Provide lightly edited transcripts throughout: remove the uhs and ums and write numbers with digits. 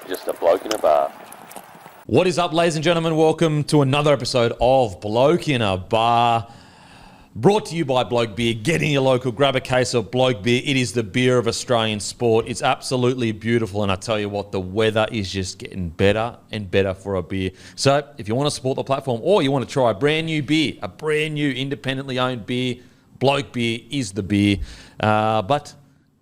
just a bloke in a bar. What is up, ladies and gentlemen? Welcome to another episode of Bloke in a Bar. Brought to you by Bloke Beer. Get in your local, grab a case of Bloke Beer. It is the beer of Australian sport. It's absolutely beautiful, and I tell you what, the weather is just getting better and better for a beer. So if you want to support the platform or you want to try a brand new beer, a brand new independently owned beer, Bloke Beer is the beer. But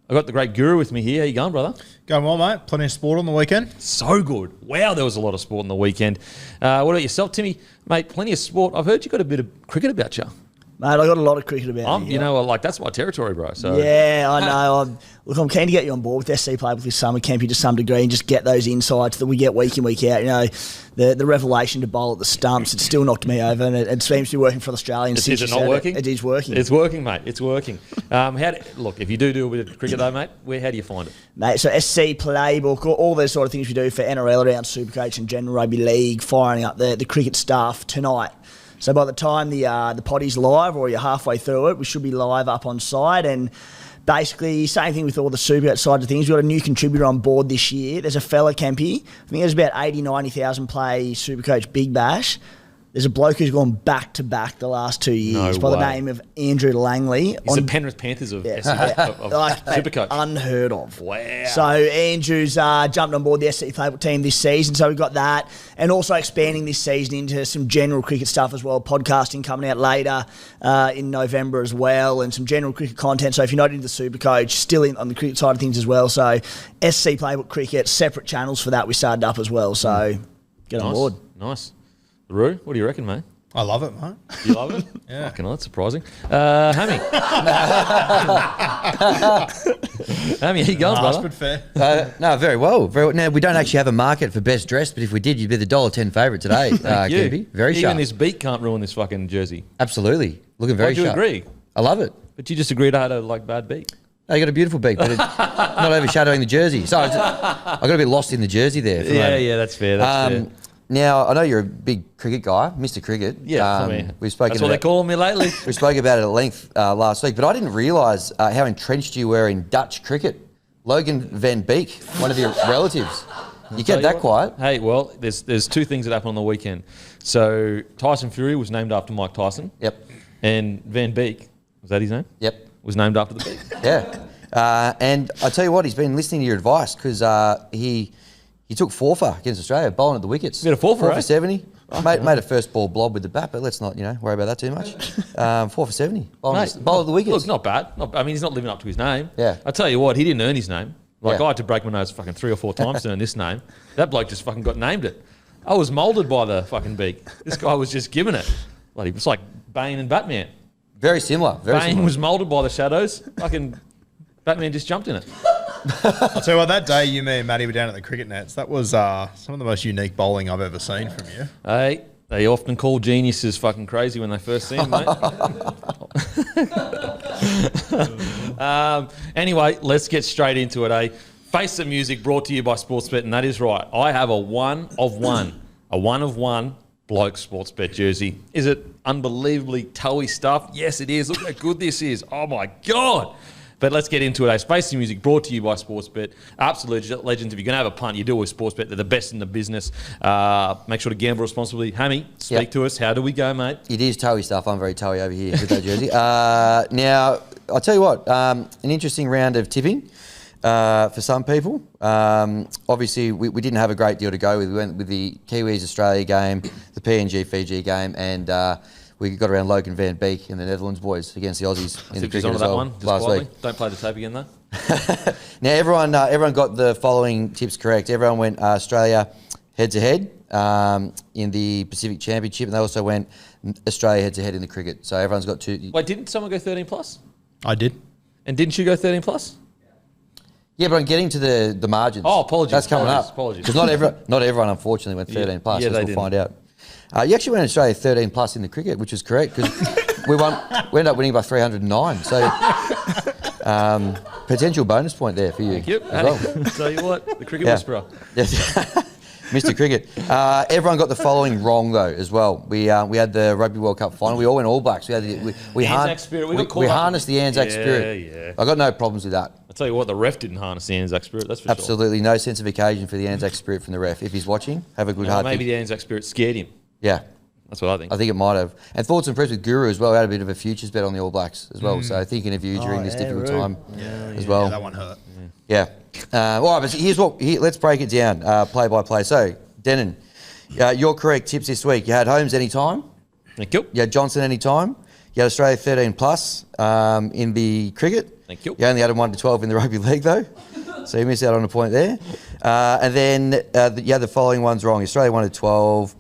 I've got the great Guru with me here. How you going, brother? Going well, mate. Plenty of sport on the weekend. So good. Wow, there was a lot of sport on the weekend. What about yourself, Timmy? Mate, plenty of sport. I've heard you got a bit of cricket about you. Mate, I got a lot of cricket about me. You know, like that's my territory, bro. So yeah, I know. I'm keen to get you on board with SC Playbook this summer camping to some degree and just get those insights that we get week in, week out. You know, the revelation to bowl at the stumps, it's still knocked me over, and it seems to be working for the Australians. Is it not working? It is working. It's working, mate. It's working. Look, if you do a bit of cricket though, mate, how do you find it? Mate, so SC Playbook, all those sort of things we do for NRL around Supercoach and General Rugby League, firing up the cricket stuff tonight. So by the time the potty's live or you're halfway through it, we should be live up on site. And basically, same thing with all the Supercoach side of things. We've got a new contributor on board this year. There's a fella, Kempy. I think there's about 90,000 play Supercoach Big Bash. There's a bloke who's gone back-to-back the last 2 years by the name of Andrew Langley. He's the Penrith Panthers of Supercoach. Unheard of. Wow. So Andrew's jumped on board the SC Playbook team this season, so we've got that. And also expanding this season into some general cricket stuff as well. Podcasting coming out later in November as well, and some general cricket content. So if you're not into the Supercoach, still in on the cricket side of things as well. So SC Playbook Cricket, separate channels for that we started up as well. So get on board. Nice. Roo, what do you reckon, mate? I love it, mate. You love it? Yeah. Fucking hell, that's surprising. Hammy. Hammy, how you going, brother? But fair. No, very well. Now, we don't actually have a market for best dressed, but if we did, you'd be the $1.10 favourite today, Kempy. Very sharp. Even this beat can't ruin this fucking jersey. Absolutely. Looking very sharp. Do you agree? I love it. But you just agreed I had a bad beat. No, you got a beautiful beat, but it's not overshadowing the jersey. So I got a bit lost in the jersey there. Yeah, that's fair. That's fair. Now, I know you're a big cricket guy, Mr. Cricket. Yeah, we've spoken that's what they're calling me lately. We spoke about it at length last week, but I didn't realise how entrenched you were in Dutch cricket. Logan van Beek, one of your relatives. You kept that quiet. Hey, well, there's two things that happened on the weekend. So Tyson Fury was named after Mike Tyson. Yep. And Van Beek, was that his name? Yep. Was named after the beak. Yeah. And I tell you what, he's been listening to your advice because he took 4 for against Australia, bowling at the wickets. Bit of 4 for 70. Made a first ball blob with the bat, but let's not worry about that too much. 4 for 70. Bowling at the wickets. Look, not bad. He's not living up to his name. Yeah. I tell you what, he didn't earn his name. I had to break my nose fucking 3 or 4 times to earn this name. That bloke just fucking got named it. I was moulded by the fucking beak. This guy was just giving it. Like, it's like Bane and Batman. Very similar. Bane was moulded by the shadows. Fucking Batman just jumped in it. I'll tell you what, that day you, me and Matty were down at the cricket nets, that was some of the most unique bowling I've ever seen from you. Hey, they often call geniuses fucking crazy when they first see them, mate. Anyway, let's get straight into it, eh? Face the Music brought to you by Sportsbet, and that is right. I have a one of one Bloke Sportsbet jersey. Is it unbelievably toey stuff? Yes, it is. Look how good this is. Oh, my God. But let's get into it. Face the Music brought to you by Sportsbet. Absolute legends. If you're going to have a punt, you do it with Sportsbet. They're the best in the business. Make sure to gamble responsibly. Hammy, speak to us. How do we go, mate? It is toey stuff. I'm very toey over here with that jersey. Now, I'll tell you what, an interesting round of tipping for some people. Obviously, we didn't have a great deal to go with. We went with the Kiwis-Australia game, the PNG-Fiji game, and we got around Logan van Beek and the Netherlands boys against the Aussies in the cricket as well last week. Don't play the tape again, though. Now, everyone got the following tips correct. Everyone went Australia head-to-head in the Pacific Championship, and they also went Australia head-to-head in the cricket. So everyone's got 2. Wait, didn't someone go 13 plus? I did. And didn't you go 13 plus? Yeah, but I'm getting to the margins. Oh, apologies. That's coming up. Apologies. Because not everyone, unfortunately, went 13 plus. Yeah, we'll find out. You actually went Australia 13 plus in the cricket, which is correct because we ended up winning by 309. So potential bonus point there for you. Thank you. As well. Tell you what, the cricket whisperer. Yes. Mr. Cricket. Everyone got the following wrong though as well. We had the Rugby World Cup final. We all went All Blacks. We Anzac spirit. We harnessed the Anzac spirit. Yeah. I got no problems with that. I'll tell you what, the ref didn't harness the Anzac spirit, that's for sure. Absolutely no sense of occasion for the Anzac spirit from the ref. If he's watching, have a good hard Maybe think. the Anzac spirit scared him. Yeah. That's what I think. I think it might have. And thoughts and prayers with Guru as well. We had a bit of a futures bet on the All Blacks as well. So thinking of you during this difficult time as well. Yeah, that one hurt. Yeah. All right, but let's break it down play by play. So, Denon, your correct tips this week. You had Holmes anytime. Thank you. You had Johnson anytime. You had Australia 13 plus in the cricket. Thank you. You only had 1 to 12 in the rugby league though. So you missed out on a point there. And then you had the following ones wrong. Australia 1 to 12.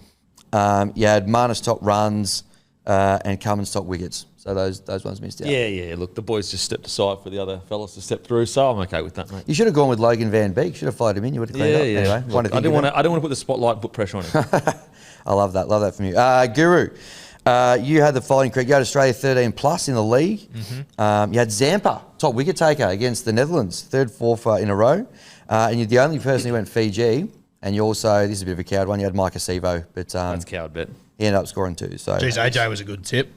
You had Marnus top runs and Cummins top wickets. So those ones missed out. Yeah. Look, the boys just stepped aside for the other fellas to step through, so I'm okay with that, mate. You should have gone with Logan Van Beek. Should have followed him in. You would have cleaned up. Anyway, Look, I don't want to put the spotlight and put pressure on him. I love that. Love that from you. Guru, you had the following correct. You had Australia 13 plus in the league. Mm-hmm. You had Zampa, top wicket taker against the Netherlands, third, fourth in a row. And you're the only person who went Fiji. And you also, this is a bit of a coward one, you had Micah Sevo. But That's a coward bet. he ended up scoring 2. So. Geez, AJ was a good tip.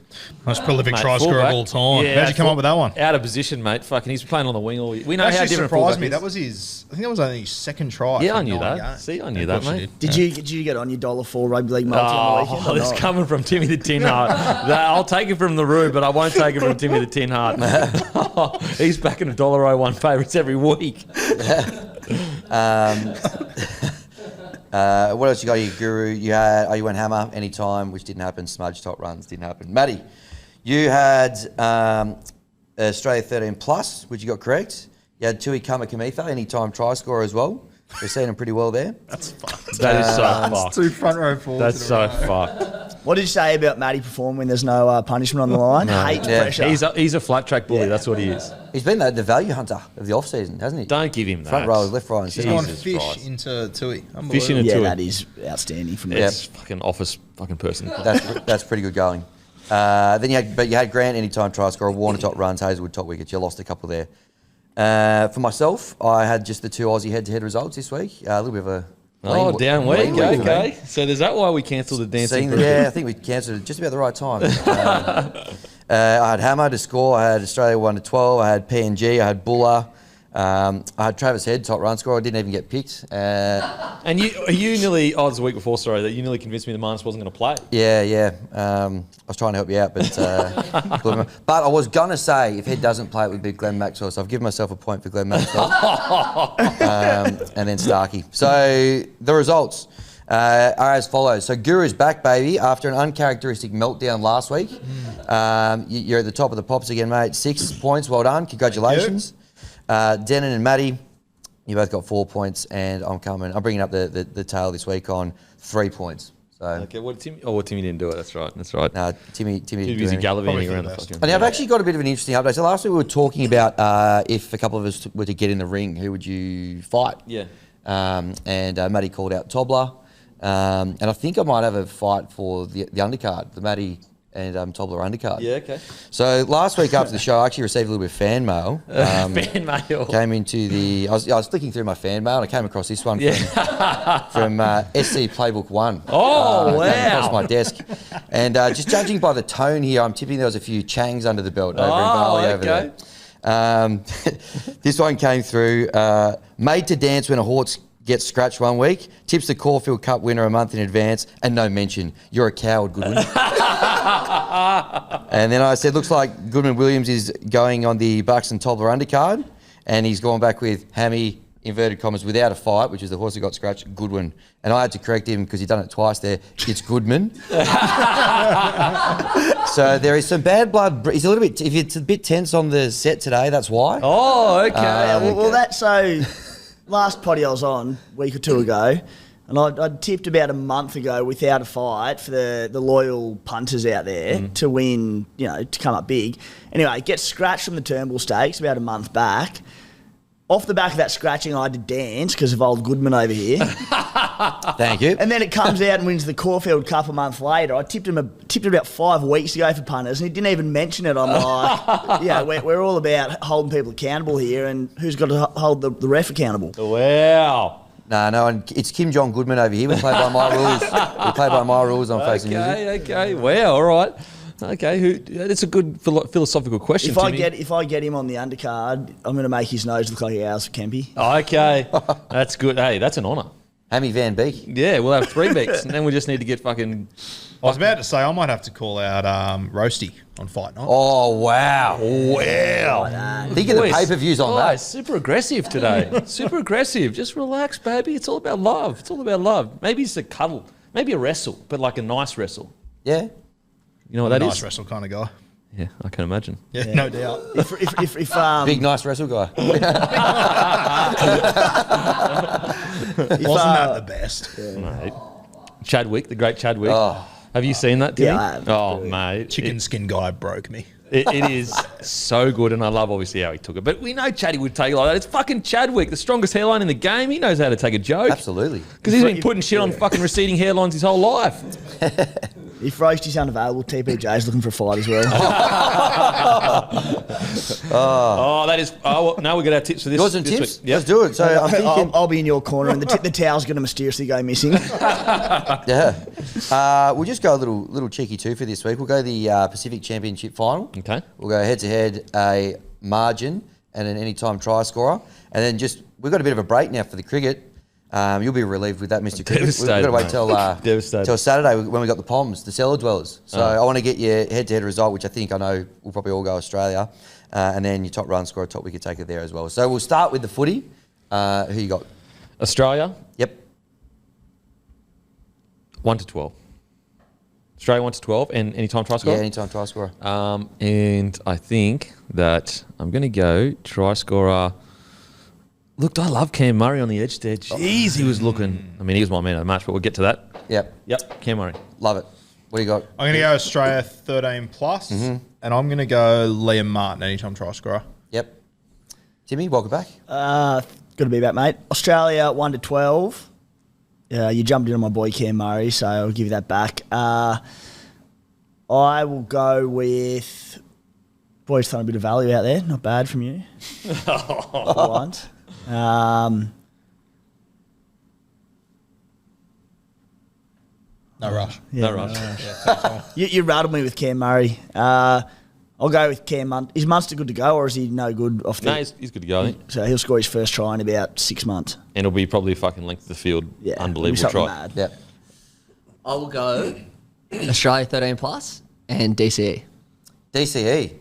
Most prolific Mate, try scorer of all time. Yeah, How'd you come up with that one? Out of position, mate. Fucking, he's playing on the wing all year. We know That how actually different surprised fullback me. is. That was his. I think that was only his second try. Yeah, I from knew 9 that. games. See, I knew Of that, course you mate. did. Did you get on your $4 rugby league multi on the weekend? Oh, or this not? coming from Timmy the Tin Heart. I'll take it from the Roo, but I won't take it from Timmy the Tin Heart. He's backing $1.01 favourites every week. What else you got here, Guru? You went Hammer anytime, which didn't happen. Smudge top runs didn't happen. Matty, you had Australia 13 plus, which you got correct. You had Tui Kamikamitha, anytime try scorer as well. We're seeing him pretty well there. That's fucked. That is so fucked. 2 front row forwards. That's so fucked. What did you say about Matty performing when there's no punishment on the line? Hate Yeah. pressure. He's a flat track bully. Yeah. That's what he is. He's been the value hunter of the off-season, hasn't he? Don't give him that. Front row, left, right and He's centre. gone Jesus fish Christ. into Tui. Fish in a yeah, Tui. that is outstanding from Yeah. there. It's fucking office fucking person. That's pretty good going. Then you had Grant anytime try scorer, Warner top runs, Hazelwood top wickets. You lost a couple there. For myself, I had just the 2 Aussie head-to-head results this week. A little bit of a Down week. lean week for me. Okay. So is that why we cancelled the dancing? Yeah, I think we cancelled it just about the right time. I had Hammer to score. I had Australia 1 to 12. I had PNG. I had Buller. I had Travis Head, top run scorer. I didn't even get picked. And you nearly, it was the week before, sorry, that you nearly convinced me that Marnus wasn't going to play. Yeah. I was trying to help you out, but but I was gonna say if Head doesn't play, it would be Glenn Maxwell. So I've given myself a point for Glenn Maxwell, and then Starkey. So the results are as follows. So Guru's back, baby, after an uncharacteristic meltdown last week. You're at the top of the pops again, mate. 6 points. Well done. Congratulations. Denon and Matty, you both got 4 points, and I'm bringing up the tail this week on 3 points. So Okay, Timmy didn't do it. That's right. Timmy He was didn't do busy anything. gallivanting around the fucking. And I've actually got a bit of an interesting update. So last week we were talking about if a couple of us were to get in the ring, who would you fight? Yeah. And Matty called out Tobler. And I think I might have a fight for the undercard, the Matty and Tobler undercard. Yeah, okay. So last week after the show, I actually received a little bit of fan mail. Fan mail. Came into I was flicking through my fan mail and I came across this one from SC Playbook 1. Oh, wow. Came across my desk. And just judging by the tone here, I'm tipping there was a few Changs under the belt over in Bali over there. This one came through. Made to dance when a horse gets scratched one week. Tips the Caulfield Cup winner a month in advance. And no mention. You're a coward, Goodwin. And then I said, looks like Goodman Williams is going on the Bucks and Tobler undercard. And he's gone back with Hammy, inverted commas, without a fight, which is the horse who got scratched, Goodwin. And I had to correct him because he'd done it twice there. It's Goodman. So there is some bad blood. He's a little bit, if it's a bit tense on the set today, that's why. Oh, okay. Well, that's so. Last potty I was on a week or two ago, and I tipped about a month ago without a fight for the loyal punters out there to win, to come up big. Anyway, it gets scratched from the Turnbull Stakes about a month back. Off the back of that scratching, I had to dance because of old Goodman over here. Thank you. And then it comes out and wins the Caulfield Cup a month later. I tipped him about 5 weeks ago for punters, and he didn't even mention it. I'm like, we're all about holding people accountable here, and who's got to hold the ref accountable? Wow. No, and it's Kim Jong Goodman over here. We play by my rules. We play by my rules on Facing Music. Okay. Wow. All right. Okay. That's a good philosophical question. If I get him on the undercard, I'm going to make his nose look like ours for Kempy. Okay. That's good. Hey, that's an honour. Hammy Van Beek. Yeah, we'll have 3 beaks, and then we just need to get fucking. I was about to say I might have to call out Roasty on Fight Night. Oh, wow. Think of the Boys, pay-per-views on that. Super aggressive today. Super aggressive. Just relax, baby. It's all about love. It's all about love. Maybe it's a cuddle. Maybe a wrestle, but like a nice wrestle. Yeah. You know what that is? Nice wrestle kind of guy. Yeah, I can imagine. Yeah, no doubt. If Big, nice wrestle guy. Wasn't that the best? Mate. Chadwick, the great Chadwick. Oh. Have you seen that, Timmy? Yeah, I have. Oh, mate. Chicken skin guy broke me. It is so good, and I love obviously how he took it. But we know Chaddy would take it like that. It's fucking Chadwick, the strongest hairline in the game. He knows how to take a joke. Absolutely. Because he's been putting shit on fucking receding hairlines his whole life. If Roasty's unavailable, TPJ's looking for a fight as well. Oh, that is. Oh, well, now we got our tips for this. You want some this tips? week. Yep. Let's do it. So I'm thinking. I'll be in your corner, and the towel's going to mysteriously go missing. Yeah. We'll just go a little cheeky too for this week. We'll go the Pacific Championship final. Okay. We'll go head-to-head, a margin, and an anytime try scorer. And then we've got a bit of a break now for the cricket. You'll be relieved with that, Mr. Cricket. We've got to wait till Saturday when we got the Poms, the cellar dwellers. So I want to get your head-to-head result, which I know will probably all go Australia, and then your top run scorer, top wicket taker there as well. So we'll start with the footy. Who you got? Australia. Yep. 1 to 12. Australia 1 to 12, and anytime try scorer. Yeah, anytime try scorer. And I think that I'm going to go try scorer. Look, I love Cam Murray on the edge there. Jeez, he was looking. I mean, he was my man of the match, but we'll get to that. Yep. Cam Murray. Love it. What do you got? I'm going to go Australia 13 plus, and I'm going to go Liam Martin anytime try scorer. Yep. Timmy, welcome back. Got to be back, mate. Australia 1 to 12. You jumped in on my boy Cam Murray, so I'll give you that back. I will go with. Boys, throwing a bit of value out there. Not bad from you. For once. No rush. No rush. You rattled me with Cam Murray. I'll go with Cam Munster. Is Munster good to go, or is he no good off the... No, he's good to go, I think. So he'll score his first try in about 6 months. And it'll be probably fucking length of the field. Yeah, Unbelievable try. mad. Yep. I will go Australia 13 plus and DCE. DCE.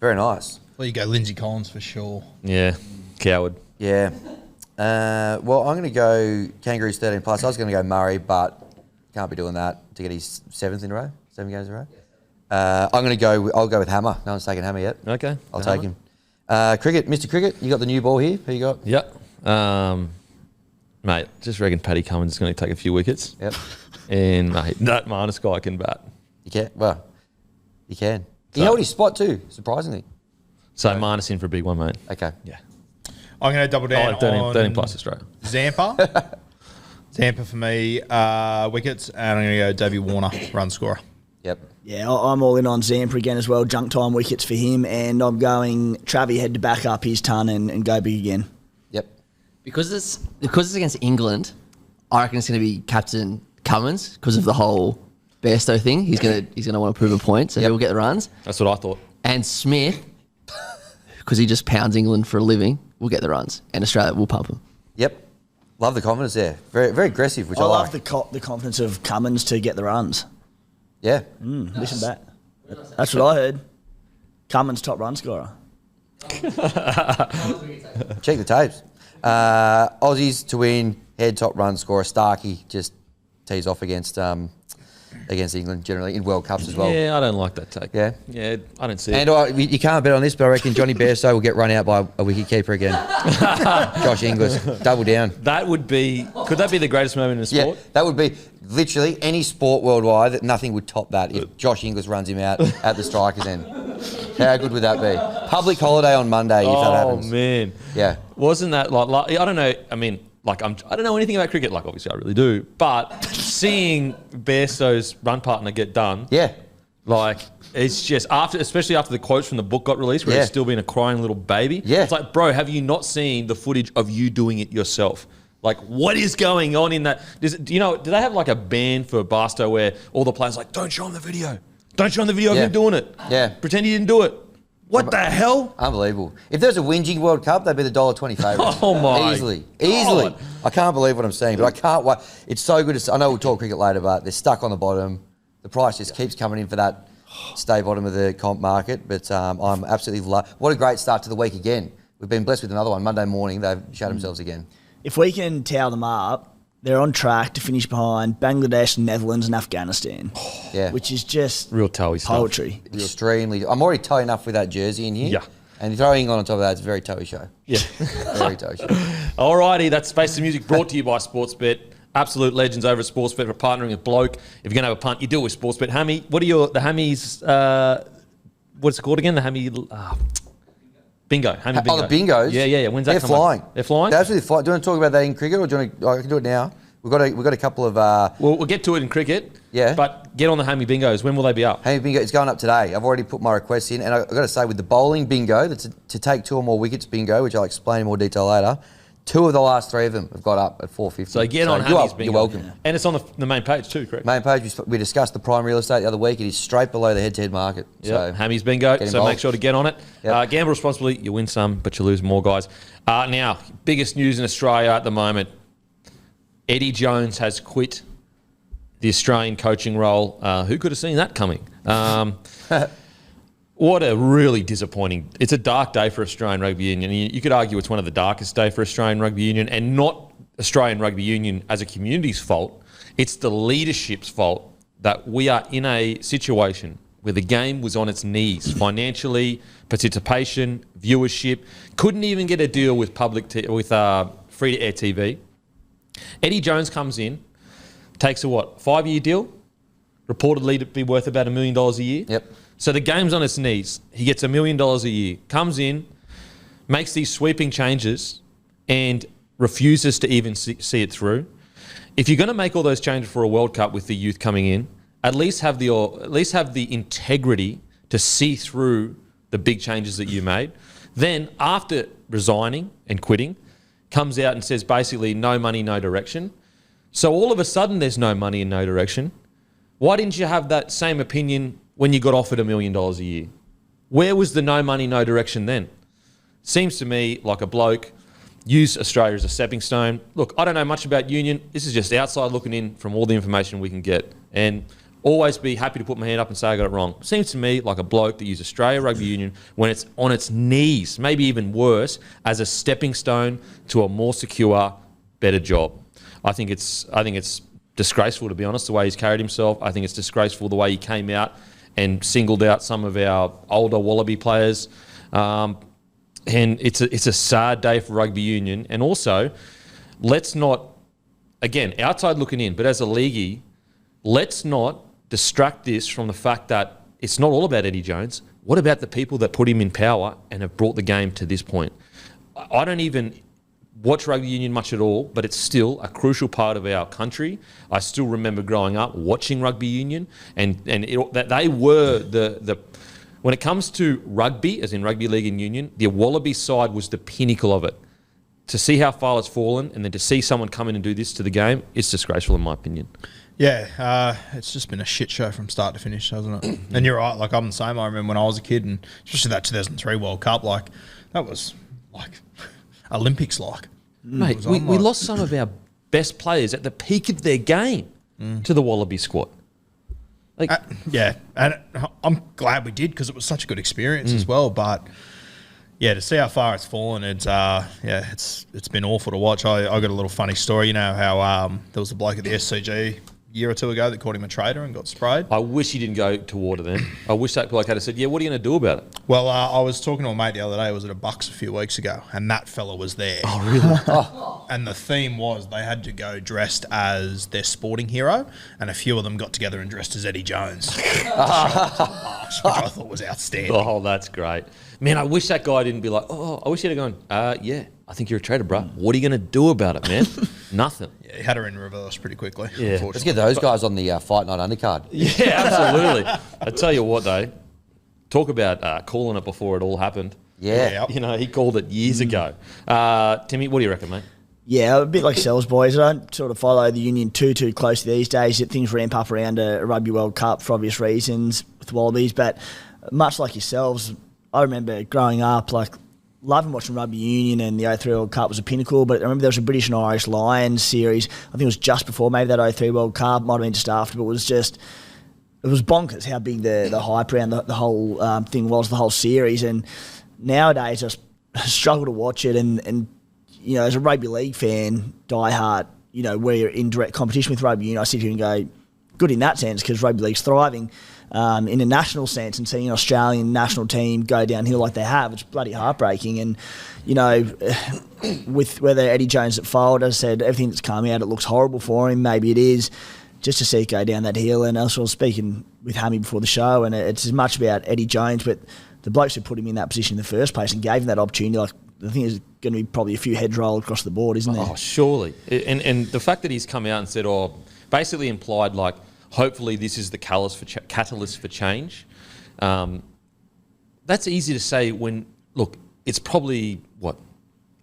Very nice. Well, you go Lindsay Collins for sure. Yeah, coward. Yeah. Well, I'm going to go Kangaroos 13 plus. I was going to go Murray, but can't be doing that to get his 7th in a row, 7 games in a row. I'll go with Hammer. No one's taken Hammer yet. Okay. I'll take him. Cricket, Mr. Cricket, you got the new ball here. Who you got? Yep. Mate, just reckon Paddy Cummins is going to take a few wickets. Yep. And, mate, that Marnus guy can bat. You can. Well, you can. He held his spot too, surprisingly. So Marnus in for a big one, mate. Okay. Yeah. I'm going to double down 13 plus Australia. Zampa. Zampa for me, wickets, and I'm going to go Davey Warner, run scorer. Yep. Yeah, I'm all in on Zampa again as well. Junk time wickets for him, and I'm going Travie head to back up his ton and go big again. Yep. Because it's against England, I reckon it's going to be Captain Cummins because of the whole Bairstow thing. He's gonna want to prove a point, so he'll get the runs. That's what I thought. And Smith, because he just pounds England for a living, will get the runs, and Australia will pump him. Yep. Love the confidence there. Very, very aggressive, which I love like. the confidence of Cummins to get the runs. Yeah. Listen back. That's what I heard. Cummins top run scorer. Check the tapes. Aussies to win, head top run scorer. Starkey just tees off against England generally in World Cups as well. Yeah, I don't like that take. Yeah? Yeah, I don't see it. And you can't bet on this, but I reckon Johnny Bairstow will get run out by a wicketkeeper again. Josh Inglis, double down. That would be... Could that be the greatest moment in the sport? Yeah, that would be literally any sport worldwide that nothing would top that if Josh Inglis runs him out at the strikers end. How good would that be? Public holiday on Monday if that happens. Oh, man. Yeah. Wasn't that like... I don't know. I mean... I don't know anything about cricket. Like, obviously, I really do. But seeing Bairstow's run partner get done, Yeah. like, it's just especially after the quotes from the book got released, where he's still being a crying little baby. Yeah. It's like, bro, have you not seen the footage of you doing it yourself? Like, what is going on in that? Do you know? Do they have like a ban for Barstow where all the players are like, don't show him the video, don't show him the video of Yeah. him doing it. Yeah. Pretend he didn't do it. What the hell? Unbelievable. If there's a whinging World Cup, they'd be the $1.20 favourites. Oh, my Easily. God. I can't believe what I'm seeing, but I can't wait. It's so good to see. I know we'll talk cricket later, but they're stuck on the bottom. The price just keeps coming in for that stay bottom of the comp market, but I'm absolutely what a great start to the week again. We've been blessed with another one. Monday morning, they've showed themselves again. If we can towel them up, they're on track to finish behind Bangladesh, Netherlands, and Afghanistan. Yeah. Which is just Real toey stuff. poetry. Extremely. I'm already toe enough with that jersey in here. Yeah. And you throw England on top of that, it's a very toey show. Yeah. Very toey show. Alrighty, that's Space and Music brought to you by Sportsbet. Absolute legends over at Sportsbet for partnering with Bloke. If you're going to have a punt, you deal with Sportsbet. Hammy, what are the Hammy's, what's it called again? The Hammy, bingo. Hammy bingo. Oh, the bingos? Yeah. When's that They're coming? flying. They're flying? They're absolutely flying. Do you want to talk about that in cricket or do you want to, I can do it now. We've got a couple of We'll get to it in cricket. Yeah. But get on the Hammy bingos. When will they be up? Hammy bingo. It's going up today. I've already put my requests in, and I've got to say, with the bowling bingo, that's to take 2 or more wickets bingo, which I'll explain in more detail later. 2 of the last 3 of them have got up at 450. So get on Hammy's bingo. You're welcome. Yeah. And it's on the main page too, correct? Main page. We discussed the prime real estate the other week. It is straight below the head-to-head market. Yeah, So Hammy's bingo. get So involved. make sure to get on it. Yep. Gamble responsibly. You win some, but you lose more, guys. Now, biggest news in Australia at the moment. Eddie Jones has quit the Australian coaching role. Who could have seen that coming? What a really disappointing... It's a dark day for Australian Rugby Union. You could argue it's one of the darkest days for Australian Rugby Union, and not Australian Rugby Union as a community's fault. It's the leadership's fault that we are in a situation where the game was on its knees financially, participation, viewership. Couldn't even get a deal with free-to-air TV. Eddie Jones comes in, takes a 5-year deal? Reportedly to be worth about $1 million a year. Yep. So the game's on its knees. He gets $1 million a year, comes in, makes these sweeping changes, and refuses to even see it through. If you're going to make all those changes for a World Cup with the youth coming in, at least have the integrity to see through the big changes that you made. Then, after resigning and quitting, comes out and says basically no money, no direction. So all of a sudden there's no money and no direction. Why didn't you have that same opinion when you got offered $1 million a year? Where was the no money, no direction then? Seems to me like a bloke used Australia as a stepping stone. Look, I don't know much about union. This is just outside looking in from all the information we can get. And always be happy to put my hand up and say I got it wrong. Seems to me like a bloke that used Australia Rugby Union when it's on its knees, maybe even worse, as a stepping stone to a more secure, better job. I think it's disgraceful, to be honest, the way he's carried himself. I think it's disgraceful the way he came out and singled out some of our older Wallaby players. And it's a sad day for rugby union. And also, let's not, again, outside looking in, but as a leaguey, let's not distract this from the fact that it's not all about Eddie Jones. What about the people that put him in power and have brought the game to this point? I don't even watch rugby union much at all, but it's still a crucial part of our country. I still remember growing up watching rugby union, and that they were the when it comes to rugby, as in rugby league and union, the Wallaby side was the pinnacle of it. To see how far it's fallen, and then to see someone come in and do this to the game, it's disgraceful in my opinion. Yeah, it's just been a shit show from start to finish, hasn't it? And you're right, like I'm the same. I remember when I was a kid, and especially that 2003 World Cup, like that was like Olympics like. Mate, we lost some of our best players at the peak of their game to the Wallaby squad. Like, yeah, and I'm glad we did because it was such a good experience as well. But yeah, to see how far it's fallen, it's been awful to watch. I got a little funny story. You know how there was a bloke at the SCG a year or two ago that called him a traitor and got sprayed. I wish he didn't go to water then. I wish that bloke had said, yeah, what are you going to do about it? Well, I was talking to a mate the other day. I was at a Bucks a few weeks ago, and that fella was there. Oh, really? And the theme was they had to go dressed as their sporting hero, and a few of them got together and dressed as Eddie Jones, which I thought was outstanding. Oh, that's great. Man, I wish that guy didn't be like, I wish he'd have gone, yeah, I think you're a traitor, bro. What are you going to do about it, man? Nothing. Yeah, he had her in reverse pretty quickly, Yeah. unfortunately. Let's get those guys on the Fight Night undercard. Yeah, absolutely. I tell you what, though, talk about calling it before it all happened. Yeah. Yeah. You know, he called it years ago. Timmy, what do you reckon, mate? Yeah, a bit like yourselves, boys. I don't sort of follow the union too closely these days. Things ramp up around a Rugby World Cup for obvious reasons with Wallabies. But much like yourselves, I remember growing up, like, loving watching Rugby Union, and the 03 World Cup was a pinnacle. But I remember there was a British and Irish Lions series. I think it was just before maybe that 03 World Cup. Might have been just after, but it was bonkers how big the hype around the whole thing was, the whole series. And nowadays, I struggle to watch it. And you know, as a rugby league fan, diehard, you know, where you're in direct competition with rugby union, I sit here and go, good in that sense, because rugby league's thriving. In a national sense, and seeing an Australian national team go downhill like they have, it's bloody heartbreaking. And, you know, with whether Eddie Jones at fault, as I said, everything that's come out, it looks horrible for him. Maybe it is. Just to see it go down that hill. And I was speaking with Hammy before the show, and it's as much about Eddie Jones, but the blokes who put him in that position in the first place and gave him that opportunity, like, I think there's going to be probably a few heads rolled across the board, isn't there? Oh, surely. And the fact that he's come out and said, basically implied, like, hopefully this is the catalyst for change. That's easy to say when, look, it's probably,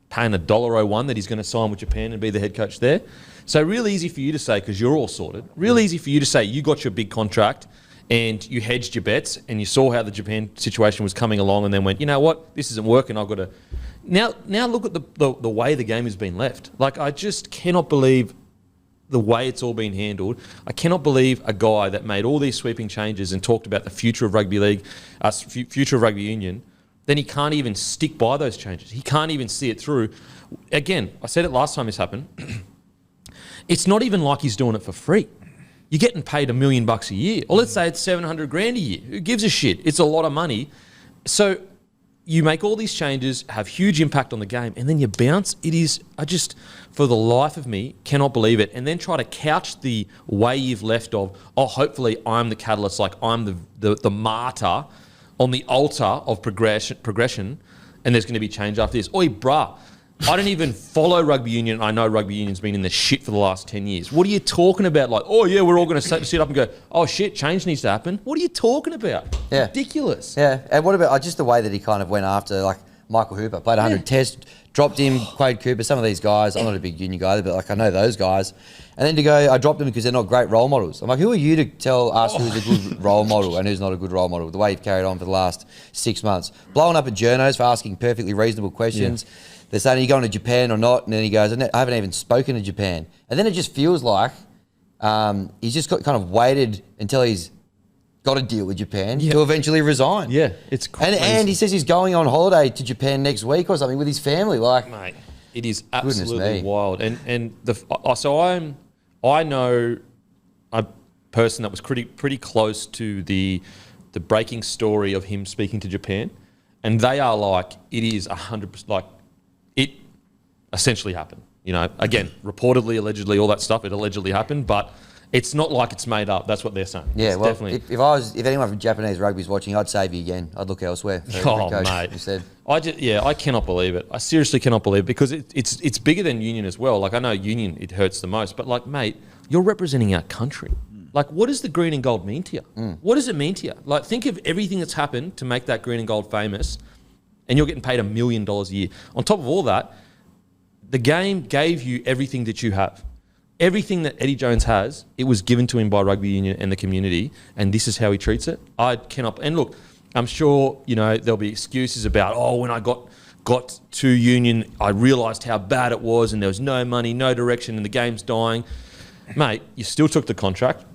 paying $1.01 that he's going to sign with Japan and be the head coach there. So really easy for you to say, because you're all sorted, real easy for you to say you got your big contract and you hedged your bets and you saw how the Japan situation was coming along and then went, you know what, this isn't working, I've got to... Now look at the way the game has been left. Like, I just cannot believe the way it's all been handled. I cannot believe a guy that made all these sweeping changes and talked about the future of rugby league, future of rugby union, then he can't even stick by those changes. He can't even see it through. Again, I said it last time this happened. It's not even like he's doing it for free. You're getting paid $1 million a year. Or let's say it's $700,000 a year. Who gives a shit? It's a lot of money. So you make all these changes, have huge impact on the game, and then you bounce. It is, I just, for the life of me, cannot believe it. And then try to couch the way you've left of, hopefully I'm the catalyst, like I'm the martyr on the altar of progression, and there's going to be change after this. Oi, bruh, I don't even follow rugby union. I know rugby union's been in the shit for the last 10 years. What are you talking about? Like, oh yeah, we're all going to sit up and go, oh shit, change needs to happen. What are you talking about? Yeah. Ridiculous. Yeah, and what about just the way that he kind of went after, like, Michael Hooper, played 100 tests, dropped him, Quade Cooper, some of these guys. I'm not a big union guy, but, like, I know those guys. And then to go, I dropped them because they're not great role models. I'm like, who are you to tell us who's a good role model and who's not a good role model? The way you've carried on for the last 6 months. Blowing up at journos for asking perfectly reasonable questions. Yeah. They're saying, are you going to Japan or not? And then he goes, I haven't even spoken to Japan. And then it just feels like he's just kind of waited until he's got a deal with Japan to eventually resign. Yeah, it's crazy. And he says he's going on holiday to Japan next week or something with his family. Like, mate, it is absolutely wild. So I know a person that was pretty close to the breaking story of him speaking to Japan, and they are like, it is 100%, like, it essentially happened. You know, again, reportedly, allegedly, all that stuff, it allegedly happened, but it's not like it's made up. That's what they're saying. Yeah, it's well, definitely. if anyone from Japanese rugby is watching, I'd save you again. I'd look elsewhere. Oh, mate. Instead. I cannot believe it. I seriously cannot believe it, because it's bigger than union as well. Like, I know union, it hurts the most, but, like, mate, you're representing our country. Like, what does the green and gold mean to you? What does it mean to you? Like, think of everything that's happened to make that green and gold famous, and you're getting paid $1 million a year. On top of all that, the game gave you everything that you have. Everything that Eddie Jones has, it was given to him by rugby union and the community, and this is how he treats it. I cannot. And look, I'm sure, you know, there'll be excuses about, when I got to union, I realised how bad it was, and there was no money, no direction, and the game's dying. Mate, you still took the contract.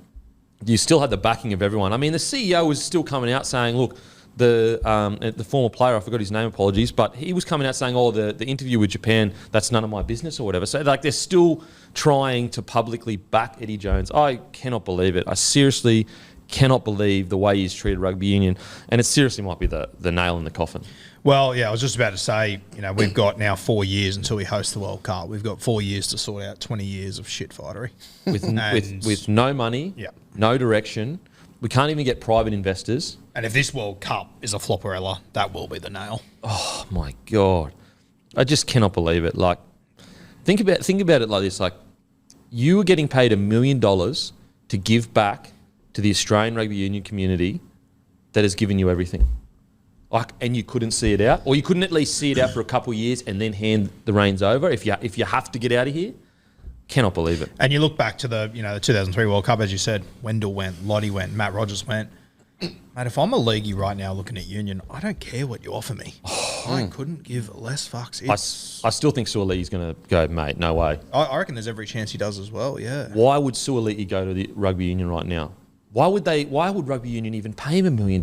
You still had the backing of everyone. I mean, the CEO was still coming out saying, look, the former player, I forgot his name, apologies, but he was coming out saying, the interview with Japan, that's none of my business or whatever. So, like, they're still trying to publicly back Eddie Jones. I cannot believe it. I seriously cannot believe the way he's treated rugby union, and it seriously might be the nail in the coffin. Well, yeah, I was just about to say, you know, we've got now 4 years until we host the World Cup. We've got 4 years to sort out 20 years of shit fightery. With no money, no direction. We can't even get private investors. And if this World Cup is a flopperella, that will be the nail. Oh my God. I just cannot believe it. Like, think about it like this. Like, you were getting paid $1 million to give back to the Australian rugby union community that has given you everything. like, and you couldn't see it out, or you couldn't at least see it out for a couple of years and then hand the reins over if you have to get out of here. Cannot believe it. And you look back to the 2003 World Cup, as you said, Wendell went, Lottie went, Matt Rogers went. Mate, if I'm a leaguey right now looking at Union, I don't care what you offer me. I couldn't give less fucks. I still think Suolii's going to go, mate, no way. I reckon there's every chance he does as well, yeah. Why would Suoliti go to the rugby union right now? Why would rugby union even pay him $1 million?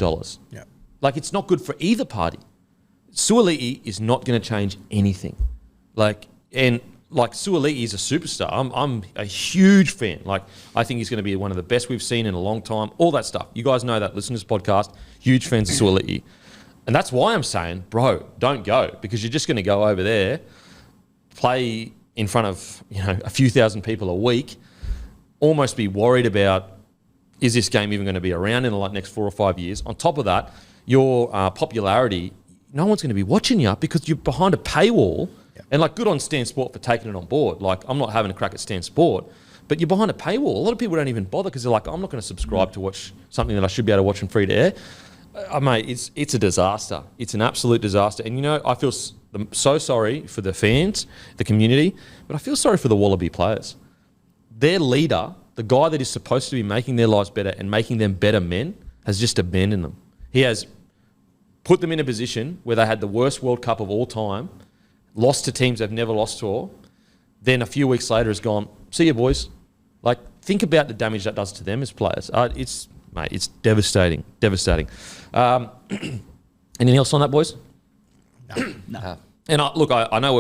Yeah. Like, it's not good for either party. Suoliti is not going to change anything. Suoliti is a superstar. I'm a huge fan. Like, I think he's going to be one of the best we've seen in a long time. All that stuff. You guys know that. Listen to this podcast. Huge fans of Suoliti. And that's why I'm saying, bro, don't go, because you're just going to go over there, play in front of a few thousand people a week, almost be worried about, is this game even going to be around in the next 4 or 5 years? On top of that, your popularity, no one's going to be watching you because you're behind a paywall. And good on Stan Sport for taking it on board. Like, I'm not having a crack at Stan Sport, but you're behind a paywall. A lot of people don't even bother because they're like, I'm not going to subscribe to watch something that I should be able to watch in free to air. Mate, it's a disaster. It's an absolute disaster. And I feel so sorry for the fans, the community, but I feel sorry for the Wallaby players. Their leader, the guy that is supposed to be making their lives better and making them better men, has just abandoned them. He has put them in a position where they had the worst World Cup of all time, lost to teams they've never lost to, then a few weeks later has gone, see you boys. Like, think about the damage that does to them as players. It's devastating, devastating. Anything else on that, boys? No. And I know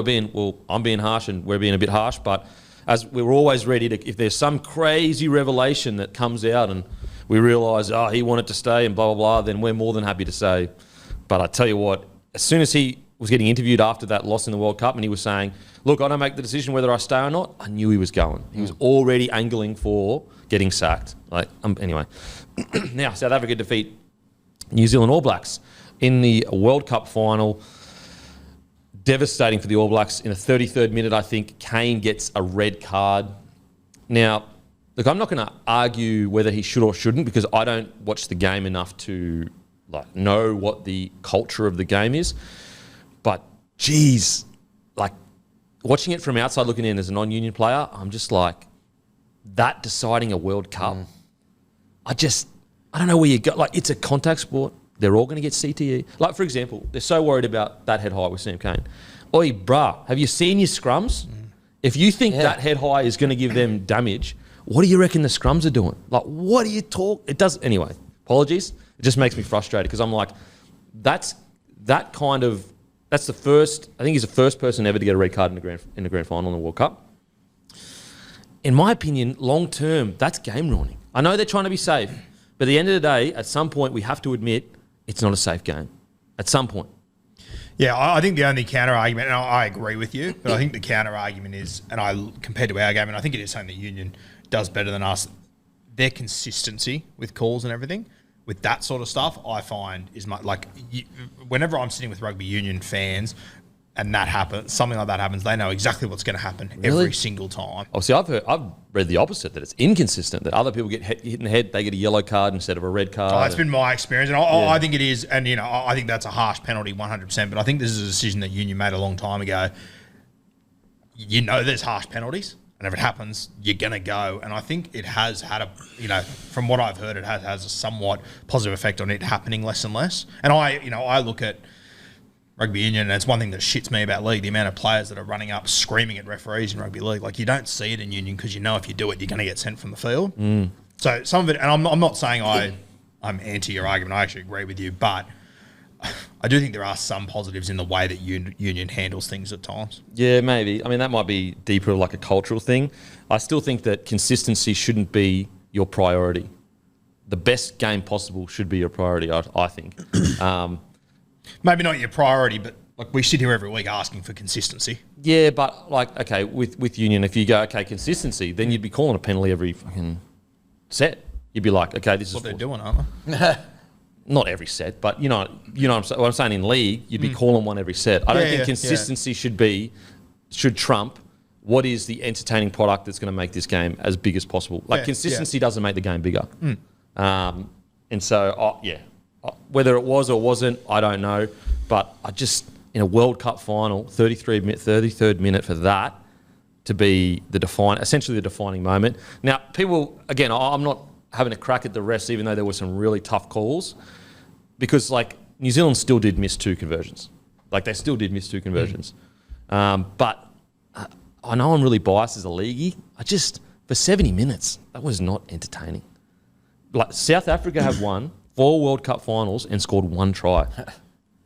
I'm being harsh and we're being a bit harsh, but as we're always ready to, if there's some crazy revelation that comes out and we realise, he wanted to stay and blah, blah, blah, then we're more than happy to say. But I tell you what, as soon as he was getting interviewed after that loss in the World Cup and he was saying, look, I don't make the decision whether I stay or not, I knew he was going. He was already angling for getting sacked. Anyway. Now, South Africa defeat New Zealand All Blacks in the World Cup final. Devastating for the All Blacks. In the 33rd minute, I think, Kane gets a red card. Now, look, I'm not going to argue whether he should or shouldn't because I don't watch the game enough to know what the culture of the game is. But, geez, watching it from outside looking in as a non-union player, I'm just like, that deciding a World Cup, I don't know where you go. It's a contact sport. They're all going to get CTE. For example, they're so worried about that head high with Sam Kane. Oi, bruh, have you seen your scrums? If you think that head high is going to give them damage, what do you reckon the scrums are doing? What do you talk? It does. Anyway, apologies. It just makes me frustrated because I'm like, that's the first, I think he's the first person ever to get a red card in the grand final in the World Cup. In my opinion, long term, that's game ruining. I know they're trying to be safe, but at the end of the day, at some point, we have to admit it's not a safe game. At some point. Yeah, I think the only counter argument, and I agree with you, but I think the counter argument is, compared to our game, and I think it is something the Union does better than us, their consistency with calls and everything. With that sort of stuff, I find is whenever I'm sitting with rugby union fans and that happens, something like that happens, they know exactly what's going to happen every single time. Oh, see, I've read the opposite, that it's inconsistent, that other people get hit in the head, they get a yellow card instead of a red card. That's been my experience, and I think it is, and I think that's a harsh penalty 100%, but I think this is a decision that Union made a long time ago. There's harsh penalties. And if it happens, you're going to go. And I think it has had from what I've heard, it has a somewhat positive effect on it happening less and less. And I look at rugby union, and it's one thing that shits me about league, the amount of players that are running up screaming at referees in rugby league. You don't see it in union because if you do it, you're going to get sent from the field. So some of it, and I'm not saying I'm anti your argument, I actually agree with you, but I do think there are some positives in the way that union handles things at times. Yeah, maybe. I mean, that might be deeper of a cultural thing. I still think that consistency shouldn't be your priority. The best game possible should be your priority, I think. Maybe not your priority, but we sit here every week asking for consistency. Yeah, but with union, if you go, consistency, then you'd be calling a penalty every fucking set. You'd be like, okay, this is what they're doing, aren't they? Not every set, but what I'm saying in league, you'd be calling one every set. I don't think consistency should trump what is the entertaining product that's going to make this game as big as possible. Consistency doesn't make the game bigger. And so, whether it was or wasn't, I don't know. But I just, in a World Cup final, 33rd minute for that to be essentially the defining moment. Now, people, again, I'm not having a crack at the refs, even though there were some really tough calls, because like New Zealand still did miss 2 conversions. Like they still did miss 2 conversions. But I know I'm really biased as a leaguey. For 70 minutes, that was not entertaining. Like South Africa have won 4 World Cup finals and scored 1 try.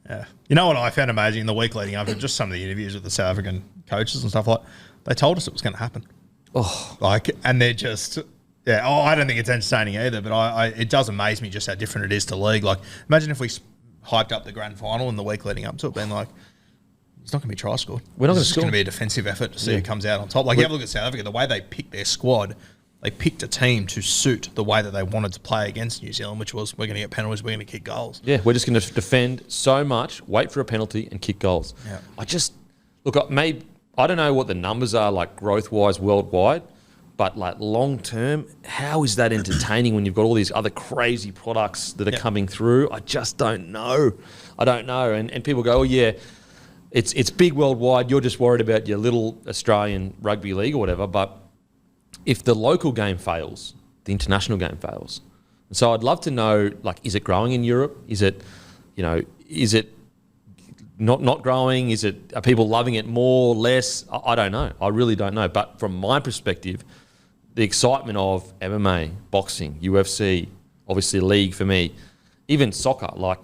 Yeah. You know what I found amazing in the week leading up to just some of the interviews with the South African coaches and stuff like, they told us it was going to happen. Oh, And they're just, I don't think it's entertaining either, but it does amaze me just how different it is to league. Like, imagine if we hyped up the grand final in the week leading up to it, being like, it's not going to be try scored. We're not going to It's score. going to be a defensive effort to see who comes out on top. Like, you have a look at South Africa, the way they picked their squad, they picked a team to suit the way that they wanted to play against New Zealand, which was, we're going to get penalties, we're going to kick goals. Yeah, we're just going to defend so much, wait for a penalty and kick goals. Yeah. I don't know what the numbers are like growth-wise worldwide, but like long-term, how is that entertaining when you've got all these other crazy products that are coming through? I just don't know. I don't know. And people go, oh yeah, it's big worldwide. You're just worried about your little Australian rugby league or whatever, but if the local game fails, the international game fails. And so I'd love to know, like, is it growing in Europe? Is it not growing? Are people loving it more, less? I don't know. I really don't know. But from my perspective, the excitement of MMA, boxing, UFC, obviously league for me, even soccer, like,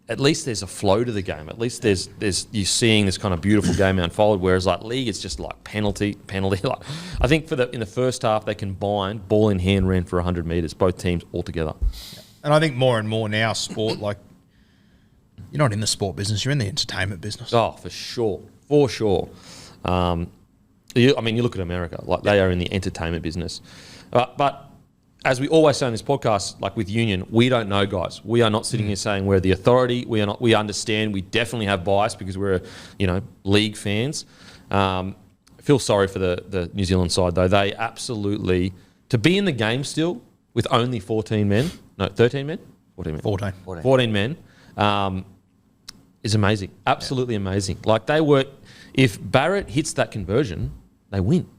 at least there's a flow to the game. At least there's you're seeing this kind of beautiful game unfold. Whereas like league, it's just like penalty. Like I think in the first half they combined ball in hand ran for 100 meters, both teams all together. And I think more and more now, sport, like, you're not in the sport business, you're in the entertainment business. Oh, for sure. You look at America, like they are in the entertainment business. But as we always say on this podcast, like with Union, we don't know, guys. We are not sitting here saying we're the authority. We are not. We understand. We definitely have bias because we're, league fans. Feel sorry for the New Zealand side though. They absolutely, to be in the game still with only 13 men, 14 men, is amazing. Absolutely amazing. Like if Barrett hits that conversion, they win.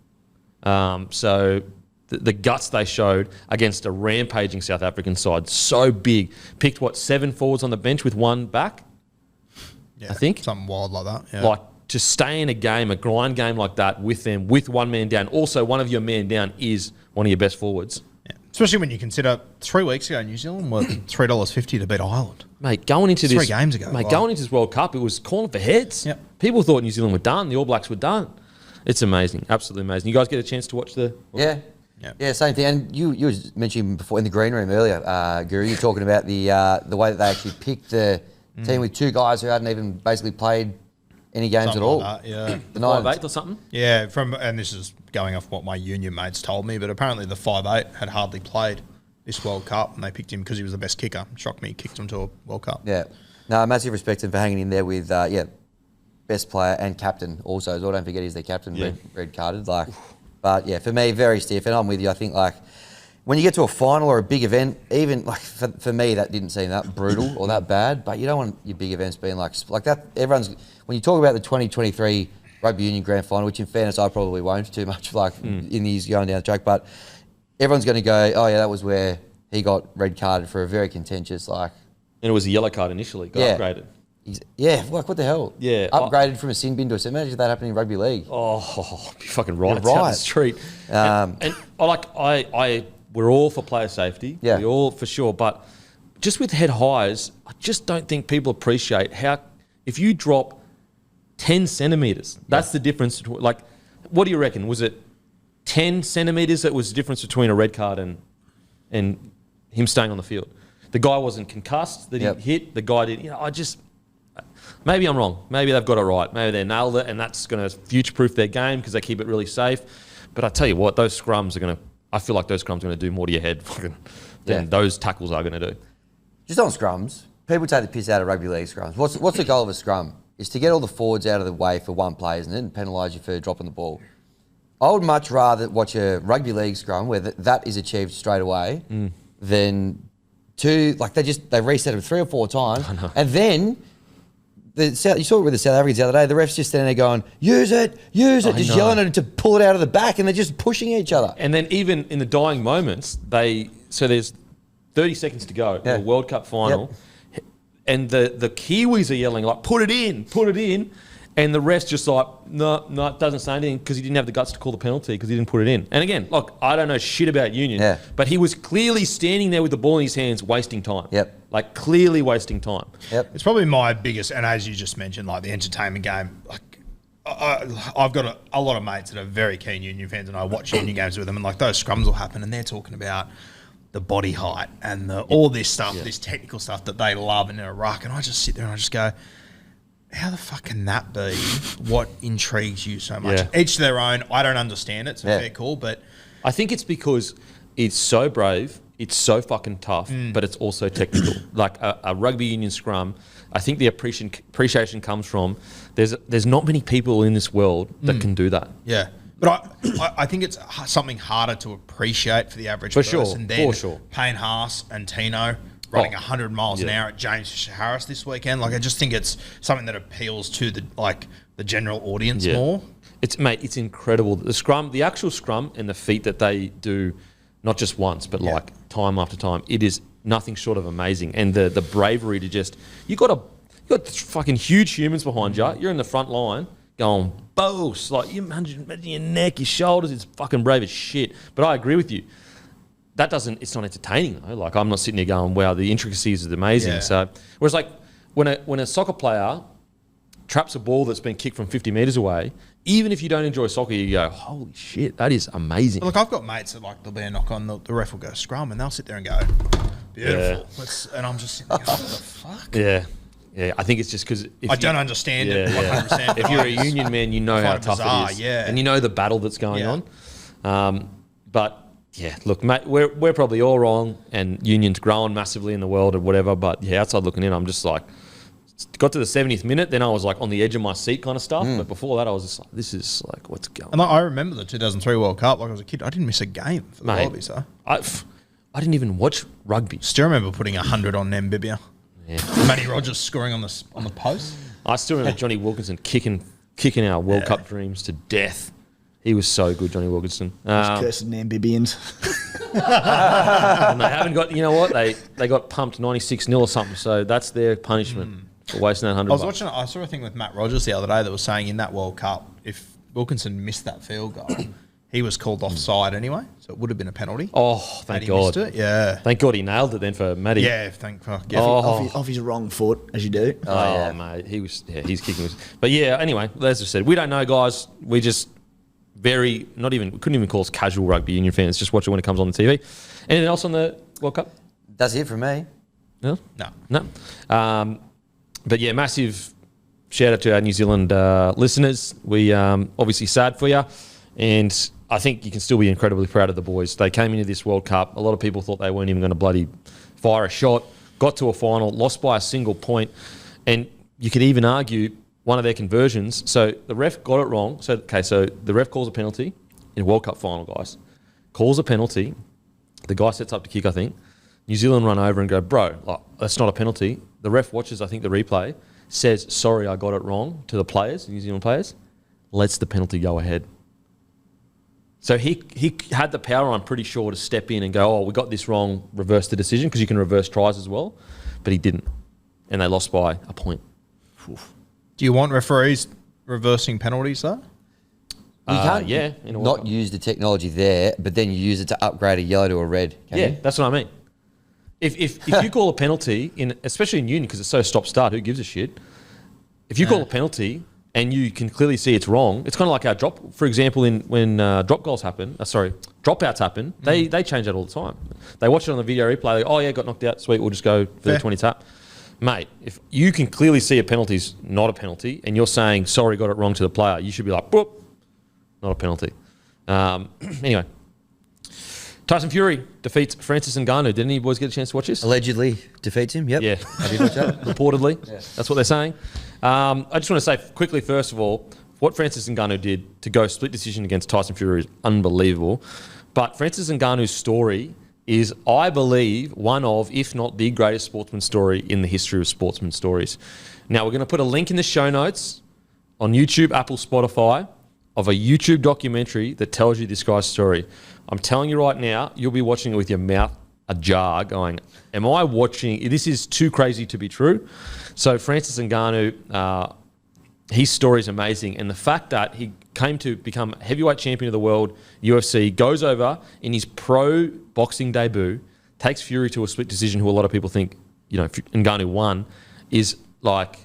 So the guts they showed against a rampaging South African side, so big. Picked, 7 forwards on the bench with 1 back? Yeah, I think. something wild like that. Yeah. Like, to stay in a grind game like that with them, with 1 man down. Also, one of your man down is one of your best forwards. Yeah. Especially when you consider 3 weeks ago, New Zealand were $3.50 to beat Ireland. Mate, going into this... 3 games ago. Going into this World Cup, it was calling for heads. Yep. People thought New Zealand were done. The All Blacks were done. It's amazing. Absolutely amazing. You guys get a chance to watch the... Yeah, same thing. And you were mentioning before in the green room earlier, Guru, you were talking about the way that they actually picked the team with 2 guys who hadn't even basically played any games Something at all. like that, yeah. The 5'8" or something? Yeah, and this is going off what my union mates told me, but apparently the 5'8" had hardly played this World Cup, and they picked him because he was the best kicker. Shocked me, he kicked him to a World Cup. Yeah. No, massive respect to him for hanging in there with, best player and captain also as well. Don't forget he's their captain, red carded. But yeah, for me, very stiff. And I'm with you. I think when you get to a final or a big event, even for me, that didn't seem that brutal or that bad. But you don't want your big events being like that. When you talk about the 2023 Rugby Union Grand Final, which in fairness I probably won't too much in the years going down the track, but everyone's going to go, oh yeah, that was where he got red carded for a very contentious And it was a yellow card initially. Got upgraded. What the hell? Yeah. Upgraded from a sin bin to a sin. Imagine that happening in rugby league. Oh, you're fucking right. You're It's out right. the street. We're all for player safety. Yeah. We all for sure. But just with head highs, I just don't think people appreciate how, if you drop 10 centimetres, that's the difference. What do you reckon? Was it 10 centimetres that was the difference between a red card and him staying on the field? The guy wasn't concussed that he hit. The guy did. Maybe I'm wrong. Maybe they've got it right. Maybe they nailed it, and that's going to future-proof their game because they keep it really safe. But I tell you what, those scrums are going to... I feel like those scrums are going to do more to your head than those tackles are going to do. Just on scrums, people take the piss out of rugby league scrums. What's the goal of a scrum? Is to get all the forwards out of the way for one play, isn't it? And penalise you for dropping the ball. I would much rather watch a rugby league scrum where that is achieved straight away than 2, like they reset him 3 or 4 times. And then you saw it with the South Africans the other day. The refs just standing there going, use it, just yelling at him to pull it out of the back, and they're just pushing each other. And then even in the dying moments, there's 30 seconds to go in the World Cup final, and the Kiwis are yelling like, put it in. And the ref's just like, no, it doesn't say anything because he didn't have the guts to call the penalty because he didn't put it in. And again, look, I don't know shit about Union, but he was clearly standing there with the ball in his hands, wasting time. Like clearly wasting time. It's probably my biggest, and as you just mentioned, like the entertainment game. Like I've got a lot of mates that are very keen Union fans, and I watch Union games with them, and like those scrums will happen, and they're talking about the body height and all this stuff, this technical stuff that they love in a ruck, and I just sit there and I just go, how the fuck can that be what intrigues you so much? Each to their own. I don't understand it. It's a fair call, but I think it's because it's so brave, it's so fucking tough, but it's also technical. Like a rugby union scrum, I think the appreciation comes from there's not many people in this world that can do that. Yeah. But I think it's something harder to appreciate for the average person than Payne Haas and Tino running 100 miles an hour at James Fisher-Harris this weekend. Like, I just think it's something that appeals to the general audience more. It's incredible. The actual scrum and the feat that they do, not just once, but like time after time, it is nothing short of amazing. And the bravery to just, you got fucking huge humans behind you. You're in the front line going, boss, like you imagine your neck, your shoulders, it's fucking brave as shit. But I agree with you. It's not entertaining though. Like I'm not sitting there going, wow, the intricacies is amazing. Yeah. So whereas like when a soccer player traps a ball that's been kicked from 50 metres away, even if you don't enjoy soccer, you go, holy shit, that is amazing. Look, I've got mates that like they'll be a knock on, the ref will go scrum, and they'll sit there and go, beautiful. And I'm just sitting there going, what the fuck? Yeah, I think it's just because I don't understand it 100%. If you're a union man, you know how tough it is, and you know the battle that's going on. But yeah, look, mate, we're probably all wrong, and union's growing massively in the world or whatever. But yeah, outside looking in, I'm just like, got to the 70th minute, then I was like on the edge of my seat kind of stuff. But before that, I was just like, this is like, what's going on? And I remember the 2003 World Cup. Like I was a kid, I didn't miss a game for the Wallabies. So I didn't even watch rugby. Still remember putting 100 on Namibia. Yeah. Matty Rogers scoring on the post. I still remember Johnny Wilkinson kicking our World Cup dreams to death. He was so good, Johnny Wilkinson. Cursed Namibians. And they haven't got, you know what? They got pumped 96-0 or something, so that's their punishment for wasting that 100 I saw a thing with Matt Rogers the other day that was saying in that World Cup, if Wilkinson missed that field goal, he was called offside anyway, so it would have been a penalty. Oh, thank God. Missed it. Yeah. Thank God he nailed it then for Matty. Yeah, thank fuck. Yeah. Off his wrong foot, as you do. Oh, mate. He's kicking. But yeah, anyway, as I said, we don't know, guys. We just we couldn't even call us casual rugby union fans. Just watch it when it comes on the TV. Anything else on the World Cup? That's it from me. No. But yeah, massive shout out to our New Zealand listeners. We obviously sad for you, and I think you can still be incredibly proud of the boys. They came into this World Cup. A lot of people thought they weren't even going to bloody fire a shot. Got to a final, lost by a single point, and you could even argue one of their conversions. So the ref got it wrong. So the ref calls a penalty in a World Cup final, guys. Calls a penalty. The guy sets up to kick, I think. New Zealand run over and go, bro, like, that's not a penalty. The ref watches, I think, the replay, says, sorry, I got it wrong to the players, the New Zealand players, lets the penalty go ahead. So he had the power, I'm pretty sure, to step in and go, oh, we got this wrong, reverse the decision, because you can reverse tries as well. But he didn't. And they lost by a point. Oof. Do you want referees reversing penalties, though? You can't not use the technology there, but then you use it to upgrade a yellow to a red. That's what I mean. If you call a penalty, especially in union, because it's so stop-start, who gives a shit? If you call a penalty and you can clearly see it's wrong, it's kind of like our drop. For example, when dropouts happen, they change that all the time. They watch it on the video replay. They go, oh yeah, got knocked out. Sweet, we'll just go for the 20 tap. Mate, if you can clearly see a penalty's not a penalty, and you're saying sorry, got it wrong to the player, you should be like, boop, not a penalty. Anyway. Tyson Fury defeats Francis Ngannou. Did any of you boys get a chance to watch this? Allegedly defeats him, yep. Yeah. I did watch that. Reportedly. Yeah. That's what they're saying. I just want to say quickly, first of all, what Francis Ngannou did to go split decision against Tyson Fury is unbelievable. But Francis Ngannou's story is, I believe, one of, if not the greatest sportsman story in the history of sportsman stories. Now, we're going to put a link in the show notes on YouTube, Apple, Spotify, of a YouTube documentary that tells you this guy's story. I'm telling you right now, you'll be watching it with your mouth ajar going, am I watching? This is too crazy to be true. So Francis Ngannou, his story is amazing. And the fact that he came to become heavyweight champion of the world, UFC, goes over in his pro boxing debut, takes Fury to a split decision, who a lot of people think, Ngannou won, is like,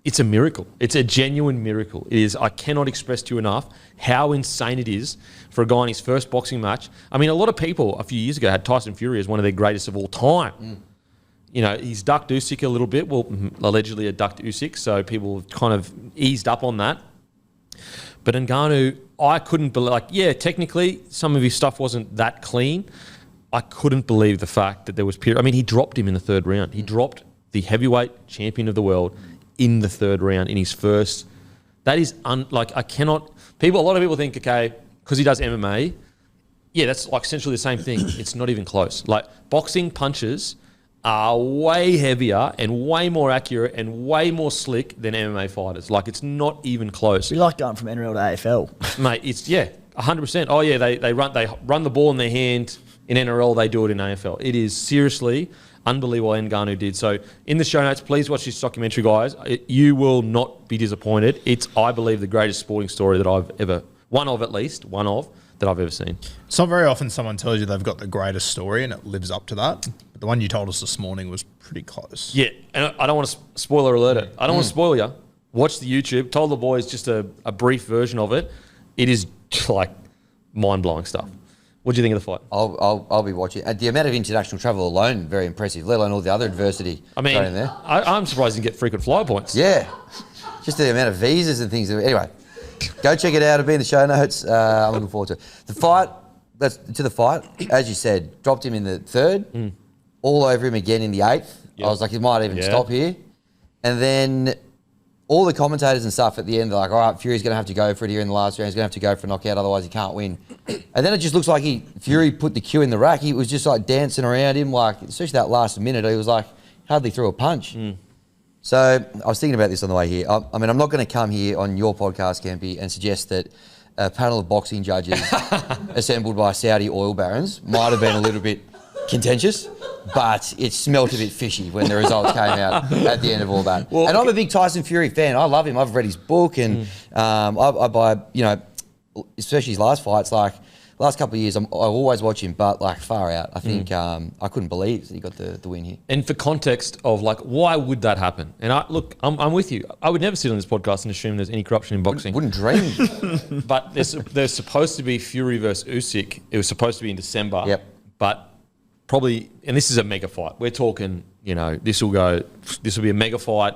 it's a miracle. It's a genuine miracle. It is. I cannot express to you enough how insane it is for a guy in his first boxing match. I mean, a lot of people a few years ago had Tyson Fury as one of their greatest of all time. He's ducked Usyk a little bit. Well, allegedly ducked Usyk, so people kind of eased up on that. But Ngannou, I couldn't believe, technically some of his stuff wasn't that clean. I couldn't believe the fact that there was period. I mean, he dropped him in the third round. He dropped the heavyweight champion of the world in the third round in his first. That is a lot of people think, okay, because he does MMA, that's like essentially the same thing. It's not even close. Like, boxing punches are way heavier and way more accurate and way more slick than MMA fighters. Like, it's not even close. We like going from NRL to AFL. Mate, it's 100%. Oh yeah, they run the ball in their hand in NRL, they do it in AFL. It is seriously unbelievable what Ngannou did. So in the show notes, please watch this documentary, guys. You will not be disappointed. It's, I believe, the greatest sporting story that I've ever, one of that I've ever seen. It's not very often someone tells you they've got the greatest story and it lives up to that. But the one you told us this morning was pretty close. Yeah, and I don't want to spoiler alert it. I don't want to spoil you. Watch the YouTube. Told the boys just a brief version of it. It is like mind-blowing stuff. What do you think of the fight? I'll be watching. The amount of international travel alone, very impressive, let alone all the other adversity thrown in there. I'm surprised you get frequent flyer points. Yeah. Just the amount of visas and things. Anyway, go check it out. It'll be in the show notes. I'm looking forward to it. The fight, as you said, dropped him in the third, all over him again in the eighth. Yep. I was like, he might even stop here. And then all the commentators and stuff at the end, they're like, all right, Fury's going to have to go for it here in the last round. He's going to have to go for a knockout, otherwise he can't win. And then it just looks like Fury put the cue in the rack. He was just like dancing around him, like, especially that last minute, he was like, hardly threw a punch. So I was thinking about this on the way here. I mean, I'm not going to come here on your podcast, Campy, and suggest that a panel of boxing judges assembled by Saudi oil barons might have been a little bit contentious, but it smelt a bit fishy when the results came out at the end of all that. Well, and I'm a big Tyson Fury fan. I love him. I've read his book, and I buy, especially his last fights, like last couple of years, I always watch him, but like far out. I think I couldn't believe that he got the win here. And for context of like, why would that happen? And I'm with you. I would never sit on this podcast and assume there's any corruption in boxing. Wouldn't dream. But there's supposed to be Fury versus Usyk. It was supposed to be in December. Yep. But probably, and this is a mega fight. We're talking, this will be a mega fight,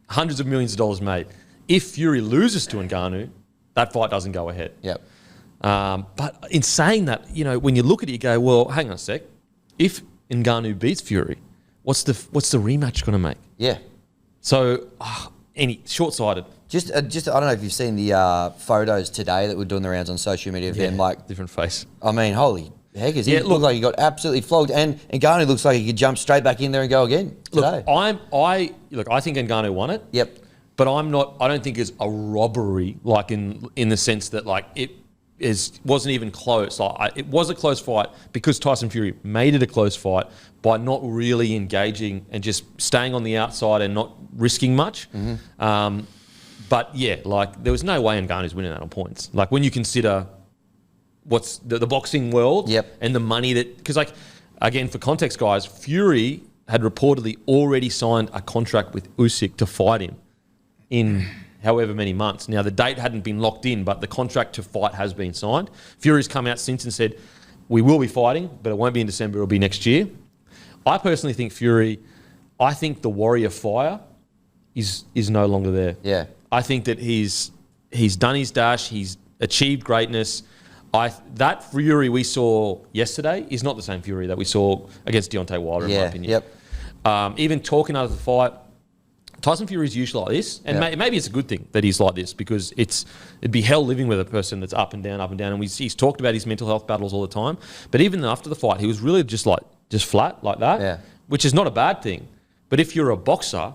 hundreds of millions of dollars made. If Fury loses to Ngannou, that fight doesn't go ahead. Yep. But in saying that, when you look at it, you go, well, hang on a sec. If Ngannou beats Fury, what's the rematch going to make? Yeah. So, short-sighted. Just I don't know if you've seen the photos today that were doing the rounds on social media of them, like different face. I mean, holy heck, he looked like he got absolutely flogged, and Ngannou looks like he could jump straight back in there and go again today. Look, I think Ngannou won it. Yep. But I don't think it's a robbery, like in the sense that like it wasn't even close. Like it was a close fight because Tyson Fury made it a close fight by not really engaging and just staying on the outside and not risking much. But yeah, like there was no way Ngannou's winning that on points. Like when you consider what's the boxing world and the money that, because like, again, for context, guys, Fury had reportedly already signed a contract with Usyk to fight him in however many months. Now, the date hadn't been locked in, but the contract to fight has been signed. Fury's come out since and said, we will be fighting, but it won't be in December, it'll be next year. I personally think I think the warrior fire is no longer there. Yeah. I think that he's done his dash, he's achieved greatness. That Fury we saw yesterday is not the same Fury that we saw against Deontay Wilder, in my opinion. Yep. Even talking after the fight, Tyson Fury's usually like this, and Yeah. maybe it's a good thing that he's like this because it'd be hell living with a person that's up and down, and he's talked about his mental health battles all the time. But even after the fight, he was really just flat like that, Yeah. which is not a bad thing. But if you're a boxer,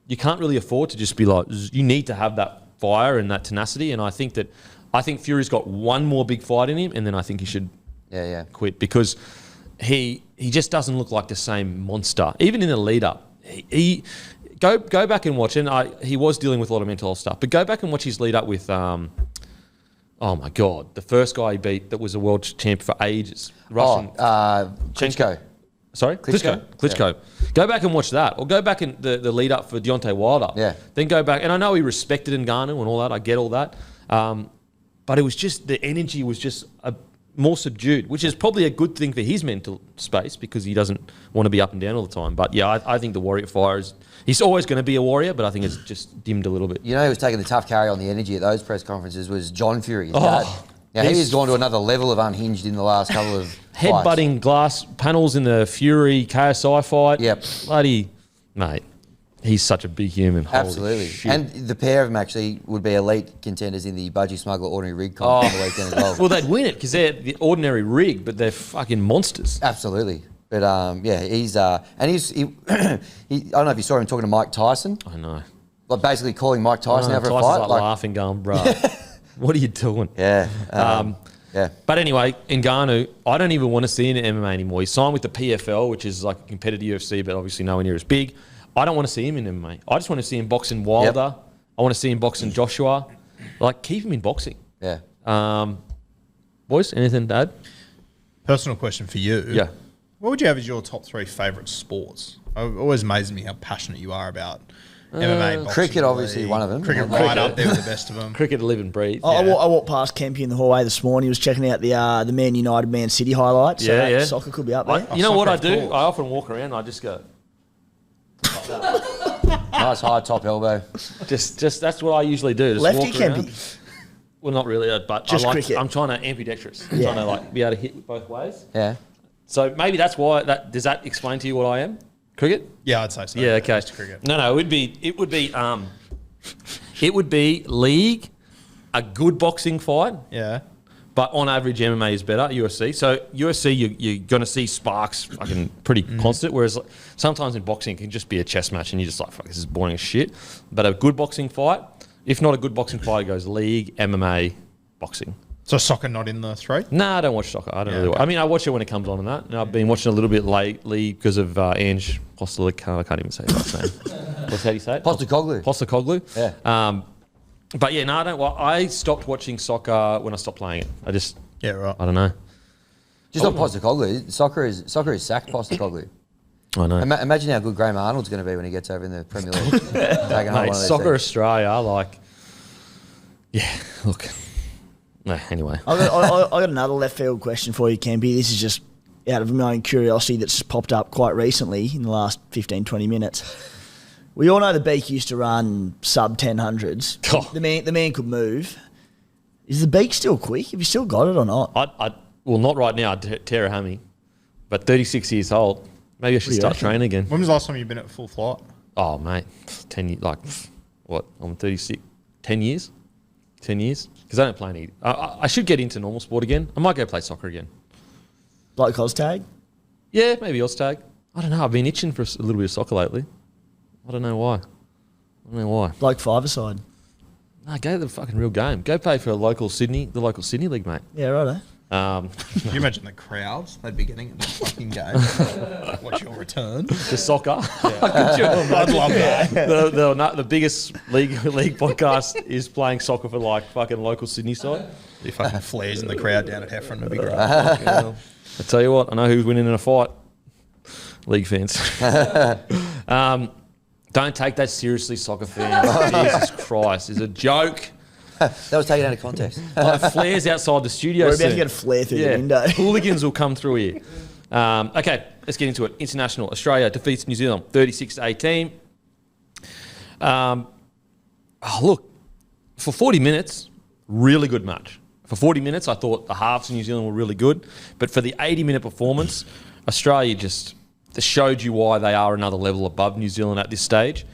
you can't really afford to just be like, you need to have that fire and that tenacity. And I think Fury's got one more big fight in him, and then I think he should quit because he just doesn't look like the same monster. Even in the lead up, he go back and watch. And he was dealing with a lot of mental health stuff, but go back and watch his lead up with oh my god, the first guy he beat that was a world champ for ages, Russian. Klitschko. Sorry? Klitschko. Yeah. Go back and watch that. Or go back in the lead up for Deontay Wilder. Yeah. Then go back. And I know he respected Ngannou and all that. I get all that. But it was just, the energy was just more subdued, which is probably a good thing for his mental space because he doesn't want to be up and down all the time. But yeah, I think the Warrior fire is, he's always going to be a warrior, but I think it's just dimmed a little bit. You know who was taking the tough carry on the energy at those press conferences was John Fury, his dad. Now, he's- he's gone to another level of unhinged in the last couple of fights. Headbutting glass panels in the Fury KSI fight. Yep. Bloody, mate, he's such a big human. Holy Absolutely. shit. And the pair of them actually would be elite contenders in the Budgie Smuggler Ordinary Rig comp on the weekend as well. Well, they'd win it because they're the ordinary rig, but they're fucking monsters. Absolutely. But yeah, he's I don't know if you saw him talking to Mike Tyson, I know. like basically calling Mike Tyson out for a Tyson's fight. like laughing, going, bruh, what are you doing? Yeah. Yeah. But anyway, Ngannou, I don't even want to see him in MMA anymore. He signed with the PFL, which is like a competitive UFC, but obviously nowhere near as big. I don't want to see him in MMA. I just want to see him boxing Wilder. I want to see him boxing Joshua. Like, keep him in boxing. Yeah. Boys, anything to add? Personal question for you. Yeah. What would you have as your top 3 favourite sports? It always amazes me how passionate you are about MMA, boxing, cricket, obviously, league. one of them. Cricket Yeah. right up there with the best of them. Cricket, live and breathe. I walked past Kempy in the hallway this morning. He was checking out the Man United Man City highlights. So Yeah. soccer could be up there. You know what I soccer, of do? course. I often walk around and I just go, Nice high top elbow. just that's what I usually do. Just Lefty walk around. Kempy. Well, not really, but Just cricket. I'm trying to ambidextrous. I'm Yeah. trying to be able to hit both ways. Yeah. So maybe that's why. Does that explain to you what I am? Cricket? Yeah, I'd say so. Yeah. Okay. Just cricket. No. It would be league, a good boxing fight, Yeah. but on average MMA is better. UFC. So UFC, you're going to see sparks fucking pretty constant. Whereas sometimes in boxing it can just be a chess match and you're just like, fuck, this is boring as shit. But a good boxing fight, if not a good boxing fight, it goes league, MMA, boxing. So soccer not in the 3? Nah, I don't watch soccer. I don't Yeah, really. okay. I mean, I watch it when it comes on and that. And I've been watching a little bit lately because of Ange Postolic. I can't even say his last name. How do you say it? Postacoglu. Postacoglu. Yeah. But yeah, no, I don't. Well, I stopped watching soccer when I stopped playing it. Yeah, right. I don't know. Just not Postacoglu. Soccer is sacked Postacoglu. I know. Imagine how good Graham Arnold's going to be when he gets over in the Premier League. Taking on one of Mate, these Soccer things. Australia, like, yeah. Look. No. Anyway. I got another left field question for you, Kempy. This is just out of my own curiosity that's popped up quite recently in the last 15, 20 minutes. We all know the Beak used to run sub 1000s. Oh. The man could move. Is the Beak still quick? Have you still got it or not? Well, not right now. I'd tear a hammy, but 36 years old. Maybe I should What do you start reckon? training again. When was the last time you've been at full flight? Oh, mate, 10 years. Like, what? I'm 36. 10 years? 10 years? Because I don't play any. I should get into normal sport again. I might go play soccer again. Like Oztag? Yeah, maybe Oztag. I don't know. I've been itching for a little bit of soccer lately. I don't know why. Like five-a-side? No, go to the fucking real game. Go play for the local Sydney League, mate. Yeah, righto. Can you imagine the crowds they'd be getting at the fucking game? Watch your return. The soccer. I'd love that. The biggest league podcast is playing soccer for like fucking local Sydney side. The fucking flares in the crowd down at Heffron would be great. I tell you what, I know who's winning in a fight. League fans. Don't take that seriously, soccer fans. Jesus Christ, it's a joke. That was taken out of context. Like flares outside the studio. We're about to soon. get a flare through the window. Hooligans will come through here. Okay, let's get into it. International. Australia defeats New Zealand 36-18. Look, for 40 minutes, really good match. For 40 minutes, I thought the halves of New Zealand were really good. But for the 80-minute Australia just showed you why they are another level above New Zealand at this stage.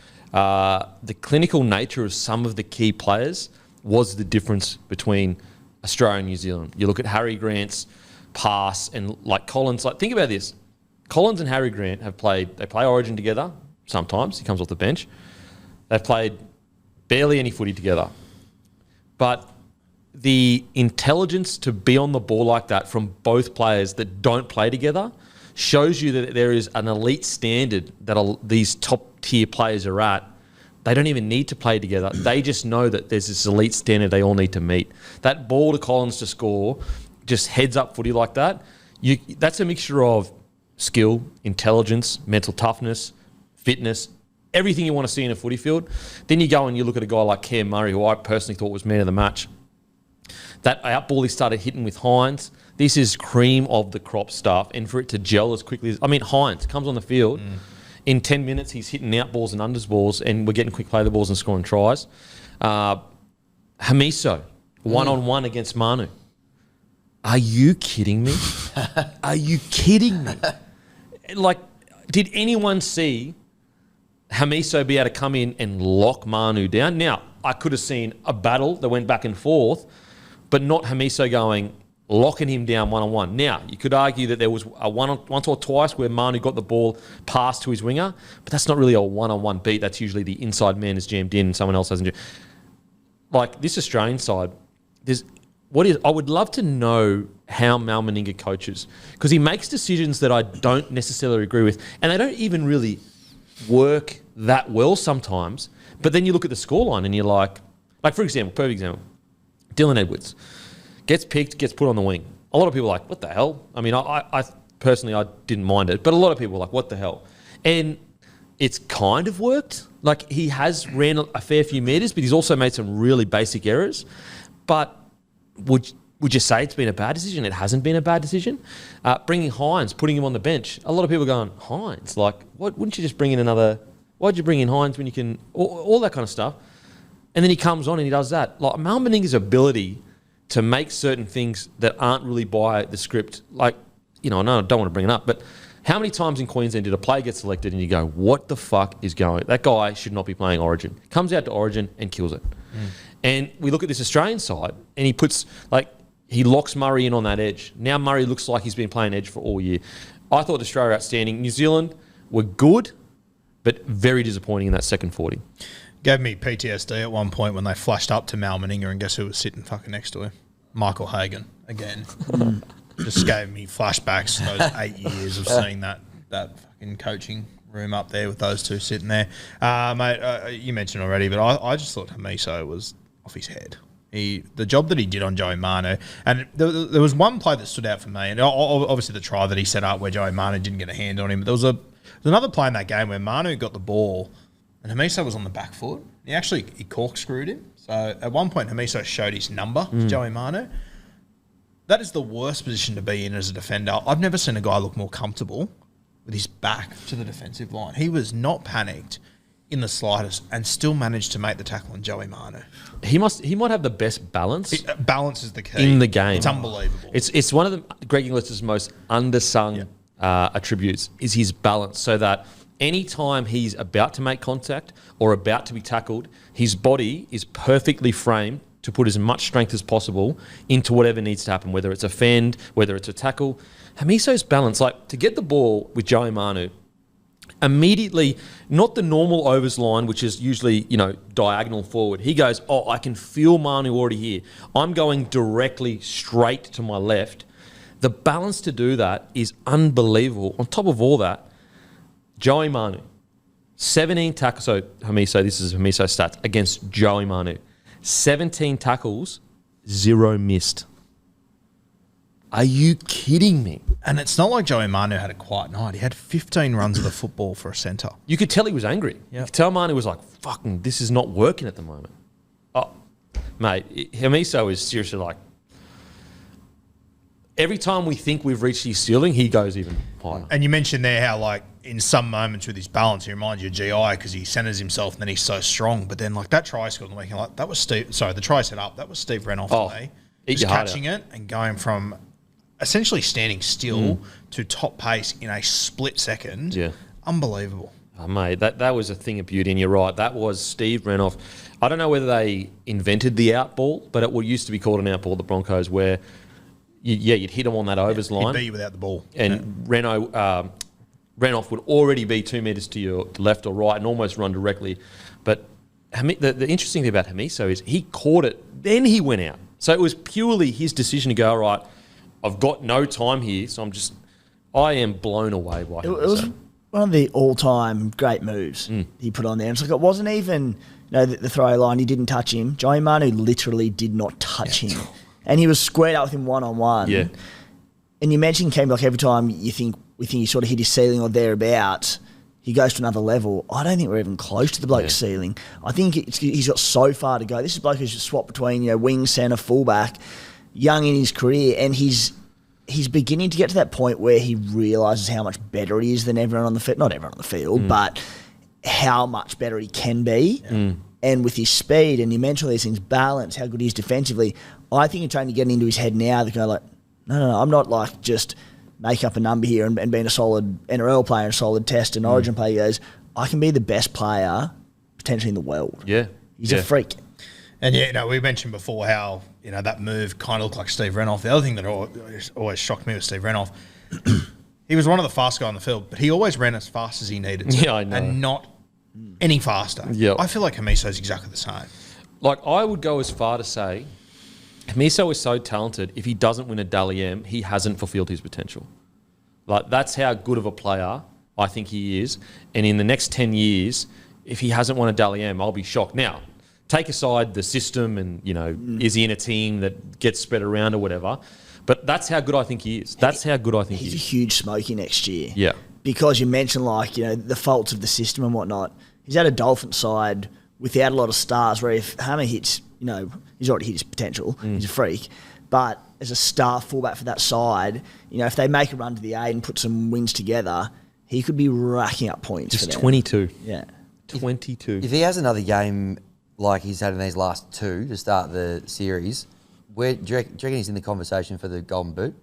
the clinical nature of some of the key players was the difference between Australia and New Zealand. You look at Harry Grant's pass and like Collins. Like, think about this. Collins and Harry Grant they play Origin together sometimes. He comes off the bench. They've played barely any footy together. But the intelligence to be on the ball like that from both players that don't play together shows you that there is an elite standard that these top-tier players are at. They don't even need to play together. They just know that there's this elite standard they all need to meet. That ball to Collins to score, just heads-up footy like that, that's a mixture of skill, intelligence, mental toughness, fitness, everything you want to see in a footy field. Then you go and you look at a guy like Cam Murray, who I personally thought was man of the match. That outball he started hitting with Hines, this is cream of the crop stuff. And for it to gel as quickly as... I mean, Hines comes on the field. In 10 minutes, he's hitting outballs and unders balls, and we're getting quick play the balls and scoring tries. Hamiso, one-on-one against Manu. Are you kidding me? Are you kidding me? Like, did anyone see Hamiso be able to come in and lock Manu down? Now, I could have seen a battle that went back and forth, but not Hamiso locking him down one-on-one. Now, you could argue that there was once or twice where Manu got the ball passed to his winger, but that's not really a one-on-one beat. That's usually the inside man is jammed in and someone else hasn't. Like, this Australian side, I would love to know how Mal Meninga coaches, because he makes decisions that I don't necessarily agree with, and they don't even really work that well sometimes. But then you look at the scoreline and you're like, for example, perfect example, Dylan Edwards gets picked, gets put on the wing. A lot of people are like, what the hell? I mean, I personally, I didn't mind it, but a lot of people were like, what the hell? And it's kind of worked. Like, he has ran a fair few metres, but he's also made some really basic errors. But would you say it's been a bad decision? It hasn't been a bad decision. Bringing Hines, putting him on the bench. A lot of people are going, Hines? Like, wouldn't you just bring in another... Why'd you bring in Hines when you can... All that kind of stuff. And then he comes on and he does that. Like, Mal Meninga's ability to make certain things that aren't really by the script, like, I don't want to bring it up, but how many times in Queensland did a player get selected and you go, what the fuck is going on? That guy should not be playing Origin. Comes out to Origin and kills it. And we look at this Australian side and he locks Murray in on that edge. Now Murray looks like he's been playing edge for all year. I thought Australia were outstanding. New Zealand were good, but very disappointing in that second 40. Gave me PTSD at one point when they flashed up to Mal Meninga, and guess who was sitting fucking next to him? Michael Hagan again. Just gave me flashbacks to those 8 years of seeing that fucking coaching room up there with those two sitting there. Mate, you mentioned already, but I just thought Hamiso was off his head. The job that he did on Joey Manu, and there was one play that stood out for me, and obviously the try that he set up where Joey Manu didn't get a hand on him, but there was another play in that game where Manu got the ball and Hamiso was on the back foot. He corkscrewed him. So at one point, Hamiso showed his number to Joey Manu. That is the worst position to be in as a defender. I've never seen a guy look more comfortable with his back to the defensive line. He was not panicked in the slightest and still managed to make the tackle on Joey Manu. He might have the best balance. Balance is the key. In the game. It's unbelievable. It's one of Greg Inglis's most undersung attributes is his balance, so that any time he's about to make contact or about to be tackled, his body is perfectly framed to put as much strength as possible into whatever needs to happen, whether it's a fend, whether it's a tackle. Hamiso's balance, like to get the ball with Joey Manu, immediately, not the normal overs line, which is usually, diagonal forward. He goes, I can feel Manu already here. I'm going directly straight to my left. The balance to do that is unbelievable. On top of all that, Joey Manu, 17 tackles. So Hamiso, this is Hamiso stats against Joey Manu. 17 tackles, 0 missed. Are you kidding me? And it's not like Joey Manu had a quiet night. He had 15 runs of the football for a centre. You could tell he was angry. You could tell Manu was like, fucking, this is not working at the moment. Oh, mate, Hamiso is seriously like, every time we think we've reached his ceiling, he goes even higher. And you mentioned there how, in some moments with his balance, he reminds you of GI because he centres himself and then he's so strong. But then, that try scored on the weekend, that was Steve. Sorry, the try set up, that was Steve Renoff to me. Just catching it and going from essentially standing still to top pace in a split second. Yeah. Unbelievable. Oh, mate, that was a thing of beauty, and you're right. That was Steve Renouf. I don't know whether they invented the out ball, but it used to be called an out ball, the Broncos, where, you'd hit them on that overs line. He'd be without the ball. And Renouf would already be 2 metres to your left or right and almost run directly. But the interesting thing about Hamiso is he caught it, then he went out. So it was purely his decision to go, all right, I've got no time here, so I am blown away by him. It was one of the all-time great moves he put on there. It's like it wasn't even the throw line. He didn't touch him. Joey Manu literally did not touch him. And he was squared up with him one-on-one. Yeah. And you mentioned Kemba, like every time we think he sort of hit his ceiling or thereabouts, he goes to another level. I don't think we're even close to the bloke's ceiling. I think he's got so far to go. This is a bloke who's just swapped between wing, centre, fullback, young in his career, and he's beginning to get to that point where he realises how much better he is than everyone on the field. Not everyone on the field, but how much better he can be. And with his speed, and you mentioned these things, balance, how good he is defensively, I think you're trying to get into his head now to go like, no, I'm not like just make up a number here and being a solid NRL player and a solid test and origin player. He goes, I can be the best player potentially in the world. Yeah. He's a freak. And we mentioned before how, that move kind of looked like Steve Renouf. The other thing that always shocked me with Steve Renouf, he was one of the fast guys on the field, but he always ran as fast as he needed to. Yeah, I know. And not any faster. Yep. I feel like Hamiso's exactly the same. Like, I would go as far to say, Hamiso is so talented, if he doesn't win a Dally M, he hasn't fulfilled his potential. Like, that's how good of a player I think he is. And in the next 10 years, if he hasn't won a Dally M, I'll be shocked. Now, take aside the system and, is he in a team that gets spread around or whatever. But that's how good I think he is. That's how good I think he is. He's a huge smoky next year. Yeah. Because you mentioned, the faults of the system and whatnot. He's at a Dolphin side without a lot of stars where if Hammer hits, he's already hit his potential. He's a freak. But as a star fullback for that side, if they make a run to the 8 and put some wins together, he could be racking up points for them. He's 22. Yeah. 22. If he has another game like he's had in these last 2 to start the series, do you reckon he's in the conversation for the Golden Boot?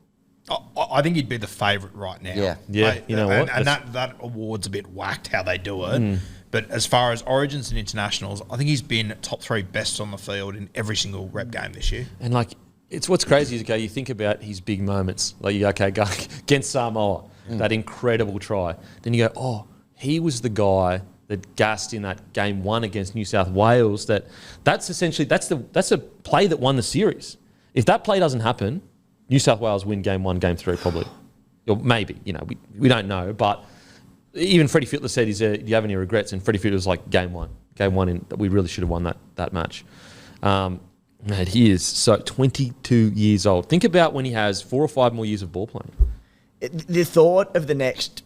I think he'd be the favourite right now. Yeah. Yeah, you know what? And that award's a bit whacked how they do it. But as far as Origins and Internationals, I think he's been top 3 best on the field in every single rep game this year. And it's what's crazy is, you think about his big moments. Like, go against Samoa, that incredible try. Then you go, he was the guy that gassed in that game 1 against New South Wales. That's essentially, that's a play that won the series. If that play doesn't happen, New South Wales win game 1, game 3 probably. Or maybe, we don't know. But even Freddie Fittler said, do you have any regrets? And Freddie Fittler was like, game 1. Game 1, we really should have won that match. Man, he is so 22 years old. Think about when he has 4 or 5 more years of ball playing. The thought of the next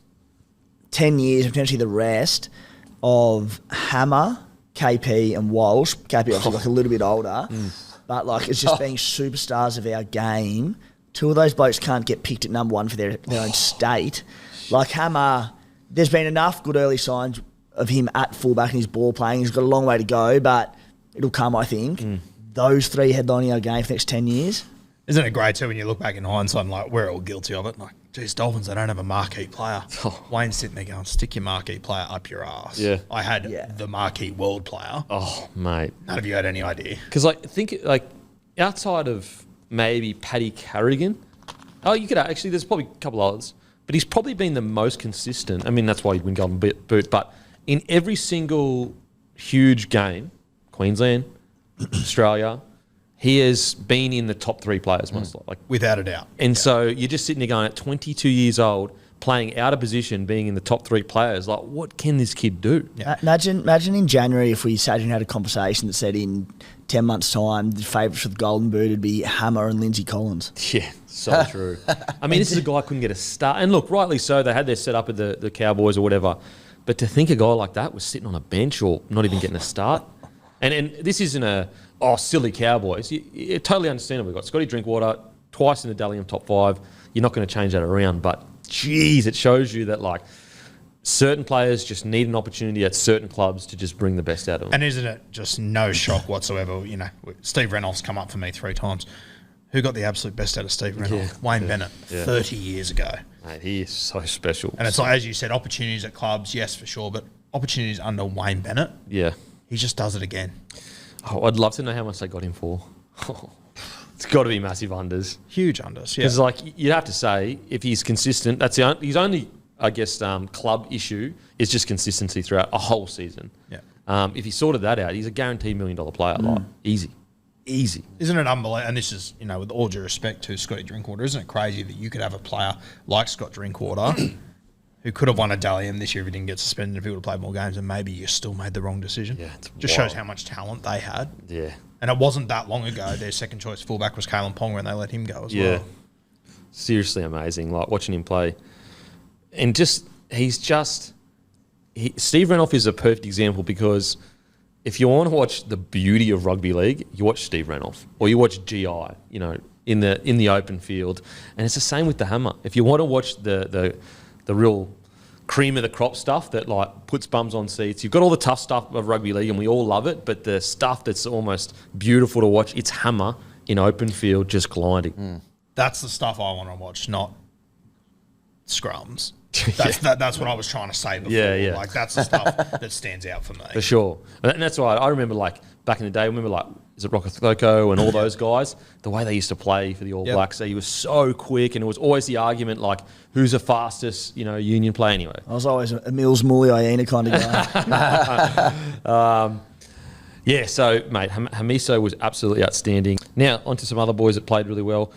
10 years, potentially the rest, of Hammer, KP and Walsh. KP obviously a little bit older. But it's just being superstars of our game. 2 of those blokes can't get picked at number 1 for their own state. Like Hammer, there's been enough good early signs of him at fullback and his ball playing. He's got a long way to go, but it'll come, I think. Those 3 headlining our game for the next 10 years. Isn't it great too when you look back in hindsight and we're all guilty of it? Geez, Dolphins, they don't have a marquee player. Wayne's sitting there going, stick your marquee player up your ass. Yeah. I had the marquee world player. Oh, mate. None of you had any idea. Because think outside of maybe Paddy Carrigan, you could actually, there's probably a couple others, but he's probably been the most consistent. I mean, that's why he'd win Golden Boot. But in every single huge game, Queensland, Australia, he has been in the top 3 players most likely. Without a doubt. And so you're just sitting there going, at 22 years old, playing out of position, being in the top 3 players, what can this kid do? Yeah. Imagine in January if we sat and had a conversation that said in 10 months' time, the favourites for the Golden Boot would be Hammer and Lindsay Collins. Yeah, so true. I mean, this is a guy who couldn't get a start. And look, rightly so, they had their set up at the Cowboys or whatever. But to think a guy like that was sitting on a bench or not even getting a start. And this isn't silly Cowboys. You totally understandable. We've got Scotty Drinkwater twice in the Dally M top 5. You're not going to change that around. But, geez, it shows you that, certain players just need an opportunity at certain clubs to just bring the best out of them. And isn't it just no shock whatsoever? Steve Renouf's come up for me 3 times. Who got the absolute best out of Steve Renouf? Yeah. Wayne Bennett, 30 years ago. Mate, he is so special. And it's as you said, opportunities at clubs, yes, for sure, but opportunities under Wayne Bennett. Yeah. He just does it again. Oh, I'd love to know how much they got him for. It's got to be massive unders. Huge unders, yeah. Because, like, you'd have to say, if he's consistent, that's his only, I guess, club issue is just consistency throughout a whole season. Yeah. If he sorted that out, he's a guaranteed $1 million player. Like, easy. Easy. Isn't it unbelievable? And this is, with all due respect to Scotty Drinkwater, isn't it crazy that you could have a player like Scott Drinkwater who could have won a Dally M this year if he didn't get suspended, if he would have played more games, and maybe you still made the wrong decision? Yeah, it's just wild. shows how much talent they had. Yeah. And it wasn't that long ago their second choice fullback was Kalen Ponga and they let him go as well. Seriously amazing. Like, watching him play. And Steve Renouf is a perfect example, because if you want to watch the beauty of rugby league, you watch Steve Renouf, or you watch GI, in the open field. And it's the same with the Hammer. If you want to watch the real cream of the crop stuff that, like, puts bums on seats, you've got all the tough stuff of rugby league and we all love it, but the stuff that's almost beautiful to watch, it's Hammer in open field just gliding. That's the stuff I want to watch, not scrums. That's what I was trying to say before. Yeah. Like, that's the stuff that stands out for me. For sure. And that's why I remember, like, back in the day, is it Rokothoko and all those guys, the way they used to play for the All Blacks, he was so quick, and it was always the argument, like, who's the fastest, union player anyway. I was always a Mills Muliaina kind of guy. Yeah, so, mate, Hamiso was absolutely outstanding. Now, onto some other boys that played really well.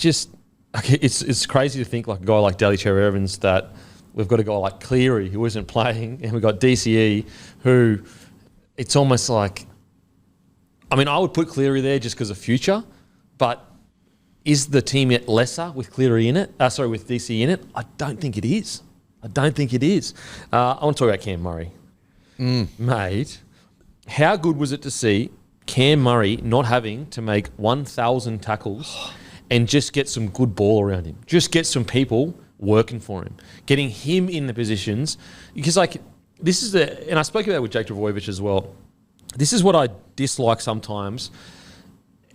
It's crazy to think, like, a guy like Daly Cherry Evans, that we've got a guy like Cleary who isn't playing, and we've got DCE who, it's almost like, I would put Cleary there just because of future, but is the team yet lesser with Cleary in it? With DCE in it? I don't think it is. I want to talk about Cam Murray. Mate, how good was it to see Cam Murray not having to make 1,000 tackles and just get some good ball around him? Just get some people working for him. Getting him in the positions. Because, like, this is and I spoke about it with Jake Travojevic as well. This is what I dislike sometimes.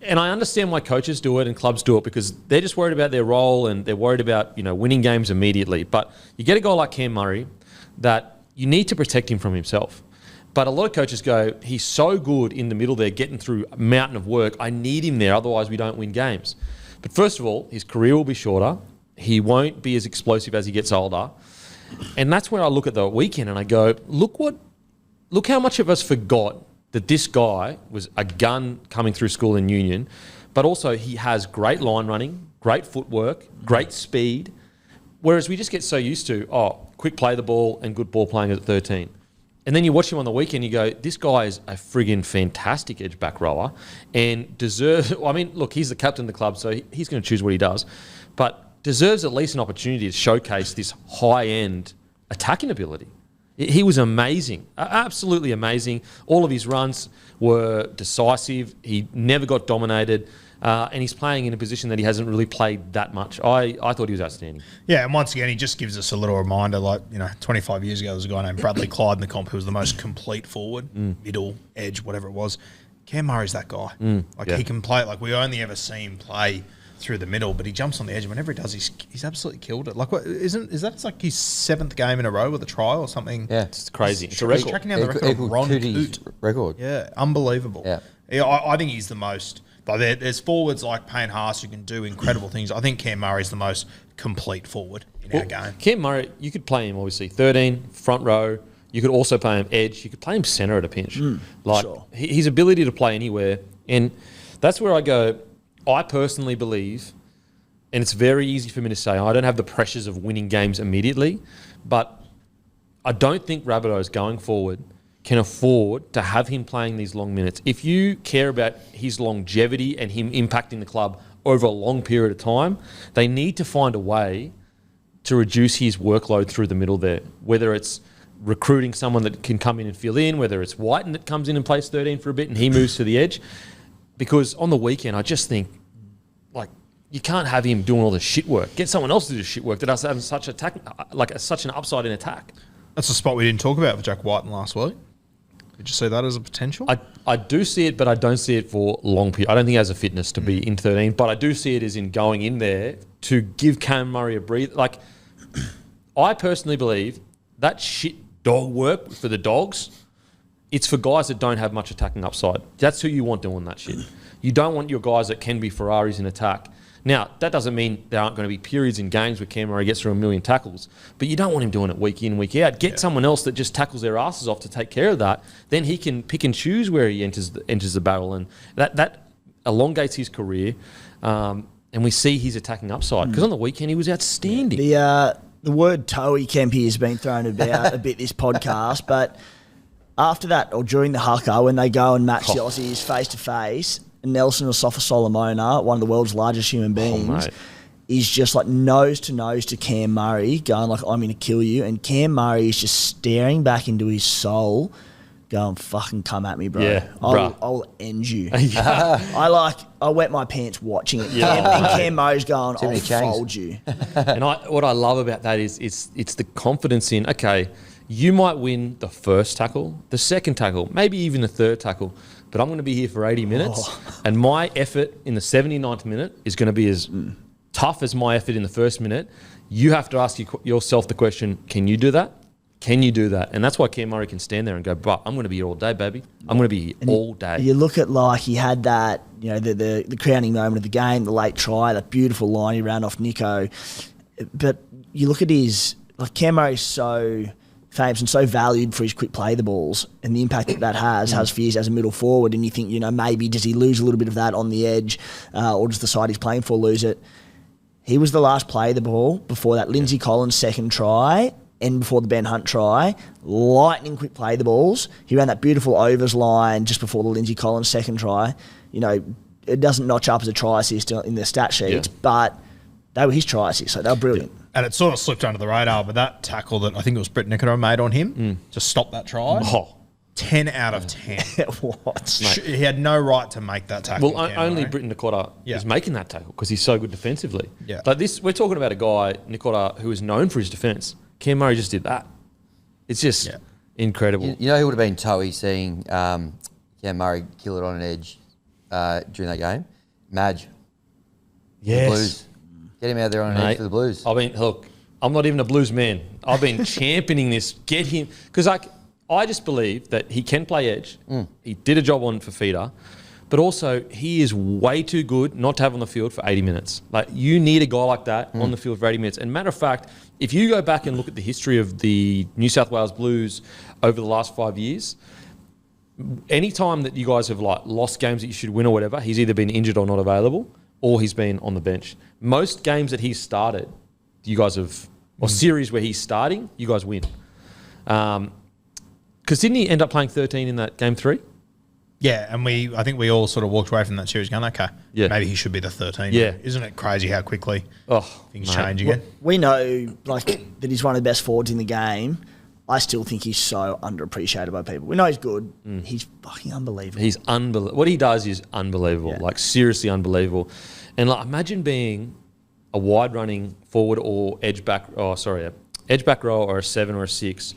And I understand why coaches do it and clubs do it, because they're just worried about their role and they're worried about, winning games immediately. But you get a guy like Cam Murray that you need to protect him from himself. But a lot of coaches go, he's so good in the middle there, getting through a mountain of work. I need him there, otherwise we don't win games. But first of all, his career will be shorter. He won't be as explosive as he gets older. And that's where I look at the weekend and I go, look how much of us forgot that this guy was a gun coming through school in Union, but also he has great line running, great footwork, great speed, whereas we just get so used to, quick play the ball and good ball playing at 13. And then you watch him on the weekend, you go, this guy is a friggin' fantastic edge back rower and deserves, look, he's the captain of the club, so he's going to choose what he does, but deserves at least an opportunity to showcase this high-end attacking ability. He was amazing, absolutely amazing. All of his runs were decisive. He never got dominated. And he's playing in a position that he hasn't really played that much. I thought he was outstanding. Yeah, and once again, he just gives us a little reminder, 25 years ago, there was a guy named Bradley Clyde in the comp who was the most complete forward, middle, edge, whatever it was. Cam Murray's that guy. He can play, we only ever see him play through the middle, but he jumps on the edge, and whenever he does, he's absolutely killed it. Is that his 7th game in a row with a try or something? Yeah, it's crazy. It's a He's record. tracking down the record of Ron Coote. Record. Yeah, unbelievable. Yeah. I think he's the most. Like there's forwards like Payne Haas who can do incredible things. I think Cam Murray's the most complete forward in our game. Cam Murray, you could play him obviously 13, front row. You could also play him edge. You could play him centre at a pinch. Sure. His ability to play anywhere, and that's where I go. I personally believe, and it's very easy for me to say, I don't have the pressures of winning games immediately, but I don't think Rabbitohs going forward can afford to have him playing these long minutes. If you care about his longevity and him impacting the club over a long period of time, they need to find a way to reduce his workload through the middle there, whether it's recruiting someone that can come in and fill in, whether it's Whiten that comes in and plays 13 for a bit and he moves to the edge. Because on the weekend, I just think, you can't have him doing all the shit work. Get someone else to do shit work that does have such an upside in attack. That's a spot we didn't talk about for Jack Whiten last week. Did you see that as a potential? I do see it, but I don't see it for long period. I don't think he has a fitness to be in 13, but I do see it as in going in there to give Cam Murray a breathe. I personally believe that shit dog work for the dogs. It's for guys that don't have much attacking upside. That's who you want doing that shit. You don't want your guys that can be Ferraris in attack. Now, that doesn't mean there aren't going to be periods in games where Cam Murray gets through a million tackles, but you don't want him doing it week in, week out. Get someone else that just tackles their asses off to take care of that. Then he can pick and choose where he enters the barrel, and that elongates his career. And we see his attacking upside because on the weekend he was outstanding. The word Toey Kempy has been thrown about a bit this podcast, but after that or during the haka when they go and match the Aussies face to face, Nelson Asafa Solomona, one of the world's largest human beings, is just like nose to nose to Cam Murray, going like, I'm going to kill you. And Cam Murray is just staring back into his soul, going, fucking come at me, bro. Yeah, I'll end you. I wet my pants watching it. Yeah. And Cam Murray's going, I'll fold you. And what I love about that is it's the confidence in, okay, you might win the first tackle, the second tackle, maybe even the third tackle, but I'm going to be here for 80 minutes, and my effort in the 79th minute is going to be as tough as my effort in the first minute. You have to ask yourself the question, can you do that? Can you do that? And that's why Cam Murray can stand there and go, but I'm going to be here all day, baby. I'm going to be here all day. You look at like he had that, you know, the crowning moment of the game, the late try, that beautiful line he ran off Nico. But you look at his, like Cam Murray's so famous and so valued for his quick play the balls and the impact that has for years as a middle forward, and you think, you know, maybe does he lose a little bit of that on the edge or does the side he's playing for lose it? He was the last play the ball before that Lindsay Collins second try and before the Ben Hunt try. Lightning quick play the balls. He ran that beautiful overs line just before the Lindsay Collins second try. You know, it doesn't notch up as a try assist in the stat sheets, but they were his try assists, so they were brilliant. And it sort of slipped under the radar, but that tackle that I think it was Britt Nikora made on him to stop that try, 10 out of 10. What? He had no right to make that tackle. Well, only Britt Nikora is making that tackle because he's so good defensively. Yeah. Like this, we're talking about a guy, Nikora, who is known for his defence. Cam Murray just did that. It's just incredible. You know who would have been Toey seeing Cam Murray kill it on an edge during that game? Madge. Yes. The Blues. Get him out there on an edge for the Blues. I mean, look, I'm not even a Blues man. I've been championing this. Get him. Because I just believe that he can play edge. He did a job on Fafita. But also, he is way too good not to have on the field for 80 minutes. Like, you need a guy like that on the field for 80 minutes. And matter of fact, if you go back and look at the history of the New South Wales Blues over the last 5 years, any time that you guys have like lost games that you should win or whatever, he's either been injured or not available, or he's been on the bench. Most games that he's started, you guys have, or series where he's starting, you guys win. Because didn't he end up playing 13 in that game 3? Yeah, and I think we all sort of walked away from that series going, okay, maybe he should be the 13. Yeah. Isn't it crazy how quickly things mate. change again? We know like that he's one of the best forwards in the game. I still think he's so underappreciated by people. We know he's good. He's fucking unbelievable. He's unbelievable. What he does is unbelievable, like seriously unbelievable. And like, imagine being a wide running forward or edge back row or a 7 or a 6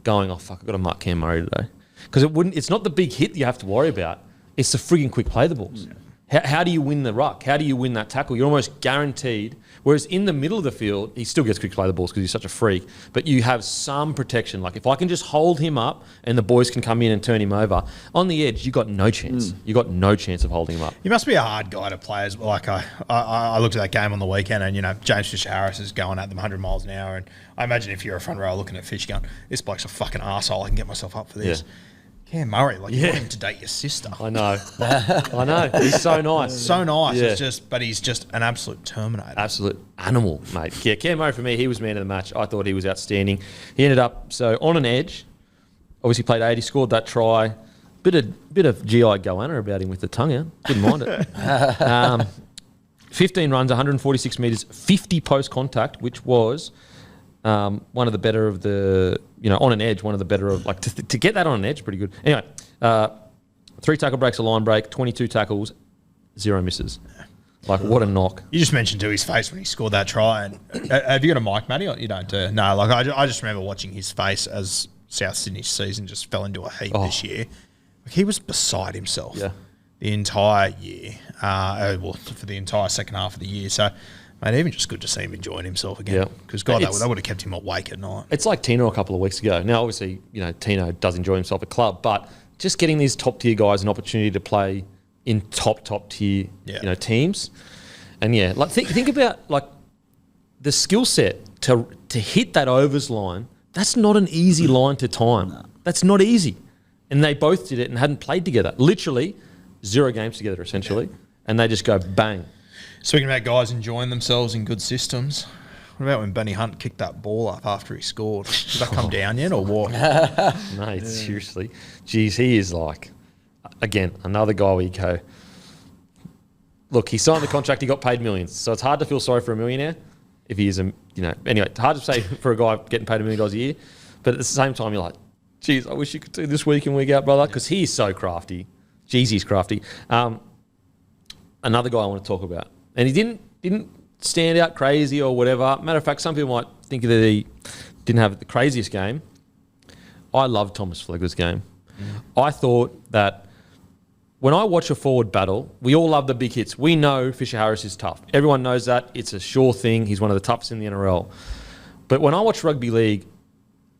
going, oh fuck, I've got to mark Cam Murray today. Because it's not the big hit that you have to worry about. It's the frigging quick play the balls. How do you win the ruck? How do you win that tackle? You're almost guaranteed. Whereas in the middle of the field, he still gets quick play the balls because he's such a freak. But you have some protection. Like if I can just hold him up and the boys can come in and turn him over, on the edge, you got no chance. You got no chance of holding him up. He must be a hard guy to play as well. Like I looked at that game on the weekend and, you know, James Fisher-Harris is going at them 100 miles an hour. And I imagine if you're a front row looking at Fish going, this bloke's a fucking arsehole. I can get myself up for this. Yeah. Cam Murray, like you want him to date your sister. I know. I know. He's so nice. So nice. Yeah. But he's just an absolute terminator. Absolute animal, mate. Yeah, Cam Murray for me, he was man of the match. I thought he was outstanding. He ended up on an edge. Obviously played 80, scored that try. Bit of GI goanna about him with the tongue out. Didn't mind it. 15 runs, 146 metres, 50 post contact, which was one of the better of the, you know, on an edge, one of the better of, like, to get that on an edge, pretty good. Anyway, 3 tackle breaks, a line break, 22 tackles, 0 misses. Like, what a knock. You just mentioned to his face when he scored that try. And have you got a mic, Matty? Or you don't do? No, like, I just remember watching his face as South Sydney's season just fell into a heap this year. Like, he was beside himself the entire year, for the entire second half of the year. So, Mate, even just good to see him enjoying himself again. Yeah. Because, God, It's- that would have kept him awake at night. It's like Tino a couple of weeks ago. Now, obviously, Tino does enjoy himself at club, but just getting these top tier guys an opportunity to play in top tier, teams, and think about like the skill set to hit that overs line. That's not an easy line to time. No. That's not easy, and they both did it and hadn't played together. Literally, 0 games together essentially, and they just go bang. Speaking about guys enjoying themselves in good systems, what about when Benny Hunt kicked that ball up after he scored? Did that come down yet or what? Mate, seriously. Geez, he is like, again, another guy where you go, look, he signed the contract, he got paid millions. So it's hard to feel sorry for a millionaire if he is anyway, it's hard to say for a guy getting paid $1 million a year. But at the same time, you're like, geez, I wish you could do this week in, week out, brother, because he is so crafty. Geez, he's crafty. Another guy I want to talk about. And he didn't stand out crazy or whatever. Matter of fact, some people might think that he didn't have the craziest game. I love Thomas Flegler's game. I thought that when I watch a forward battle, we all love the big hits. We know Fisher Harris is tough. Everyone knows that. It's a sure thing. He's one of the toughest in the NRL. But when I watch rugby league,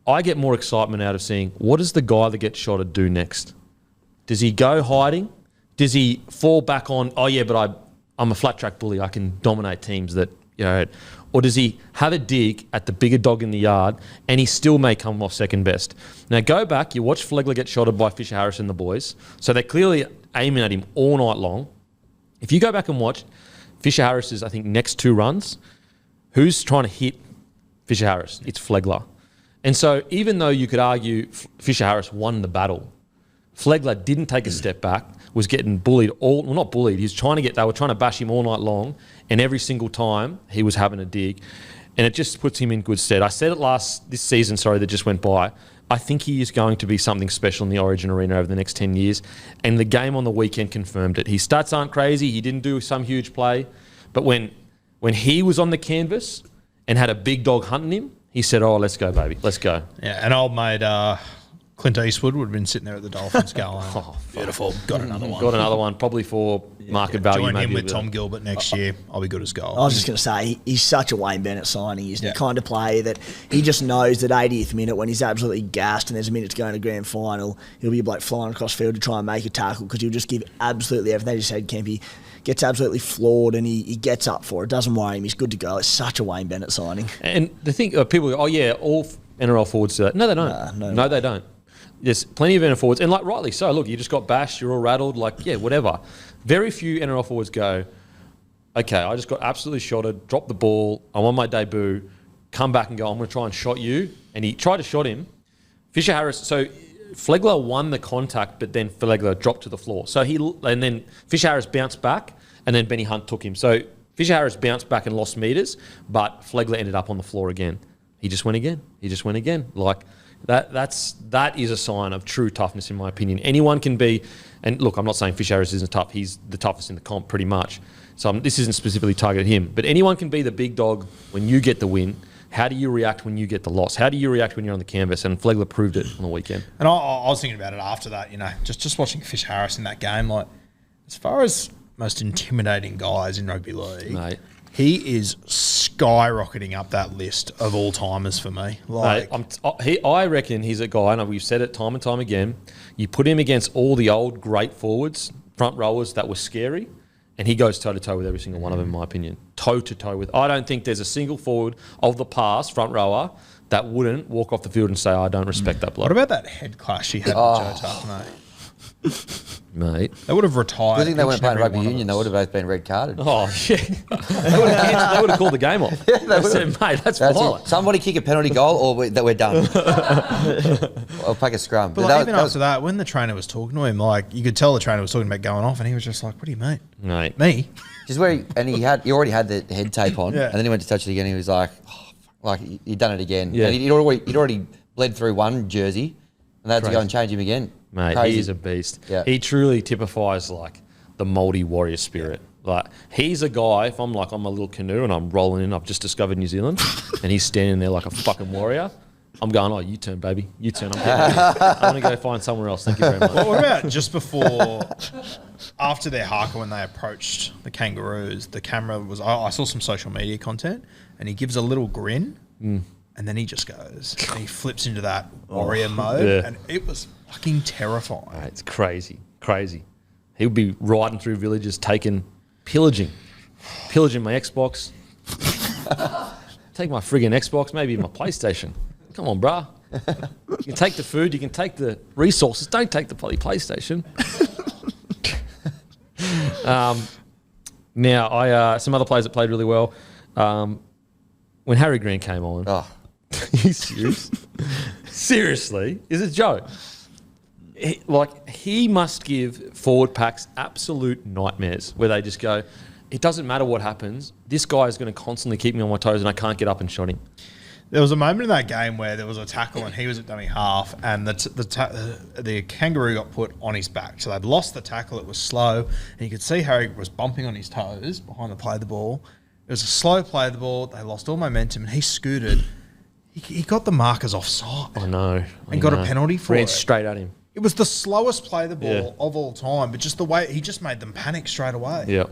I get more excitement out of seeing what does the guy that gets shotted do next? Does he go hiding? Does he fall back on, oh yeah, but I'm a flat track bully. I can dominate teams that, or does he have a dig at the bigger dog in the yard and he still may come off second best? Now go back, you watch Flegler get shotted by Fisher Harris and the boys. So they're clearly aiming at him all night long. If you go back and watch Fisher Harris's, I think, next 2 runs, who's trying to hit Fisher Harris? It's Flegler. And so even though you could argue Fisher Harris won the battle, Flegler didn't take a step back, was getting bullied not bullied, they were trying to bash him all night long, and every single time he was having a dig, and it just puts him in good stead. I said it this season, that just went by. I think he is going to be something special in the Origin arena over the next 10 years, and the game on the weekend confirmed it. His stats aren't crazy, he didn't do some huge play, but when he was on the canvas and had a big dog hunting him, he said, oh, let's go, baby, let's go. Yeah, and old mate Clint Eastwood would have been sitting there at the Dolphins going, beautiful, got another one. Got another one, probably for market value. Join him maybe with Tom Gilbert next year. I'll be good as gold. I was just going to say, he's such a Wayne Bennett signing. He's the kind of player that he just knows that 80th minute when he's absolutely gassed and there's a minute to go in a grand final, he'll be a bloke flying across field to try and make a tackle because he'll just give absolutely everything. They just said, Kempy gets absolutely floored and he gets up for it. Doesn't worry him. He's good to go. It's such a Wayne Bennett signing. And the thing, people go, oh yeah, all NRL forwards do that. No, they don't. No, they don't. There's plenty of NRL forwards, and like rightly so. Look, you just got bashed, you're all rattled, whatever. Very few NRL forwards go, okay, I just got absolutely shotted, dropped the ball, I'm on my debut, come back and go, I'm going to try and shot you. And he tried to shot him. Fisher Harris, so Flegler won the contact, but then Flegler dropped to the floor. And then Fisher Harris bounced back, and then Benny Hunt took him. So Fisher Harris bounced back and lost metres, but Flegler ended up on the floor again. He just went again. That is a sign of true toughness, in my opinion. Anyone can be, and look, I'm not saying Fisher Harris isn't tough. He's the toughest in the comp, pretty much. So this isn't specifically targeted at him. But anyone can be the big dog when you get the win. How do you react when you get the loss? How do you react when you're on the canvas? And Flegler proved it on the weekend. And I was thinking about it after that, just watching Fisher Harris in that game. Like, as far as most intimidating guys in rugby league, mate, he is skyrocketing up that list of all-timers for me. I reckon he's a guy, and we've said it time and time again, you put him against all the old great forwards, front rowers that were scary, and he goes toe-to-toe with every single one of them, in my opinion. Toe-to-toe with. I don't think there's a single forward of the past, front rower, that wouldn't walk off the field and say, I don't respect that bloke. What about that head clash he had with Joe Tuck, mate? Mate. They would have retired. Good thing they weren't playing rugby union. They would have both been red carded. Oh, shit. They would have called the game off. Yeah, they said, mate, that's violent. Somebody kick a penalty goal or we're done. I'll take a scrum. But after that, when the trainer was talking to him, you could tell the trainer was talking about going off and he was just like, what do you mean? Mate. Me? Just where he already had the head tape on and then he went to touch it again and he was like, he'd done it again. Yeah. And he'd already bled through one jersey and they had to go and change him again. Mate, Crazy. he is a beast. Yeah. He truly typifies the Māori warrior spirit. He's a guy, if I'm on my little canoe and I'm rolling in, I've just discovered New Zealand, and he's standing there like a fucking warrior, I'm going, oh, U-turn, baby. U-turn. I'm going to go find somewhere else. Thank you very much. What about just before, after their haka, when they approached the kangaroos, the camera was, I saw some social media content, and he gives a little grin, and then he just goes, and he flips into that warrior mode, yeah. and it was fucking terrifying. Mate, it's crazy. He would be riding through villages, pillaging my Xbox. Take my friggin' Xbox, maybe my PlayStation. Come on, bruh. You can take the food, you can take the resources. Don't take the bloody PlayStation. Now, some other players that played really well. When Harry Grant came on, are you serious? Seriously, is it a joke? He must give forward packs absolute nightmares where they just go, it doesn't matter what happens. This guy is going to constantly keep me on my toes and I can't get up and shot him. There was a moment in that game where there was a tackle and he was at dummy half, and the kangaroo got put on his back. So they'd lost the tackle. It was slow, and you could see Harry was bumping on his toes behind the play of the ball. It was a slow play of the ball. They lost all momentum, and he scooted. He got the markers offside. I know. And got a penalty for Ran it. straight at him. It was the slowest play of the ball of all time, but just the way he just made them panic straight away. Yeah.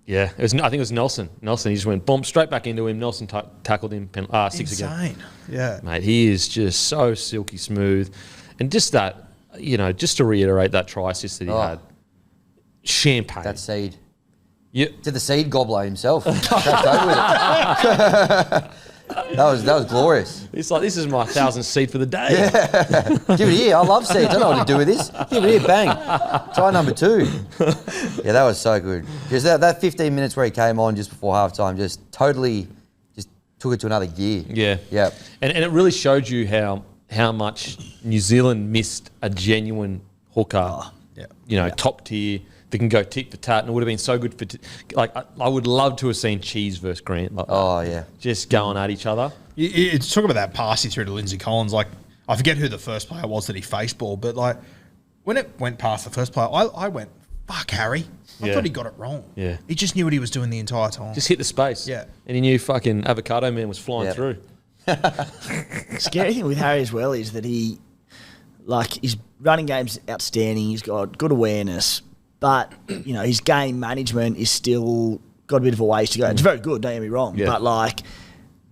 Yeah. I think it was Nelson. He just went boom straight back into him. Nelson tackled him. 6 again. Insane. Yeah. Mate, he is just so silky smooth. And just that, just to reiterate that try assist that he had. Champagne. That seed. Yeah. To the seed gobbler himself. Cracked over with it. That was glorious. It's like, this is my 1,000th seed for the day. Give it here. I love seeds. I don't know what to do with this. Give it here. Bang. Try number 2. Yeah, that was so good. Because that 15 minutes where he came on just before halftime just totally just took it to another gear. Yeah. Yeah. And it really showed you how much New Zealand missed a genuine hooker. Top tier. That can go tit for tat, and it would have been so good for. I would love to have seen Cheese versus Grant. Just going at each other. It's talking about that pass he threw to Lindsay Collins. Like, I forget who the first player was that he faced ball, but when it went past the first player, I went, "Fuck, Harry." I thought he got it wrong. Yeah, he just knew what he was doing the entire time. Just hit the space. Yeah, and he knew fucking Avocado Man was flying through. Scary thing with Harry as well is that his running game's outstanding. He's got good awareness. But, his game management is still got a bit of a ways to go. It's very good, don't get me wrong. Yeah. But,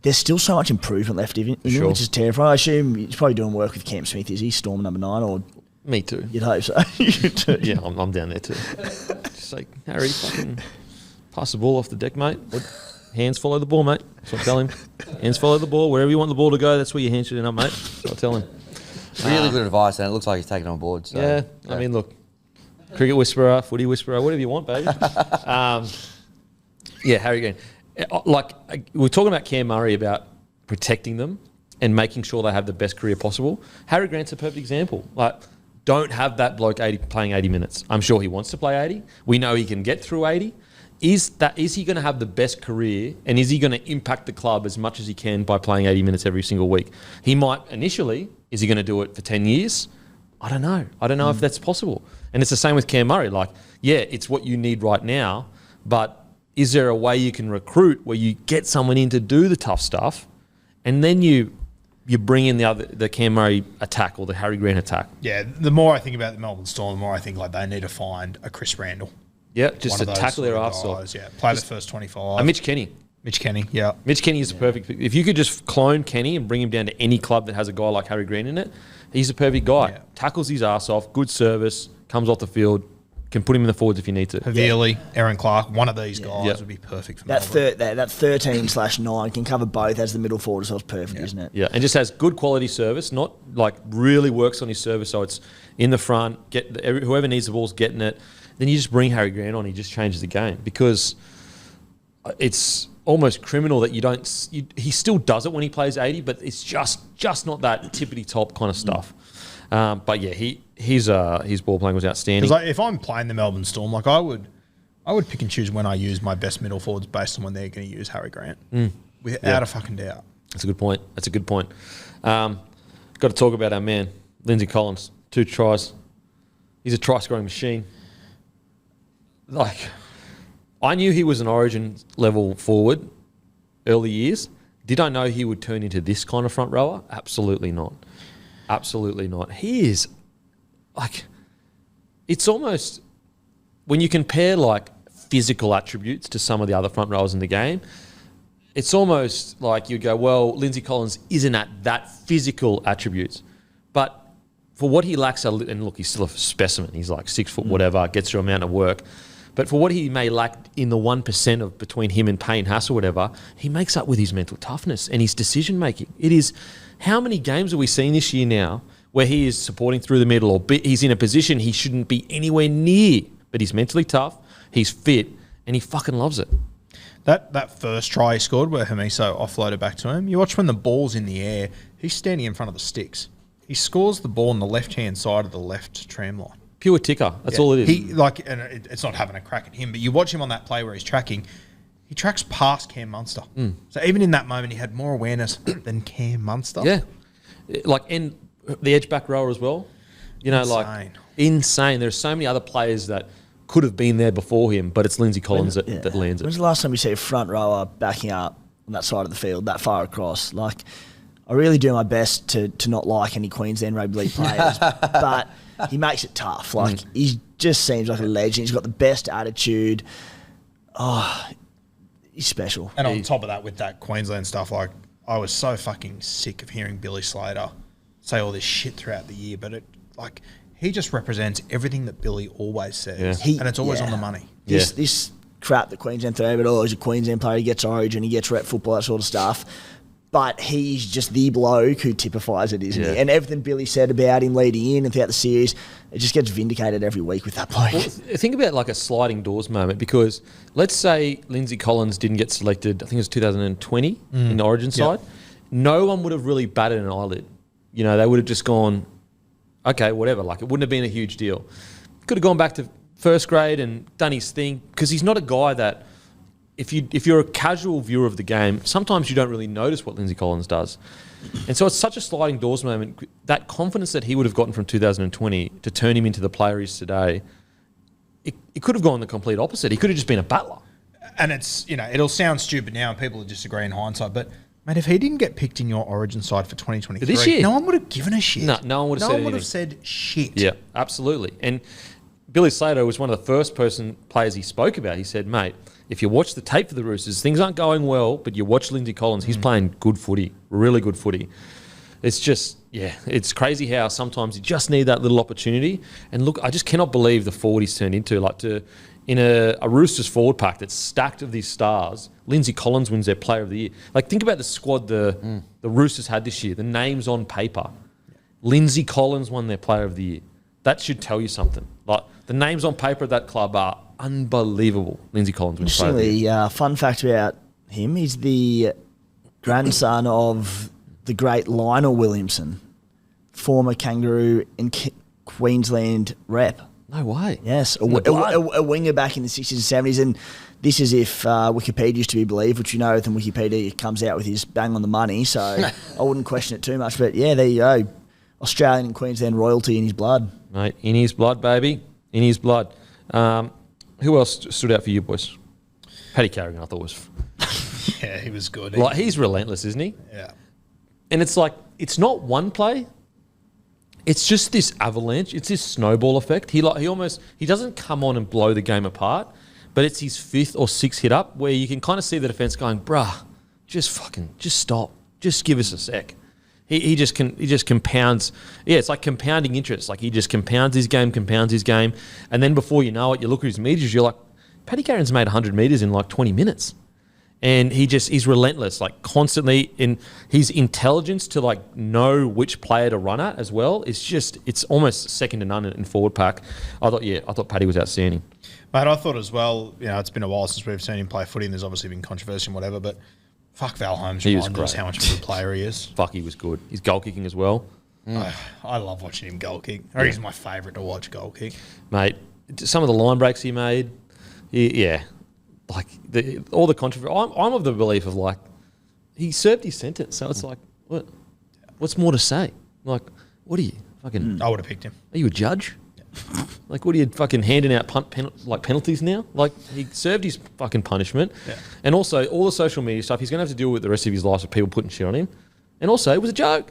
there's still so much improvement left in him, which is terrifying. I assume he's probably doing work with Cam Smith. Is he Storm number 9? Or Me too. You'd hope so. You too. Yeah, I'm down there too. Just like, Harry, fucking pass the ball off the deck, mate. Hands follow the ball, mate. That's what I tell him. Hands follow the ball. Wherever you want the ball to go, that's where your hands should end up, mate. That's what I tell him. Really good advice, and it looks like he's taken it on board. So, yeah, I mean, look. Cricket whisperer, footy whisperer, whatever you want, baby. Harry Grant. We're talking about Cam Murray about protecting them and making sure they have the best career possible. Harry Grant's a perfect example. Don't have that bloke playing 80 minutes. I'm sure he wants to play 80. We know he can get through 80. Is he going to have the best career, and is he going to impact the club as much as he can by playing 80 minutes every single week? He might initially. Is he going to do it for 10 years? I don't know. I don't know if that's possible. And it's the same with Cam Murray. It's what you need right now, but is there a way you can recruit where you get someone in to do the tough stuff, and then you bring in the Cam Murray attack or the Harry Grant attack? Yeah, the more I think about the Melbourne Storm, the more I think they need to find a Chris Randall. Yeah, just to tackle their arse off. Yeah, play the first 25. Mitch Kenny. Yeah. Mitch Kenny is the perfect. If you could just clone Kenny and bring him down to any club that has a guy like Harry Grant in it, he's a perfect guy. Yeah. Tackles his ass off, good service, comes off the field, can put him in the forwards if you need to. Havili, Aaron Clark, one of these guys would be perfect for Melbourne. That 13/9 can cover both as the middle forward, so it's perfect, isn't it? Yeah, and just has good quality service, not really works on his service, so it's in the front, whoever needs the ball's getting it. Then you just bring Harry Grant on, he just changes the game, because it's almost criminal that he still does it when he plays 80, but it's just not that tippity top kind of stuff. But yeah, his ball playing was outstanding. Because if I'm playing the Melbourne Storm, I would pick and choose when I use my best middle forwards based on when they're going to use Harry Grant, without a fucking doubt. That's a good point. Got to talk about our man Lindsay Collins. 2 tries. He's a try scoring machine. I knew he was an Origin level forward early years. Did I know he would turn into this kind of front rower? Absolutely not. Absolutely not. He is like, it's almost, when you compare like physical attributes to some of the other front rowers in the game, it's almost like you go, well, Lindsay Collins isn't at that physical attributes. But for what he lacks, and look, he's still a specimen. He's like 6 foot, whatever, gets through a amount of work. But for what he may lack in the 1% of between him and Payne Haas or whatever, he makes up with his mental toughness and his decision making. It is, how many games have we seen this year now where he is supporting through the middle, or he's in a position he shouldn't be anywhere near, but he's mentally tough, he's fit, and he fucking loves it. That first try he scored where Hamiso offloaded back to him, you watch when the ball's in the air, he's standing in front of the sticks. He scores the ball on the left-hand side of the left tram line. Pure ticker. That's all it is. It's not having a crack at him, but you watch him on that play where he's tracking, he tracks past Cam Munster. So even in that moment, he had more awareness than Cam Munster. Yeah. And the edge back rower as well. You know, Insane. Insane. There's so many other players that could have been there before him, but it's Lindsay Collins that lands it. When's the last time you see a front rower backing up on that side of the field, that far across? Like, I really do my best to not like any Queensland rugby league players, but he makes it tough. Like, he just seems like a legend. He's got the best attitude. Oh, he's special. And on top of that, with that Queensland stuff, like, I was so fucking sick of hearing Billy Slater say all this shit throughout the year, but he just represents everything that Billy always says, and it's always on the money. This crap that Queensland throw, but he's a Queensland player, he gets Origin, he gets rep football, that sort of stuff. But he's just the bloke who typifies it, isn't he? And everything Billy said about him leading in and throughout the series, it just gets vindicated every week with that bloke. Well, think about like a sliding doors moment, because let's say Lindsay Collins didn't get selected, I think it was 2020 in the Origin side. No one would have really batted an eyelid. You know, they would have just gone, okay, whatever. Like, it wouldn't have been a huge deal. Could have gone back to first grade and done his thing, because he's not a guy that, if you're a casual viewer of the game, sometimes you don't really notice what Lindsay Collins does. And so it's such a sliding doors moment. That confidence that he would have gotten from 2020 to turn him into the player he is today, it could have gone the complete opposite. He could have just been a battler. And it's, it'll sound stupid now and people will disagree in hindsight, but mate, if he didn't get picked in your Origin side for 2023, this year, no one would have given a shit. No one would have said said shit. Yeah, absolutely. And Billy Slater was one of the first players he spoke about. He said, mate, if you watch the tape for the Roosters, things aren't going well, but you watch Lindsay Collins, he's playing good footy, really good footy. It's just, it's crazy how sometimes you just need that little opportunity. And look, I just cannot believe the forward he's turned into. Like, in a Roosters forward pack that's stacked of these stars, Lindsay Collins wins their player of the year. Like, think about the squad the Roosters had this year, the names on paper. Lindsay Collins won their player of the year. That should tell you something. Like, the names on paper of that club are unbelievable. Lindsay Collins wins player of the year. Fun fact about him, he's the grandson of the great Lionel Williamson, former Kangaroo and Queensland rep. No way. Yes, a winger back in the 60s and 70s. And this is if Wikipedia used to be believed, which then Wikipedia comes out with his bang on the money. So I wouldn't question it too much. But yeah, there you go. Australian and Queensland royalty in his blood. Mate, in his blood, baby. In his blood. Who else stood out for you, boys? Paddy Carrigan, I thought was... Yeah, he was good. Like, he's relentless, isn't he? Yeah. And it's like, it's not one play. It's just this avalanche. It's this snowball effect. He doesn't come on and blow the game apart, but it's his 5th or 6th hit up where you can kind of see the defense going, bruh, just stop. Just give us a sec. He just compounds. Yeah, it's like compounding interest. Like, he just compounds his game. And then before you know it, you look at his meters, you're like, Paddy Carrigan's made 100 meters in like 20 minutes. And he's relentless, like, constantly. In his intelligence to like know which player to run at as well. It's almost second to none in forward pack. I thought Paddy was outstanding. Mate, I thought as well, it's been a while since we've seen him play footy and there's obviously been controversy and whatever, but fuck, Val Holmes reminded us how much of a good player he is. Fuck, he was good. His goal kicking as well. I love watching him goal kick. I think he's my favourite to watch goal kick. Mate, some of the line breaks he made, like all the controversy. I'm of the belief of like, he served his sentence, so it's like, what's more to say? Like, what are you fucking? I would have picked him. Are you a judge? Like, what are you fucking handing out penalties now? Like, he served his fucking punishment. Yeah. And also, all the social media stuff, he's going to have to deal with the rest of his life with people putting shit on him. And also, it was a joke.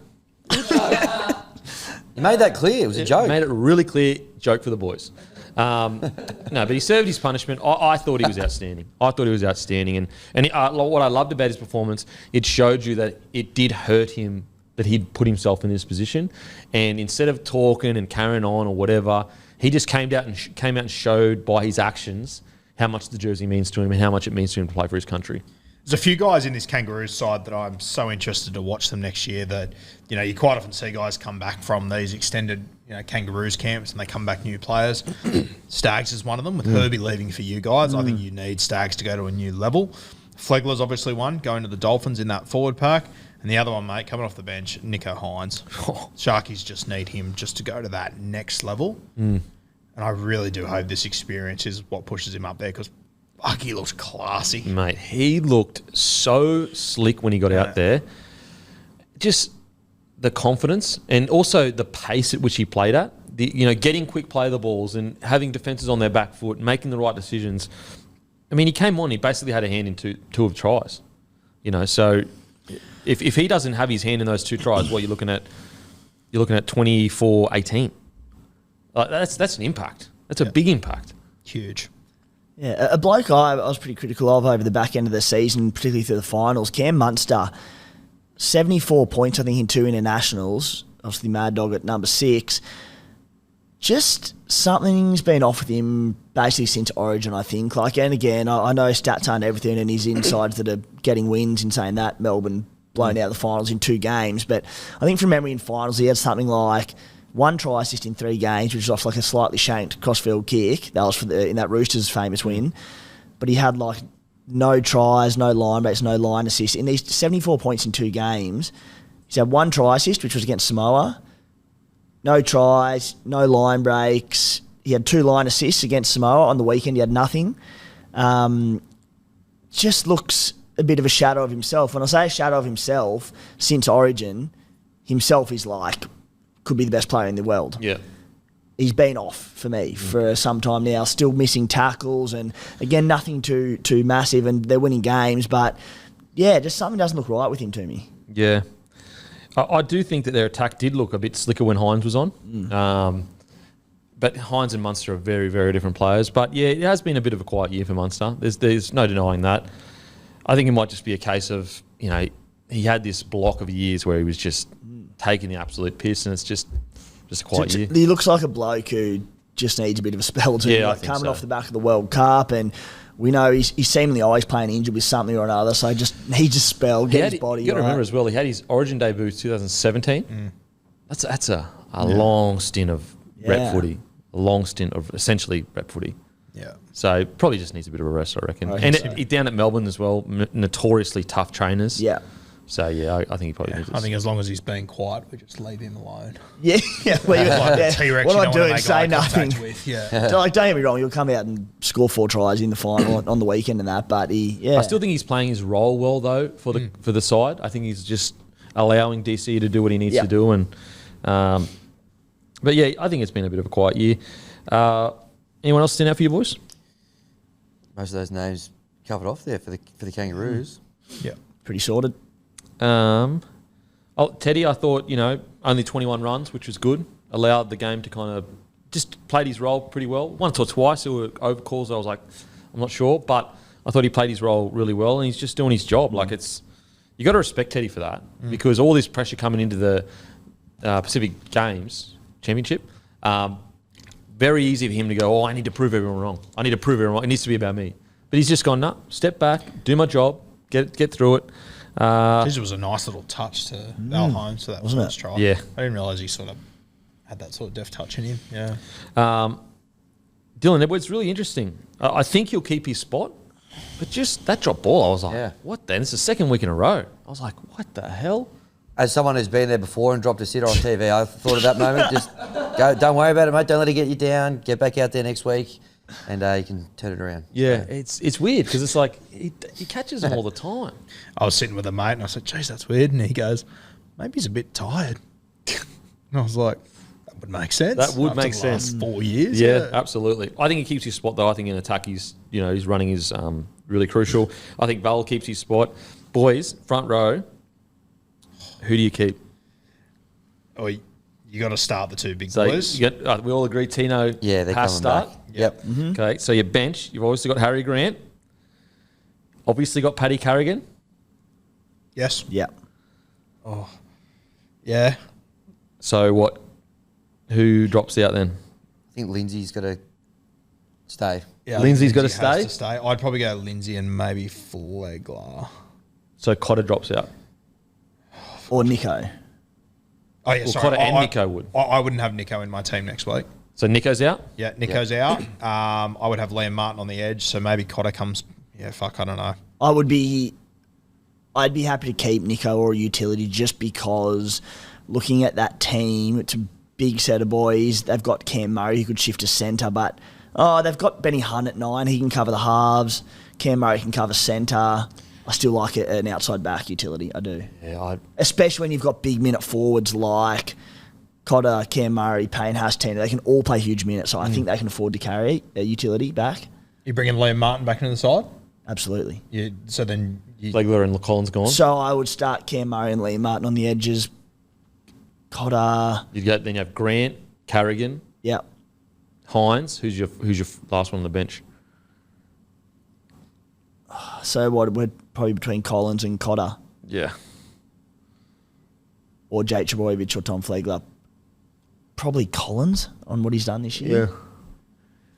He made that clear. It was a joke. Made it a really clear joke for the boys. No, but he served his punishment. I thought he was outstanding. And what I loved about his performance, it showed you that it did hurt him that he'd put himself in this position. And instead of talking and carrying on or whatever, he just came out and showed by his actions how much the jersey means to him and how much it means to him to play for his country. There's a few guys in this Kangaroos side that I'm so interested to watch them next year that, you quite often see guys come back from these extended, Kangaroos camps and they come back new players. Staggs is one of them. With Herbie leaving for you guys, I think you need Staggs to go to a new level. Flegler's obviously one, going to the Dolphins in that forward pack. And the other one, mate, coming off the bench, Nico Hines. Sharkies just need him just to go to that next level. And I really do hope this experience is what pushes him up there because fuck, he looks classy. Mate, he looked so slick when he got out there. Just the confidence and also the pace at which he played at. Getting quick play the balls and having defences on their back foot, making the right decisions. I mean, he came on, he basically had a hand in two of the tries. So if he doesn't have his hand in those two tries, what you're looking at 24-18. That's an impact. That's a big impact. Huge. Yeah, a bloke I was pretty critical of over the back end of the season, particularly through the finals, Cam Munster, 74 points, I think, in 2 internationals. Obviously, Mad Dog at number 6. Just something's been off with him basically since Origin, I think. And again, I know stats aren't everything and his insides that are getting wins in saying that Melbourne blown out of the finals in 2 games. But I think from memory in finals, he had something like 1 try assist in 3 games, which was off a slightly shanked crossfield kick. That was in that Roosters famous win. But he had no tries, no line breaks, no line assists. In these 74 points in 2 games, he's had 1 try assist, which was against Samoa. No tries, no line breaks. He had 2 line assists against Samoa. On the weekend, he had nothing. Just looks a bit of a shadow of himself. When I say a shadow of himself, since Origin, himself is could be the best player in the world. Yeah. He's been off for me for some time now, still missing tackles and, again, nothing too massive and they're winning games. But, yeah, just something doesn't look right with him to me. Yeah. I do think that their attack did look a bit slicker when Hines was on. But Hines and Munster are very, very different players. But, yeah, it has been a bit of a quiet year for Munster. There's no denying that. I think it might just be a case of, he had this block of years where he was just taking the absolute piss and it's just a quiet year. He looks like a bloke who just needs a bit of a spell to I think coming so. off the back of the World Cup and we know he's seemingly always playing injured with something or another, so just needs a spell, get his body You got to right. remember as well, he had his Origin debut 2017. That's a long stint of rep footy. A long stint of essentially rep footy. Yeah. So probably just needs a bit of a rest, I reckon. I And think so. down at Melbourne as well, notoriously tough trainers. Yeah. So, yeah, I think he probably needs I think as long as he's being quiet, we just leave him alone. Yeah. Well, The T-Rex what you I don't do want to is make eye say nothing. contact with. Yeah. Don't get me wrong, he'll come out and score 4 tries in the final on the weekend and that, but I still think he's playing his role well, though, for the side. I think he's just allowing DC to do what he needs to do. And But, yeah, I think it's been a bit of a quiet year. Anyone else stand out for you boys? Most of those names covered off there for the Kangaroos. Yeah. pretty sorted. Teddy, I thought, only 21 runs, which was good. Allowed the game to kind of just played his role pretty well. Once or twice there were overcalls. I was like, I'm not sure, but I thought he played his role really well, and he's just doing his job. Like you got to respect Teddy for that because all this pressure coming into the Pacific Games Championship, very easy for him to go, I need to prove everyone wrong. I need to prove everyone wrong. It needs to be about me. But he's just gone, no, step back, do my job, get through it. This was a nice little touch to Al Holmes for that Wasn't first it? try. Yeah. I didn't realise he sort of had that sort of deft touch in him. Yeah. Dylan Edwards, really interesting. I think he'll keep his spot, but just that drop ball, I was like, what then? It's the second week in a row. I was like, what the hell? As someone who's been there before and dropped a sitter on TV, I thought of that moment. Just go, don't worry about it, mate. Don't let it get you down. Get back out there next week, and you can turn it around. Yeah, it's weird because it's like he catches them all the time. I was sitting with a mate and I said, geez, that's weird. And he goes, maybe he's a bit tired. And I was like, would make sense. That would after make the sense. last 4 years. Yeah, absolutely. I think he keeps his spot though. I think in attack he's running is really crucial. I think Val keeps his spot. Boys, front row. Who do you keep? Oh, you got to start the two big So boys. you got, we all agree Tino Yeah, they're has coming start. back. Yep. Okay, so your bench, you've obviously got Harry Grant. Obviously got Paddy Carrigan. Yes. Yeah. Yeah. So what? Who drops out then? I think Lindsay's got to stay. Yeah, Lindsay's gotta Lindsay has stay? to stay. I'd probably go Lindsay and maybe Flegler. So Cotter drops out. Or Nico. Oh, yeah, Well, sorry. Cotter and Nico would. I wouldn't have Nico in my team next week. So Nico's out? Yeah, Nico's out. I would have Liam Martin on the edge, so maybe Cotter comes. Yeah, fuck, I don't know. I'd be happy to keep Nico or a utility just because looking at that team, it's a big set of boys. They've got Cam Murray who could shift to centre, but they've got Benny Hunt at 9. He can cover the halves. Cam Murray can cover centre. I still like an outside back utility. I do. Yeah, Especially when you've got big minute forwards like Cotter, Cam Murray, Payne, Haas, Tina. They can all play huge minutes, so I think they can afford to carry a utility back. You bringing Liam Martin back into the side? Absolutely. So then you, Flegler and Collins gone. So I would start Cam Murray and Lee Martin on the edges. Cotter. Then you have Grant, Carrigan, Yep. Hines. Who's your last one on the bench? So we're probably between Collins and Cotter Yeah. or Jake Trebojevic or Tom Flegler. Probably Collins on what he's done this year.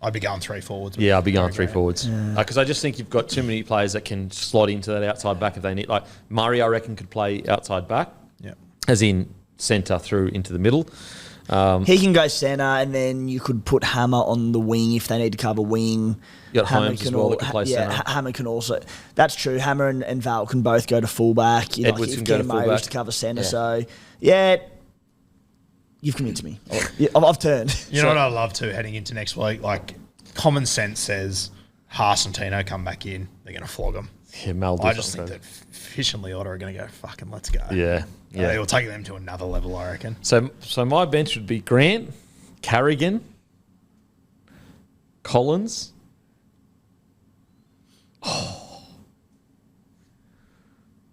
I'd be going 3 forwards. Yeah, I'll be going Very 3 forwards. Because I just think you've got too many players that can slot into that outside back if they need. Like Murray, I reckon, could play outside back, Yeah. as in centre through into the middle. He can go centre, and then you could put Hammer on the wing if they need to cover wing. You got Hammer Holmes as well that can play yeah, centre. Hammer can also. That's true. Hammer and Val can both go to fullback. You know, Edwards if can go to Cam Murray was fullback. to cover centre. Yeah. So yeah, you've convinced me. I've turned. You know what I love too heading into next week? Like, common sense says Haas and Tino come back in, they're going to flog them. Yeah, Mal I just think that Fish and Leota are going to go, fucking let's go. Yeah, yeah. It'll take them to another level, I reckon. So my bench would be Grant, Carrigan, Collins.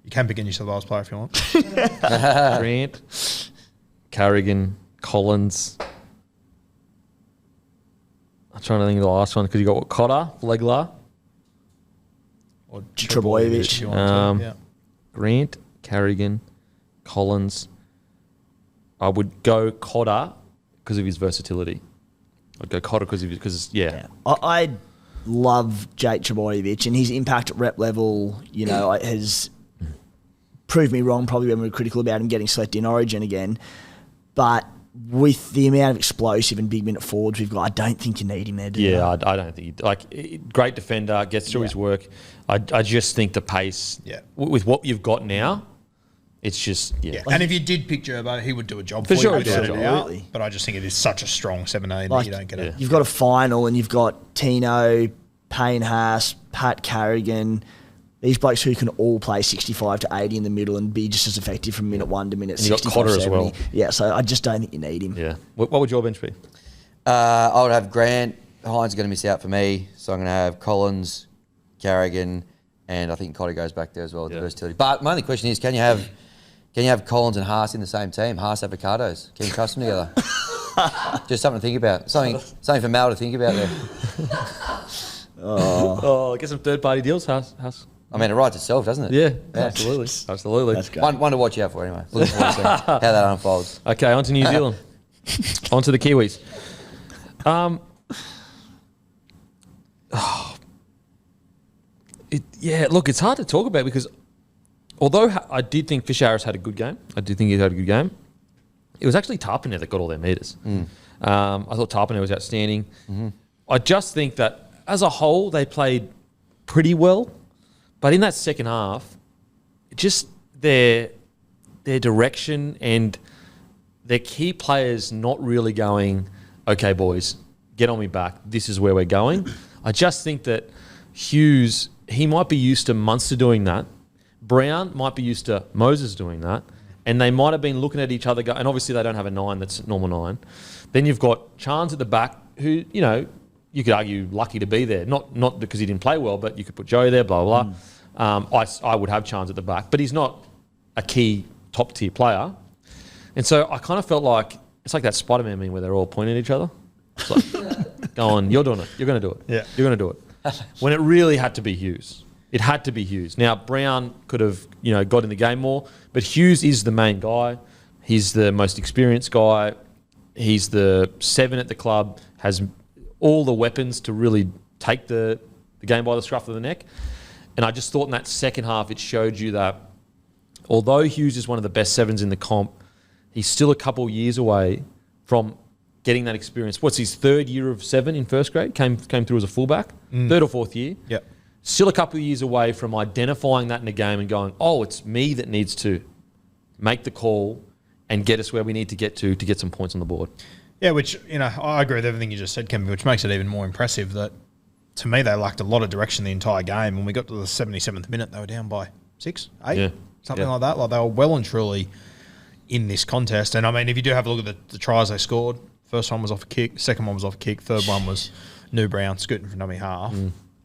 You can pick a New South Wales player if you want. Grant, Carrigan, Collins. I'm trying to think of the last one because you got Cotter, Flegler, Or Trebojevic. if you want to. Yeah. Grant, Carrigan, Collins. I would go Cotter because of his versatility. I'd go Cotter because yeah. I love Jake Trebojevic, and his impact at rep level, has proved me wrong probably when we were critical about him getting selected in Origin again. But with the amount of explosive and big minute forwards we've got, I don't think you need him there, do you? Yeah, I don't think great defender, gets through his work. I just think the pace with what you've got now, it's just Yeah. And if you did pick Gerbo, he would do a job For for sure you. he'd do a job. Absolutely. But I just think it is such a strong 17 Like, that you don't get it. You've got a final, and you've got Tino, Payne Haas, Pat Carrigan. These blokes who can all play 65 to 80 in the middle and be just as effective from minute 1 to minute And you got 65, Cotter as 70. well. Yeah, so I just don't think you need him. yeah. What would your bench be? I would have Grant. Hines is going to miss out for me, so I'm going to have Collins, Carrigan, and I think Cotter goes back there as well with the versatility. But my only question is, can you have Collins and Haas in the same team? Haas avocados. Can you trust them together? Just something to think about. Something for Mal to think about there. Oh, get some third party deals, Huss. I mean, it writes itself, doesn't it? Yeah, absolutely. That's great. One to watch out for anyway. Looking forward to seeing how that unfolds. Okay, on to New Zealand. On to the Kiwis. Look, it's hard to talk about because although I did think Fish Harris had a good game, it was actually Tarpane that got all their meters. I thought Tarpane was outstanding. I just think that as a whole, they played pretty well. But in that second half, just their direction and their key players not really going, okay, boys, get on me back. This is where we're going. I just think that Hughes, he might be used to Munster doing that. Brown might be used to Moses doing that. and they might have been looking at each other, and obviously they don't have a 9 that's normal 9. Then you've got Chance at the back, who, you know, you could argue lucky to be there. Not because he didn't play well, but you could put Joey there, blah, blah, blah. I would have Chance at the back, but he's not a key top-tier player. And so I kind of felt like, it's like that Spider-Man meme where they're all pointing at each other. It's like, going, you're doing it. You're going to do it. Yeah. You're going to do it. When it really had to be Hughes. It had to be Hughes. Now, Brown could have, you know, got in the game more, but Hughes is the main guy. He's the most experienced guy. He's the 7 at the club, has all the weapons to really take the game by the scruff of the neck. And I just thought in that second half, it showed you that although Hughes is one of the best 7s in the comp, he's still a couple of years away from getting that experience. What's his 3rd year of 7 in first grade? Came through as a fullback, 3rd or 4th year. Yep. Still a couple of years away from identifying that in a game and going, oh, it's me that needs to make the call and get us where we need to get some points on the board. Yeah, which, you know, I agree with everything you just said, Kevin, which makes it even more impressive that, to me, they lacked a lot of direction the entire game. When we got to the 77th minute, they were down by 6, 8, something like that. Like, they were well and truly in this contest. And, I mean, if you do have a look at the tries they scored, first one was off a kick, second one was off a kick, third one was New Brown scooting from dummy half.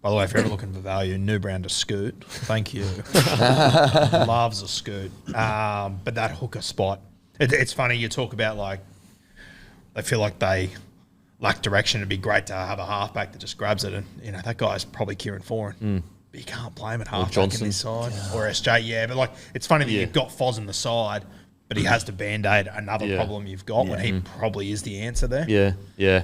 By the way, if you're ever looking for value, New Brown to scoot. Thank you. Loves a scoot. But that hooker spot, it's funny, you talk about, like, they feel like they lack direction. It'd be great to have a halfback that just grabs it. And, you know, that guy's probably Kieran Foran. But you can't play him at halfback in this side. Or SJ, yeah. But, like, it's funny that you've got Foz in the side, but he has to band-aid another problem you've got when he probably is the answer there. Yeah, yeah.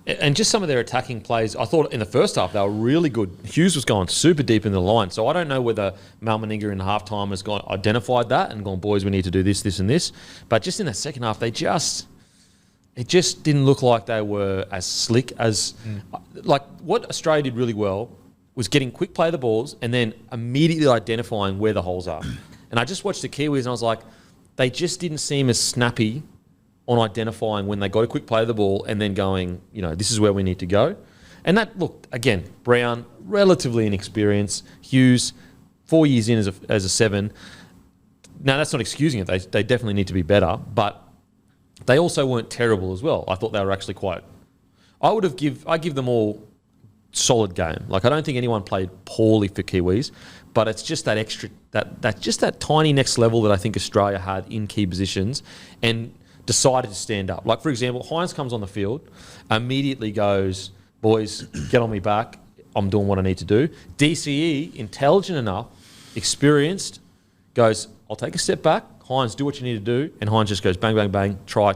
And just some of their attacking plays, I thought in the first half they were really good. Hughes was going super deep in the line. So I don't know whether Mal Meninga in halftime has identified that and gone, boys, we need to do this, this and this. But just in that second half, it just didn't look like they were as slick as... Like, what Australia did really well was getting quick play of the balls and then immediately identifying where the holes are. And I just watched the Kiwis and I was like, they just didn't seem as snappy on identifying when they got a quick play of the ball and then going, you know, this is where we need to go. And that, look, again, Brown, relatively inexperienced. Hughes, 4 years in as a 7. Now, that's not excusing it. They definitely need to be better. But they also weren't terrible as well. I thought they were actually quite... I give them all solid game. Like, I don't think anyone played poorly for Kiwis, but it's just that extra... that tiny next level that I think Australia had in key positions and decided to stand up. Like, for example, Hines comes on the field, immediately goes, boys, get on me back. I'm doing what I need to do. DCE, intelligent enough, experienced, goes, I'll take a step back. Hines, do what you need to do. And Hines just goes, bang, bang, bang, try.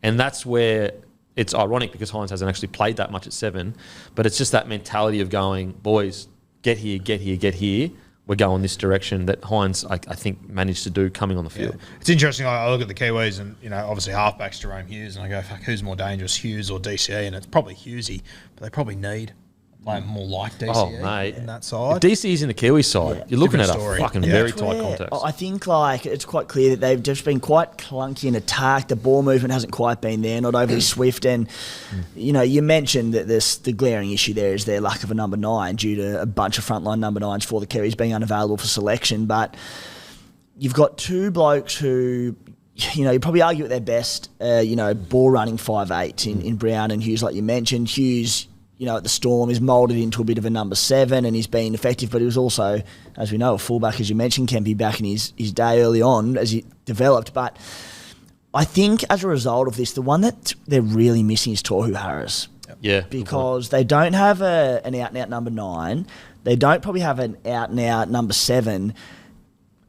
And that's where it's ironic because Hines hasn't actually played that much at 7. But it's just that mentality of going, boys, get here. We're going this direction that Hines, I think, managed to do coming on the field. Yeah. It's interesting. I look at the Kiwis and, you know, obviously halfbacks Jerome Hughes, and I go, fuck, who's more dangerous, Hughes or DCE? And it's probably Hughesy, but they probably need playing more like DCE in that side. If DCE's in the Kiwi side, you're looking at Different story. a fucking Yeah. very tight context. I think, like, it's quite clear that they've just been quite clunky in attack. The ball movement hasn't quite been there, not overly swift. And, you know, you mentioned that the glaring issue there is their lack of a number 9 due to a bunch of frontline number 9s for the Kiwis being unavailable for selection. But you've got 2 blokes who, you know, you probably argue at their best, you know, ball running 5'8" in Brown and Hughes, like you mentioned. Hughes, you know, at the Storm, is moulded into a bit of a number 7 and he's been effective, but he was also, as we know, a fullback, as you mentioned, Kempy, back in his day early on as he developed. But I think as a result of this, the one that they're really missing is Tohu Harris. Yeah. Because they don't have an out-and-out number 9. They don't probably have an out-and-out number 7.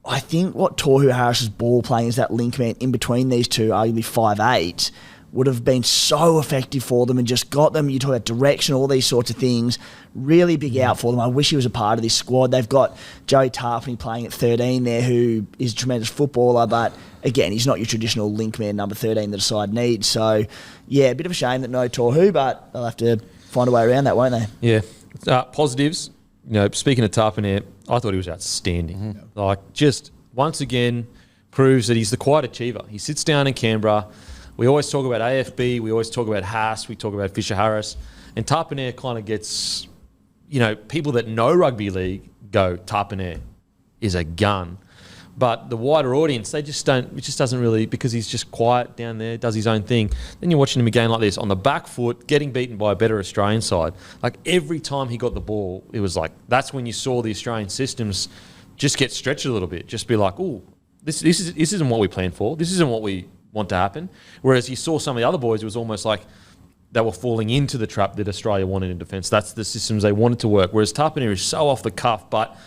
I think what Tohu Harris's ball playing is that link man in between these two, arguably 5'8", would have been so effective for them and just got them. You talk about direction, all these sorts of things. Really big out for them. I wish he was a part of this squad. They've got Joey Tarpany playing at 13 there, who is a tremendous footballer, but again, he's not your traditional link man number 13 that a side needs. So, yeah, a bit of a shame that no Tohu, but they'll have to find a way around that, won't they? Yeah. Positives, you know, speaking of Tarpany, I thought he was outstanding. Like, just once again proves that he's the quiet achiever. He sits down in Canberra. We always talk about AFB, we always talk about Haas, we talk about Fisher Harris, and Tarpany kind of gets, you know, people that know rugby league go, Tarpany is a gun. But the wider audience, they just don't. It just doesn't really, because he's just quiet down there, does his own thing. Then you're watching him a game like this on the back foot, getting beaten by a better Australian side. Like every time he got the ball, it was like that's when you saw the Australian systems just get stretched a little bit. Just be like, oh, this isn't what we planned for. This isn't what we want to happen. Whereas you saw some of the other boys, it was almost like they were falling into the trap that Australia wanted in defence. That's the systems they wanted to work. Whereas Tapine is so off the cuff, but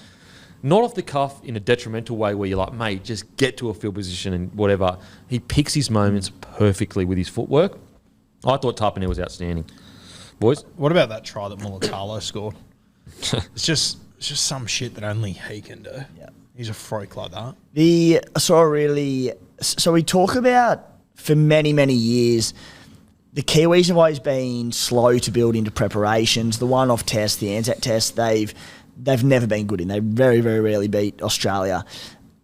not off the cuff in a detrimental way where you're like, mate, just get to a field position and whatever. He picks his moments perfectly with his footwork. I thought Tapine was outstanding. Boys? What about that try that Mulatalo scored? It's just some shit that only he can do. Yeah. He's a freak like that. So we talk about, for many, many years, the Kiwis have always been slow to build into preparations. The one-off test, the Anzac test, they've never been good in. They very, very rarely beat Australia.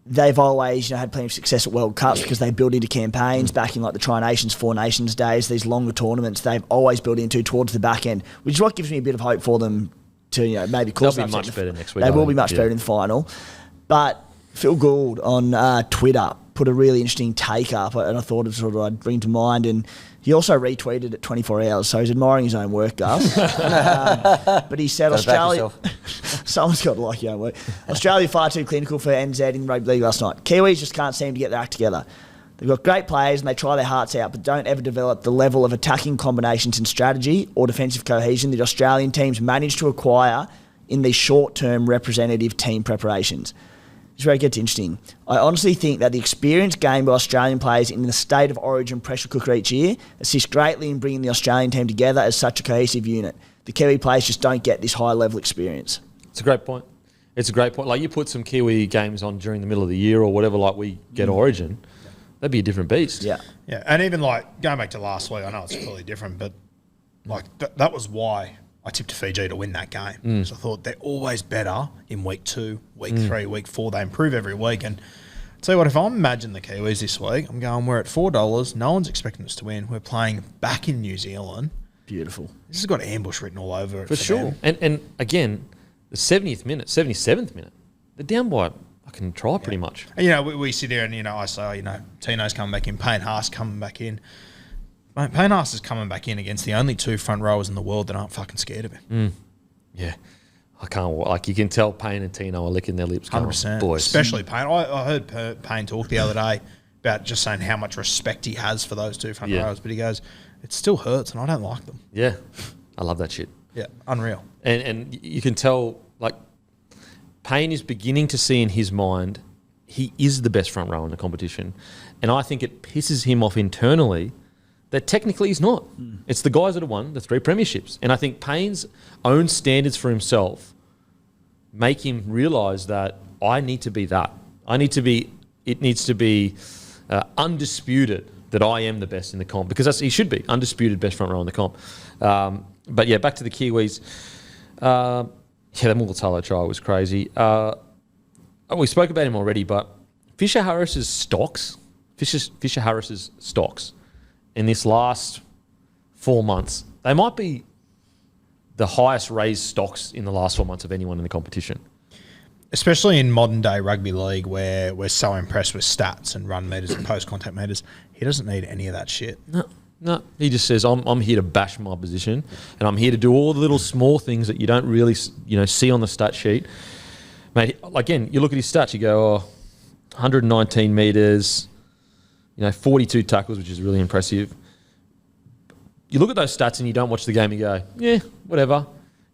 They've always had plenty of success at World Cups because they build into campaigns back in like the Tri-Nations, Four Nations days, these longer tournaments they've always built into towards the back end, which is what gives me a bit of hope for them to maybe cause They'll be much better next week. They will be much better in the final. But Phil Gould on Twitter put a really interesting take up, and I thought I'd bring to mind. And he also retweeted it 24 hours, so he's admiring his own work, Gus. But he said Australia... Someone's got to like your own work. Australia far too clinical for NZ in rugby league last night. Kiwis just can't seem to get their act together. They've got great players and they try their hearts out, but don't ever develop the level of attacking combinations and strategy or defensive cohesion that Australian teams manage to acquire in these short-term representative team preparations. This is where it gets interesting. I honestly think that the experienced game by Australian players in the state of origin pressure cooker each year assists greatly in bringing the Australian team together as such a cohesive unit. The Kiwi players just don't get this high-level experience. It's a great point. It's a great point. Like you put some Kiwi games on during the middle of the year or whatever, like we get Origin, that'd be a different beast. Yeah. Yeah, and even like going back to last week, I know it's completely different, but like that was why I tipped Fiji to win that game. Because I thought they're always better in week 2, week 3, week 4. They improve every week. And I'll tell you what, if I imagine the Kiwis this week, I'm going, we're at $4. No one's expecting us to win. We're playing back in New Zealand. Beautiful. This has got ambush written all over it. For sure. them. And again, the 70th minute, 77th minute, they're down by I can try pretty much. And, we sit there and, I say, Tino's coming back in, Payne Haas coming back in. Mate, Payne Haas is coming back in against the only 2 front rowers in the world that aren't fucking scared of him. Yeah. I can't, like you can tell Payne and Tino are licking their lips going, 100%. boys. Especially Payne. I heard Payne talk the other day about just saying how much respect he has for those 2 front rowers, but he goes, it still hurts and I don't like them. Yeah. I love that shit. Yeah, unreal. And you can tell, like, Payne is beginning to see in his mind he is the best front row in the competition. And I think it pisses him off internally that technically he's not. It's the guys that have won the 3 premierships. And I think Payne's own standards for himself make him realise that I need to be that. It needs to be undisputed that I am the best in the comp. Because he should be, undisputed best front row in the comp. But yeah, back to the Kiwis. The Mulatalo try was crazy. We spoke about him already, but Fisher Harris's stocks in this last 4 months, they might be the highest raised stocks in the last 4 months of anyone in the competition. Especially in modern day rugby league where we're so impressed with stats and run meters and post contact meters. He doesn't need any of that shit. No, he just says, I'm here to bash my position and I'm here to do all the little small things that you don't really see on the stat sheet. Mate, again, you look at his stats, you go, 119 metres, 42 tackles, which is really impressive. You look at those stats and you don't watch the game, you go, yeah, whatever.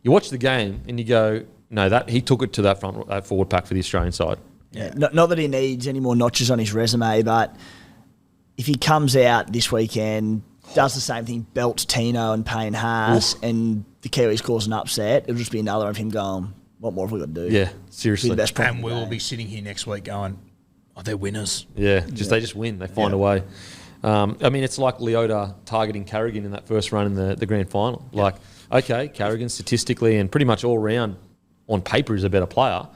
You watch the game and you go, no, that he took it to that forward pack for the Australian side. Yeah. Not that he needs any more notches on his resume, but if he comes out this weekend, does the same thing, belts Tino and Payne Haas, and the Kiwis cause an upset, it'll just be another of him going, what more have we got to do? Yeah, seriously. Be the best And we will be sitting here next week going, they're winners. Yeah, they just win. They find a way. It's like Leota targeting Carrigan in that first run in the grand final. Yeah. Like, okay, Carrigan statistically and pretty much all round on paper is a better player,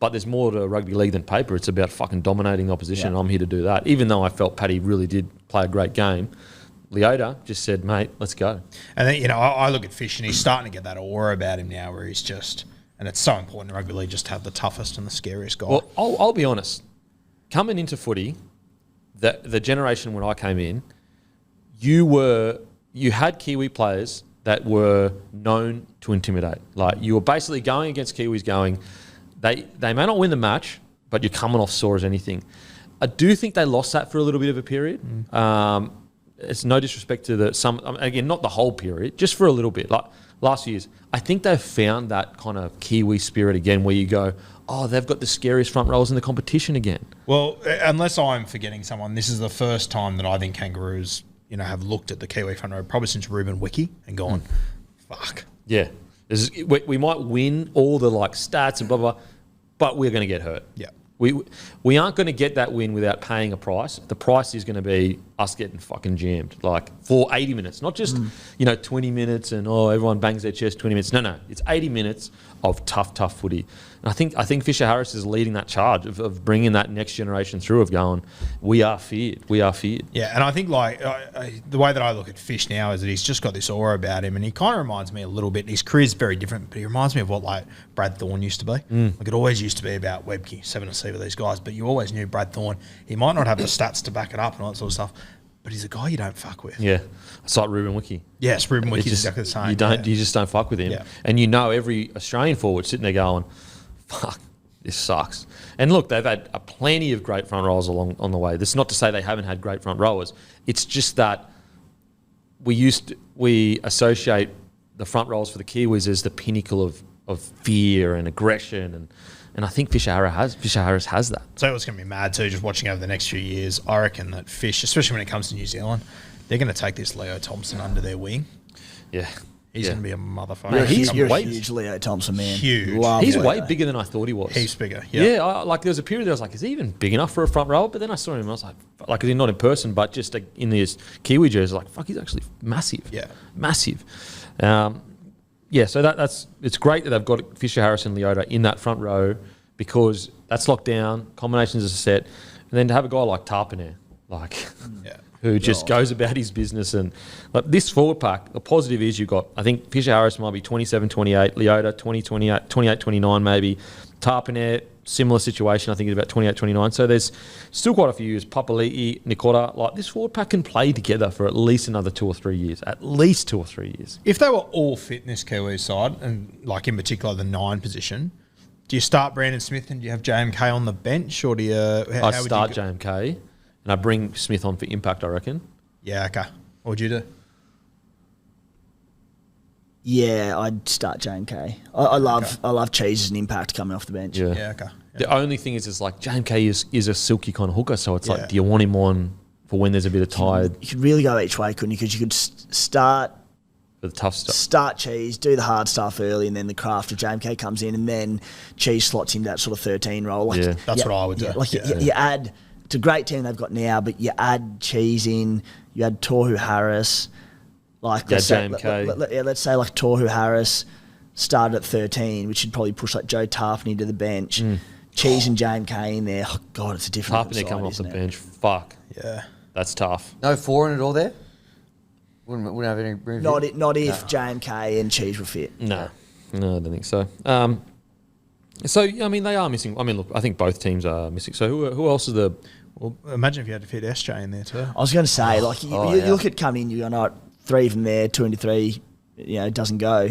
but there's more to rugby league than paper. It's about fucking dominating the opposition, and I'm here to do that. Even though I felt Paddy really did play a great game, Leota just said, mate, let's go. And then, I look at Fish and he's starting to get that aura about him now where he's just, and it's so important in rugby league just to have the toughest and the scariest guy. Well, I'll be honest. coming into footy, the generation when I came in, you had Kiwi players that were known to intimidate. Like you were basically going against Kiwis going, they may not win the match, but you're coming off sore as anything. I do think they lost that for a little bit of a period. It's no disrespect to again, not the whole period, just for a little bit. Like last few years, I think they've found that kind of Kiwi spirit again where you go, oh, they've got the scariest front rows in the competition again. Well, unless I'm forgetting someone, this is the first time that I think Kangaroos, have looked at the Kiwi front row probably since Ruben Wiki and gone, fuck. Yeah. We might win all the stats and blah, blah, but we're going to get hurt. Yeah. We aren't going to get that win without paying a price. The price is going to be us getting fucking jammed, for 80 minutes, not just 20 minutes and everyone bangs their chest 20 minutes. No, it's 80 minutes of tough footy. And I think Fisher Harris is leading that charge of bringing that next generation through of going, we are feared. Yeah, and I think the way that I look at Fish now is that he's just got this aura about him, and he kind of reminds me a little bit. His career's very different, but he reminds me of what Brad Thorne used to be. It always used to be about Webke, 7 with these guys, but you always knew Brad Thorne. He might not have the stats to back it up and all that sort of stuff, but he's a guy you don't fuck with. Yeah, it's like Ruben Wiki. Yes, Ruben Wiki's exactly the same. You just don't fuck with him. Yeah. And every Australian forward sitting there going, fuck, this sucks. And look, they've had plenty of great front rowers on the way. This is not to say they haven't had great front rowers. It's just that we associate the front rowers for the Kiwis as the pinnacle of fear and aggression, and I think Fisher Harris has that. So it's going to be mad too, just watching over the next few years. I reckon that Fish, especially when it comes to New Zealand, they're going to take this Leo Thompson under their wing. Yeah. He's going to be a motherfucker. Yeah, You're a huge Leo Thompson, man. Huge. He's way bigger than I thought he was. He's bigger. Yeah, there was a period there I was like, is he even big enough for a front rower? But then I saw him and I was like, is he not in person, but just in this Kiwi jersey, fuck, he's actually massive. Yeah. Massive. So it's great that they've got Fisher Harris and Leota in that front row because that's locked down, combinations are set, and then to have a guy like Tarpane, who just goes about his business. And this forward pack, the positive is you've got, I think Fisher Harris might be 27, 28, Leota 20, 28, 29 maybe. Tarpane, similar situation, I think he's about 28, 29. So there's still quite a few years. Papali'i, Nikota, this forward pack can play together for at least another 2 or 3 years. At least 2 or 3 years. If they were all fit in this Kiwi side, and in particular the 9 position, do you start Brandon Smith and do you have JMK on the bench, or do you? I start JMK and I bring Smith on for impact, I reckon. Yeah, okay. What would you do? Yeah, I'd start JMK. I love Cheese and impact coming off the bench. Yeah, okay. Yeah. The only thing is JMK is a silky kind of hooker, so it's do you want him on for when there's a bit of tired? You could really go each way, couldn't you? Because you could start for the tough stuff. Start Cheese, do the hard stuff early, and then the craft of JMK comes in, and then Cheese slots into that sort of 13 role. That's what I would do. You add, it's a great team they've got now, but you add Cheese in, you add Tohu Harris, let's say Tohu Harris started at 13, which should probably push Joe Tarpany to the bench. Cheese and JMK in there. Oh God, it's a different Tarpany coming off the bench. Fuck. Yeah. That's tough. No 4 in it all there? Wouldn't have any room. Not if JMK and Cheese were fit. No, I don't think so. They are missing. Look, I think both teams are missing. So who else is the? Well, imagine if you had to fit SJ in there too. I was going to say, you look at coming in, you go, no, 3 of them there, 2 into 3, doesn't go.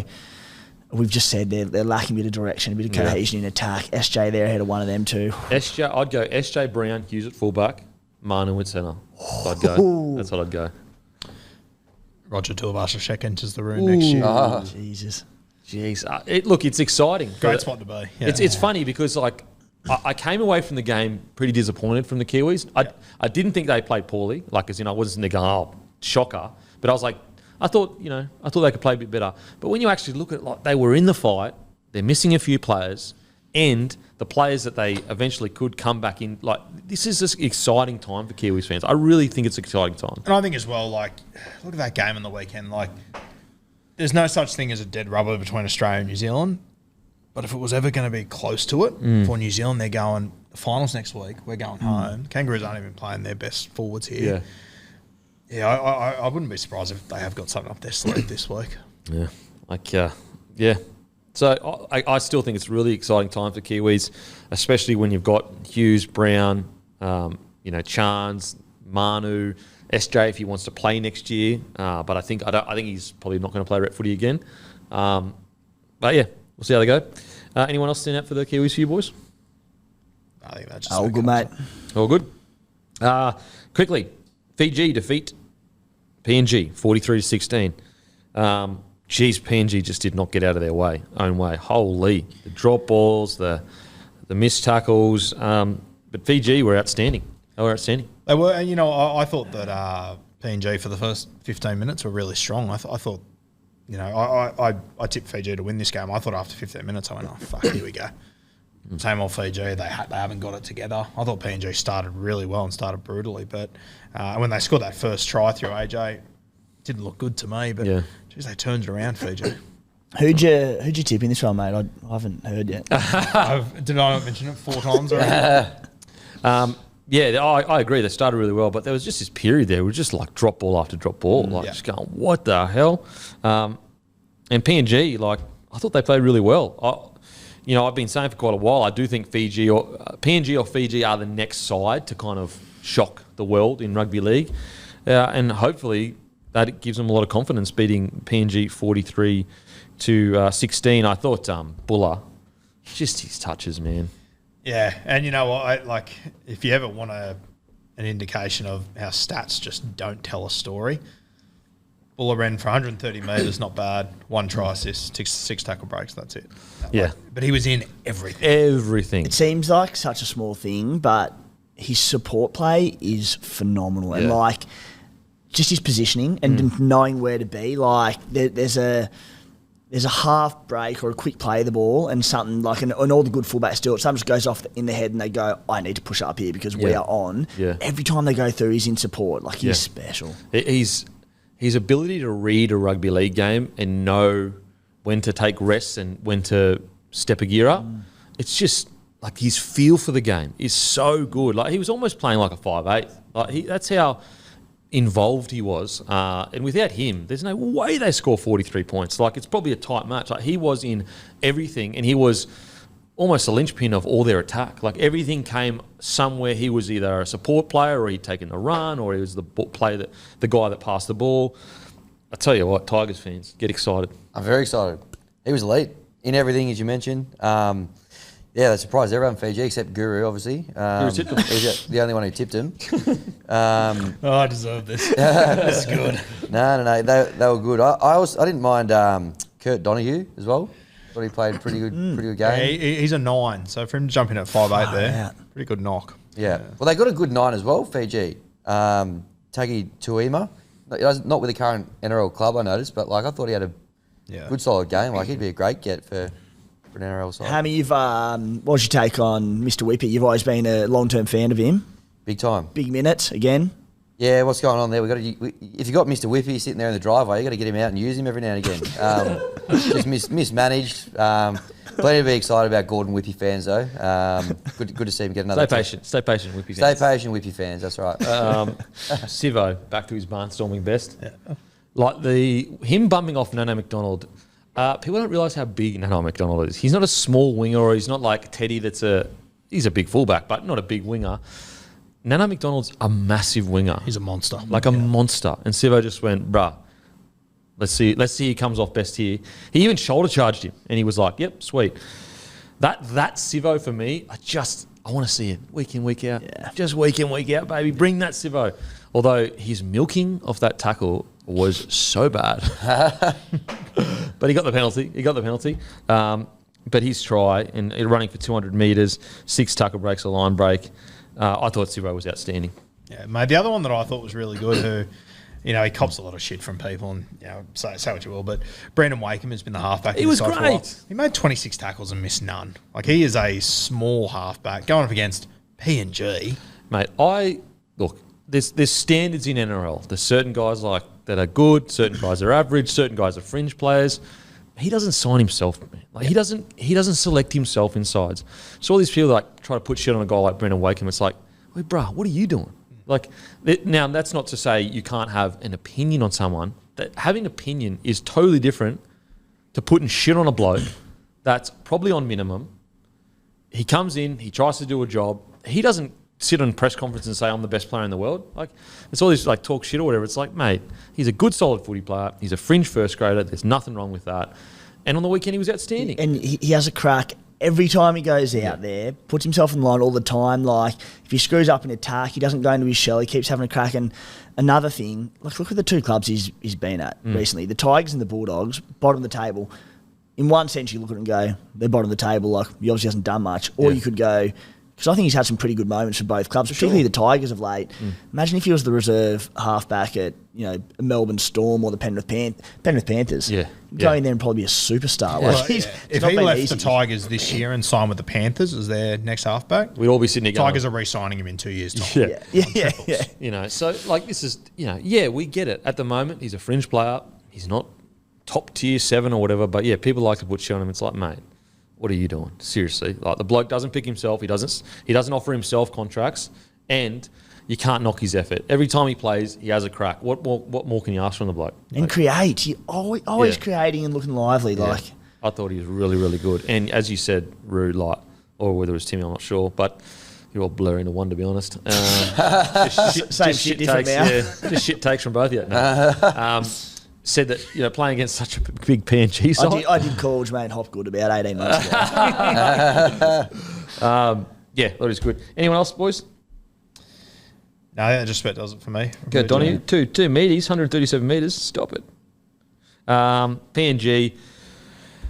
We've just said they're lacking a bit of direction, a bit of cohesion in attack. SJ there ahead of one of them too. SJ, I'd go SJ Brown, Hughes at fullback, Manu at centre. So I'd go. That's what I'd go. Roger Tuivasa-Sheck enters the room next year. Oh, Jesus. Jeez. Look, it's exciting. Great spot to be. Yeah. It's funny because, I came away from the game pretty disappointed from the Kiwis. I didn't think they played poorly. I wasn't there going, shocker. But I was like, I thought they could play a bit better. But when you actually look at it, they were in the fight, they're missing a few players, and the players that they eventually could come back in, this is an exciting time for Kiwis fans. I really think it's an exciting time. And I think as well, look at that game on the weekend. There's no such thing as a dead rubber between Australia and New Zealand. But if it was ever going to be close to it for New Zealand, they're going the finals next week. We're going home. Kangaroos aren't even playing their best forwards here. Yeah, I wouldn't be surprised if they have got something up their sleeve this week. Yeah. So I still think it's a really exciting time for Kiwis, especially when you've got Hughes, Brown, Chance, Manu, SJ if he wants to play next year. But I think he's probably not going to play rep footy again. But yeah, we'll see how they go. Anyone else stand out for the Kiwis for you boys? I think that's just All good, mate. All good. Quickly, Fiji defeat PNG 43-16. PNG just did not get out of their own way. Holy, the drop balls, the missed tackles. But Fiji were outstanding. They were outstanding. They were, and I thought that PNG for the first 15 minutes were really strong. I thought, I tipped Fiji to win this game. I thought after 15 minutes, I went, oh fuck, here we go. Same old Fiji. They haven't got it together. I thought PNG started really well and started brutally, but when they scored that first try through AJ, it didn't look good to me. But geez, they turned it around, Fiji. Who'd you tip in this one, mate? I haven't heard yet. Did I mention it 4 times already? I agree. They started really well, but there was just this period there where it was just like drop ball after drop ball, just going, what the hell? And PNG, I thought they played really well. I've been saying for quite a while, I do think PNG or Fiji are the next side to kind of shock the world in rugby league, and hopefully that gives them a lot of confidence beating PNG 43-16. I thought Buller, just his touches, man. Yeah, and you know what? If you ever want an indication of how stats just don't tell a story, Buller ran for 130 metres, not bad. 1 try assist, 6 tackle breaks, that's it. But he was in everything. Everything. It seems like such a small thing, but his support play is phenomenal. And just his positioning and knowing where to be. There's a half break or a quick play of the ball and something and all the good fullbacks do it. Something just goes off in the head and they go, I need to push up here because we are on. Yeah. Every time they go through, he's in support. He's special. His ability to read a rugby league game and know when to take rests and when to step a gear up, it's just his feel for the game is so good. He was almost playing like a 5'8". That's how involved he was. And without him, there's no way they score 43 points. It's probably a tight match. He was in everything and he was almost a linchpin of all their attack. Everything came somewhere. He was either a support player or he'd taken the run or he was the guy that passed the ball. I tell you what, Tigers fans, get excited. I'm very excited. He was elite in everything, as you mentioned. They surprised everyone, Fiji, except Guru, obviously. Guru tipped him. He was the only one who tipped him. I deserve this. This is good. No, they were good. I didn't mind Kurt Donahue as well. Thought he played pretty good game. Yeah, he's a 9, so for him to jump in at 5'8" pretty good knock. Yeah. Well, they got a good 9 as well, Fiji. Tagi Tuima, not with the current NRL club, I noticed, but I thought he had a good solid game. He'd be a great get for an NRL side. Hammy, what's your take on Mr. Whippy? You've always been a long-term fan of him. Big time. Big minutes again. Yeah, what's going on there? If you got Mr. Whippy sitting there in the driveway, you got to get him out and use him every now and again. Just mismanaged. Plenty to be excited about Gordon Whippy fans though. Good to see him get another. Stay patient, Whippy fans. Stay patient, Whippy fans. That's right. Sivo back to his barnstorming best. Yeah. Him bumping off Nano McDonald. People don't realise how big Nano McDonald is. He's not a small winger, or he's not like Teddy. He's a big fullback, but not a big winger. Nano McDonald's a massive winger. He's a monster. A monster. And Sivo just went, bruh, let's see he comes off best here. He even shoulder charged him and he was like, yep, sweet. That Sivo for me, I want to see it week in, week out. Yeah. Just week in, week out, baby. Bring that Sivo. Although his milking of that tackle was so bad. But he got the penalty. But his try and running for 200 metres, 6 tackle breaks, a line break. I thought Sivo was outstanding. Yeah, mate. The other one that I thought was really good, who, he cops a lot of shit from people, and say what you will, but Brandon Wakeham has been the halfback. He was great. He made 26 tackles and missed none. He is a small halfback going up against PNG. Mate, there's standards in NRL. There's certain guys that are good, certain guys are average, certain guys are fringe players. He doesn't sign himself, man. He doesn't select himself in sides. So all these people try to put shit on a guy like Brendan Wakeham. It's like, wait, bruh, what are you doing? Now that's not to say you can't have an opinion on someone. That having an opinion is totally different to putting shit on a bloke that's probably on minimum. He comes in, he tries to do a job. He doesn't sit on press conference and say I'm the best player in the world. Like it's all this like talk shit or whatever. It's like, mate, he's a good solid footy player. He's a fringe first grader. There's nothing wrong with that. And on the weekend he was outstanding. And he has a crack every time he goes out there, puts himself in line all the time. Like if he screws up in attack, he doesn't go into his shell. He keeps having a crack. And another thing, like look at the two clubs he's been at recently. The Tigers and the Bulldogs, bottom of the table. In one sense, you look at it and go, they're bottom of the table. Like he obviously hasn't done much. Or you could go, because I think he's had some pretty good moments for both clubs, particularly the Tigers of late. Imagine if he was the reserve halfback at a Melbourne Storm or the Penrith Panthers. Yeah. Go in there and probably be a superstar. Well, Like, if he left the Tigers this year and signed with the Panthers as their next halfback, We'd all be sitting there going, Tigers are re-signing him in 2 years' time. Yeah. So like this is, we get it. At the moment, he's a fringe player. He's not top tier 7 or whatever, but yeah, people like to put shit on him. It's like, mate, what are you doing? Seriously. Like the bloke doesn't pick himself. He doesn't offer himself contracts, and you can't knock his effort. Every time he plays, he has a crack. What more can you ask from the bloke? And create. He always creating and looking lively. Yeah. Like I thought he was really, really good. And as you said, Rue, like, or whether it was Timmy, I'm not sure, but you're all blurring into one, to be honest. Same shit, different takes, now. Yeah, just shit takes from both of you. No. Said that playing against such a big PNG side. I did call Jermaine Hopgood about 18 months ago. Yeah, that is good. Anyone else, boys? No, that just about does it for me. Go, Donnie. 2 metres, 137 metres. Stop it. PNG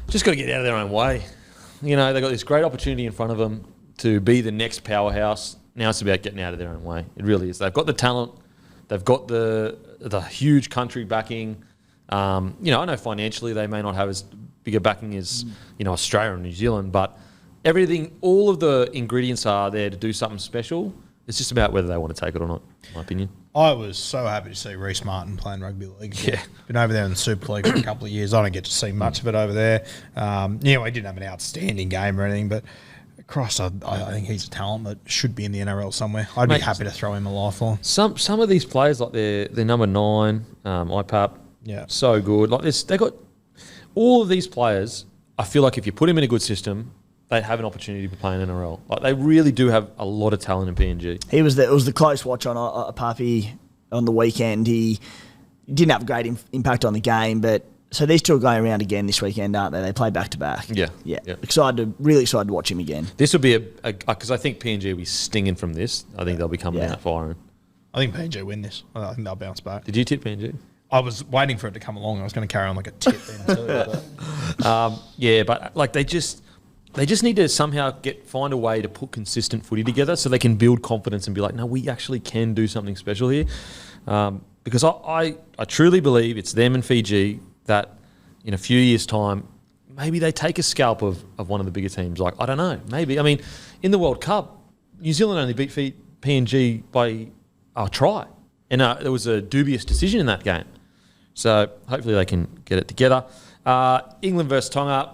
just got to get out of their own way. They've got this great opportunity in front of them to be the next powerhouse. Now it's about getting out of their own way. It really is. They've got the talent. They've got the huge country backing. I know financially they may not have as big a backing as Australia and New Zealand, but all of the ingredients are there to do something special. It's just about whether they want to take it or not, in my opinion. I was so happy to see Reece Martin playing rugby league. Yeah. Been over there in the Super League for a couple of years. I don't get to see much of it over there. He didn't have an outstanding game or anything, but Christ, I think he's a talent that should be in the NRL somewhere. I'd be happy to throw him a lifeline. Some of these players, like their number 9, IPAP, so good. Like they got all of these players. I feel like if you put him in a good system, they have an opportunity to play in NRL. Like they really do have a lot of talent in PNG. It was the close watch on a puppy on the weekend. He didn't have a great impact on the game, but so these two are going around again this weekend, aren't they? They play back to back. Yeah. Really excited to watch him again. This will be because I think PNG will be stinging from this. I think they'll be coming out firing. I think PNG win this. I think they'll bounce back. Did you tip PNG? I was waiting for it to come along. I was going to carry on like a tip then too. But like they just need to somehow find a way to put consistent footy together so they can build confidence and be like, no, we actually can do something special here. Because I truly believe it's them and Fiji that in a few years' time, maybe they take a scalp of one of the bigger teams. Like, I don't know, maybe. I mean, in the World Cup, New Zealand only beat PNG by a try. And there was a dubious decision in that game. So hopefully they can get it together. England versus Tonga.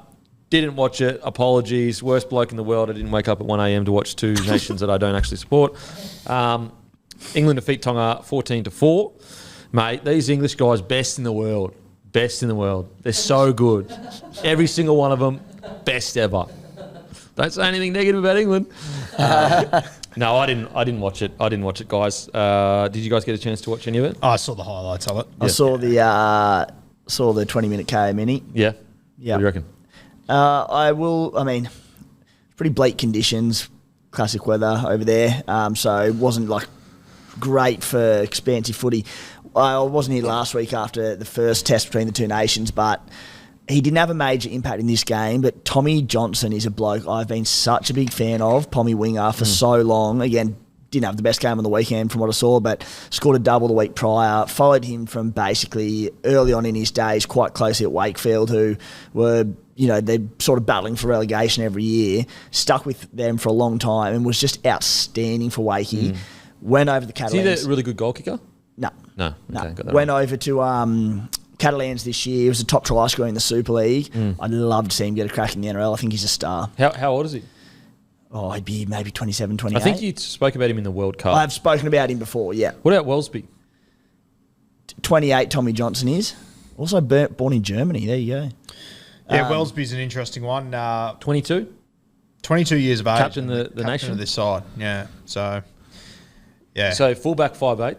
Didn't watch it. Apologies. Worst bloke in the world. I didn't wake up at 1 a.m. to watch two nations that I don't actually support. England defeat Tonga 14-4. Mate, these English guys, best in the world. Best in the world. They're so good. Every single one of them, best ever. Don't say anything negative about England. No, I didn't watch it. I didn't watch it, guys. Did you guys get a chance to watch any of it? I saw the highlights of it. I saw the 20-minute KO mini. Yeah. Yeah. What do you reckon? Pretty bleak conditions, classic weather over there. So it wasn't like great for expansive footy. I wasn't here last week after the first test between the two nations, but he didn't have a major impact in this game. But Tommy Johnson is a bloke I've been such a big fan of, Pommy Winger, for so long. Again, didn't have the best game on the weekend from what I saw, but scored a double the week prior. Followed him from basically early on in his days, quite closely at Wakefield, who were, they're sort of battling for relegation every year. Stuck with them for a long time and was just outstanding for Wakey. Went over the Catalans. Is he a really good goal kicker? No. Okay, got that Went right. over to Catalans this year. He was a top try scorer in the Super League. I'd love to see him get a crack in the NRL. I think he's a star. How old is he? Oh, he'd be maybe 27, 28. I think you spoke about him in the World Cup. I've spoken about him before, yeah. What about Wellesby? 28, Tommy Johnson is. Also born in Germany. There you go. Yeah, Wellesby's an interesting one. 22? 22 years of age. Captain the Captain nation? of this side, yeah. So Yeah. So fullback 5'8".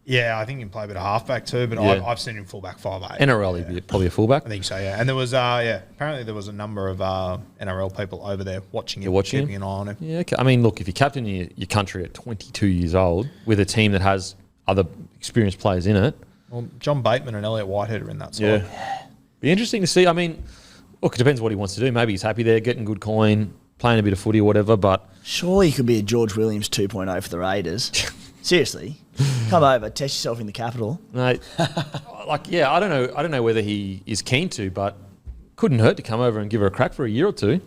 Yeah, I think he can play a bit of halfback too, but Yeah. I've seen him fullback 5'8". NRL, he'd be probably a fullback. I think so, yeah. And there was, apparently there was a number of NRL people over there watching him, watching keeping him? an eye on him. Yeah, okay. I mean, look, if you're captain your country at 22 years old with a team that has other experienced players in it, Well, John Bateman and Elliot Whitehead are in that side. be interesting to see. I mean, look, it depends what he wants to do. Maybe he's happy there, getting good coin, playing a bit of footy or whatever. But Surely you could be a George Williams 2.0 for the Raiders. Seriously. Come over, test yourself in the capital. mate, I don't know whether he is keen to, but couldn't hurt to come over and give her a crack for a year or two.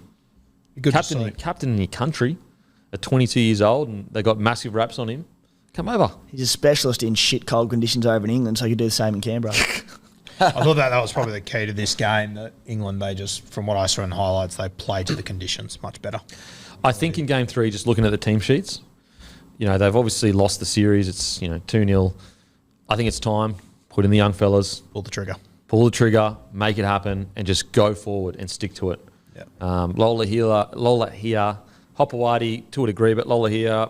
Good to see. Captain in your country at 22 years old, and they got massive raps on him. Come over. He's a specialist in shit cold conditions over in England, so he could do the same in Canberra. I thought that was probably the key to this game, that England, they just, from what I saw in the highlights, they played to the conditions much better. I think in game 3, just looking at the team sheets, they've obviously lost the series. It's 2-0. I think it's time. Put in the young fellas. Pull the trigger. Pull the trigger, make it happen, and just go forward and stick to it. Yeah. Lola here, Hopewadi to a degree, but Lola here.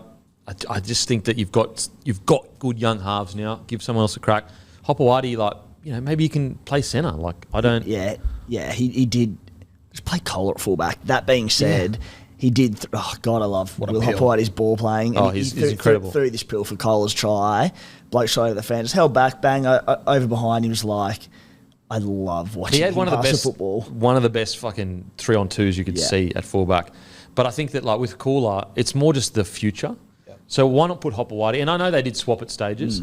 I just think that you've got good young halves now. Give someone else a crack. Hopewadi, maybe you can play centre. I don't. Yeah, he did. Just play Kohler at fullback. That being said, he did. I love What a Will pill. Hopewadi's ball playing. And He's he incredible. Threw this pill for Kohler's try. Bloke shot over the fan, just held back, bang over behind him. Was like, I love watching. He had him one of the pass best football. One of the best fucking 3-on-2s you could see at fullback. But I think that with Kohler, it's more just the future. So why not put Hopewadi? And I know they did swap at stages,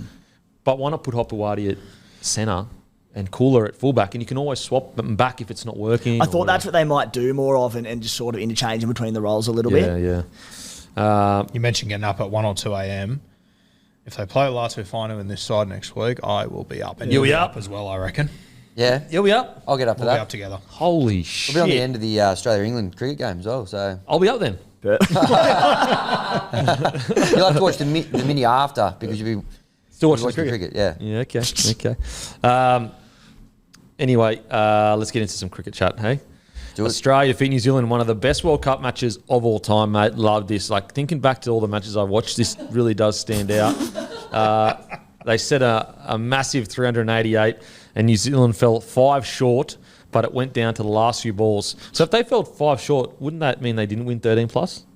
but why not put Hopewadi at centre and Kohler at fullback? And you can always swap them back if it's not working. I thought that's what they might do more of, and just sort of interchange in between the roles a little bit. Yeah. You mentioned getting up at 1 or 2 a.m. If they play Latu final in this side next week, I will be up. And You'll be up up as well, I reckon. Yeah, You'll be up. I'll get up for We'll be that. up together. Holy shit. We'll be on the end of the Australia-England cricket game as well, so I'll be up then. you'll have to watch the mini after because you'll be Still watching watching the cricket. Yeah. Yeah, okay. Anyway, let's get into some cricket chat, hey? Do it. Australia defeat New Zealand in one of the best World Cup matches of all time, mate. Love this. Thinking back to all the matches I've watched, this really does stand out. They set a massive 388 and New Zealand fell 5 short, but it went down to the last few balls. So if they fell 5 short, wouldn't that mean they didn't win 13 plus?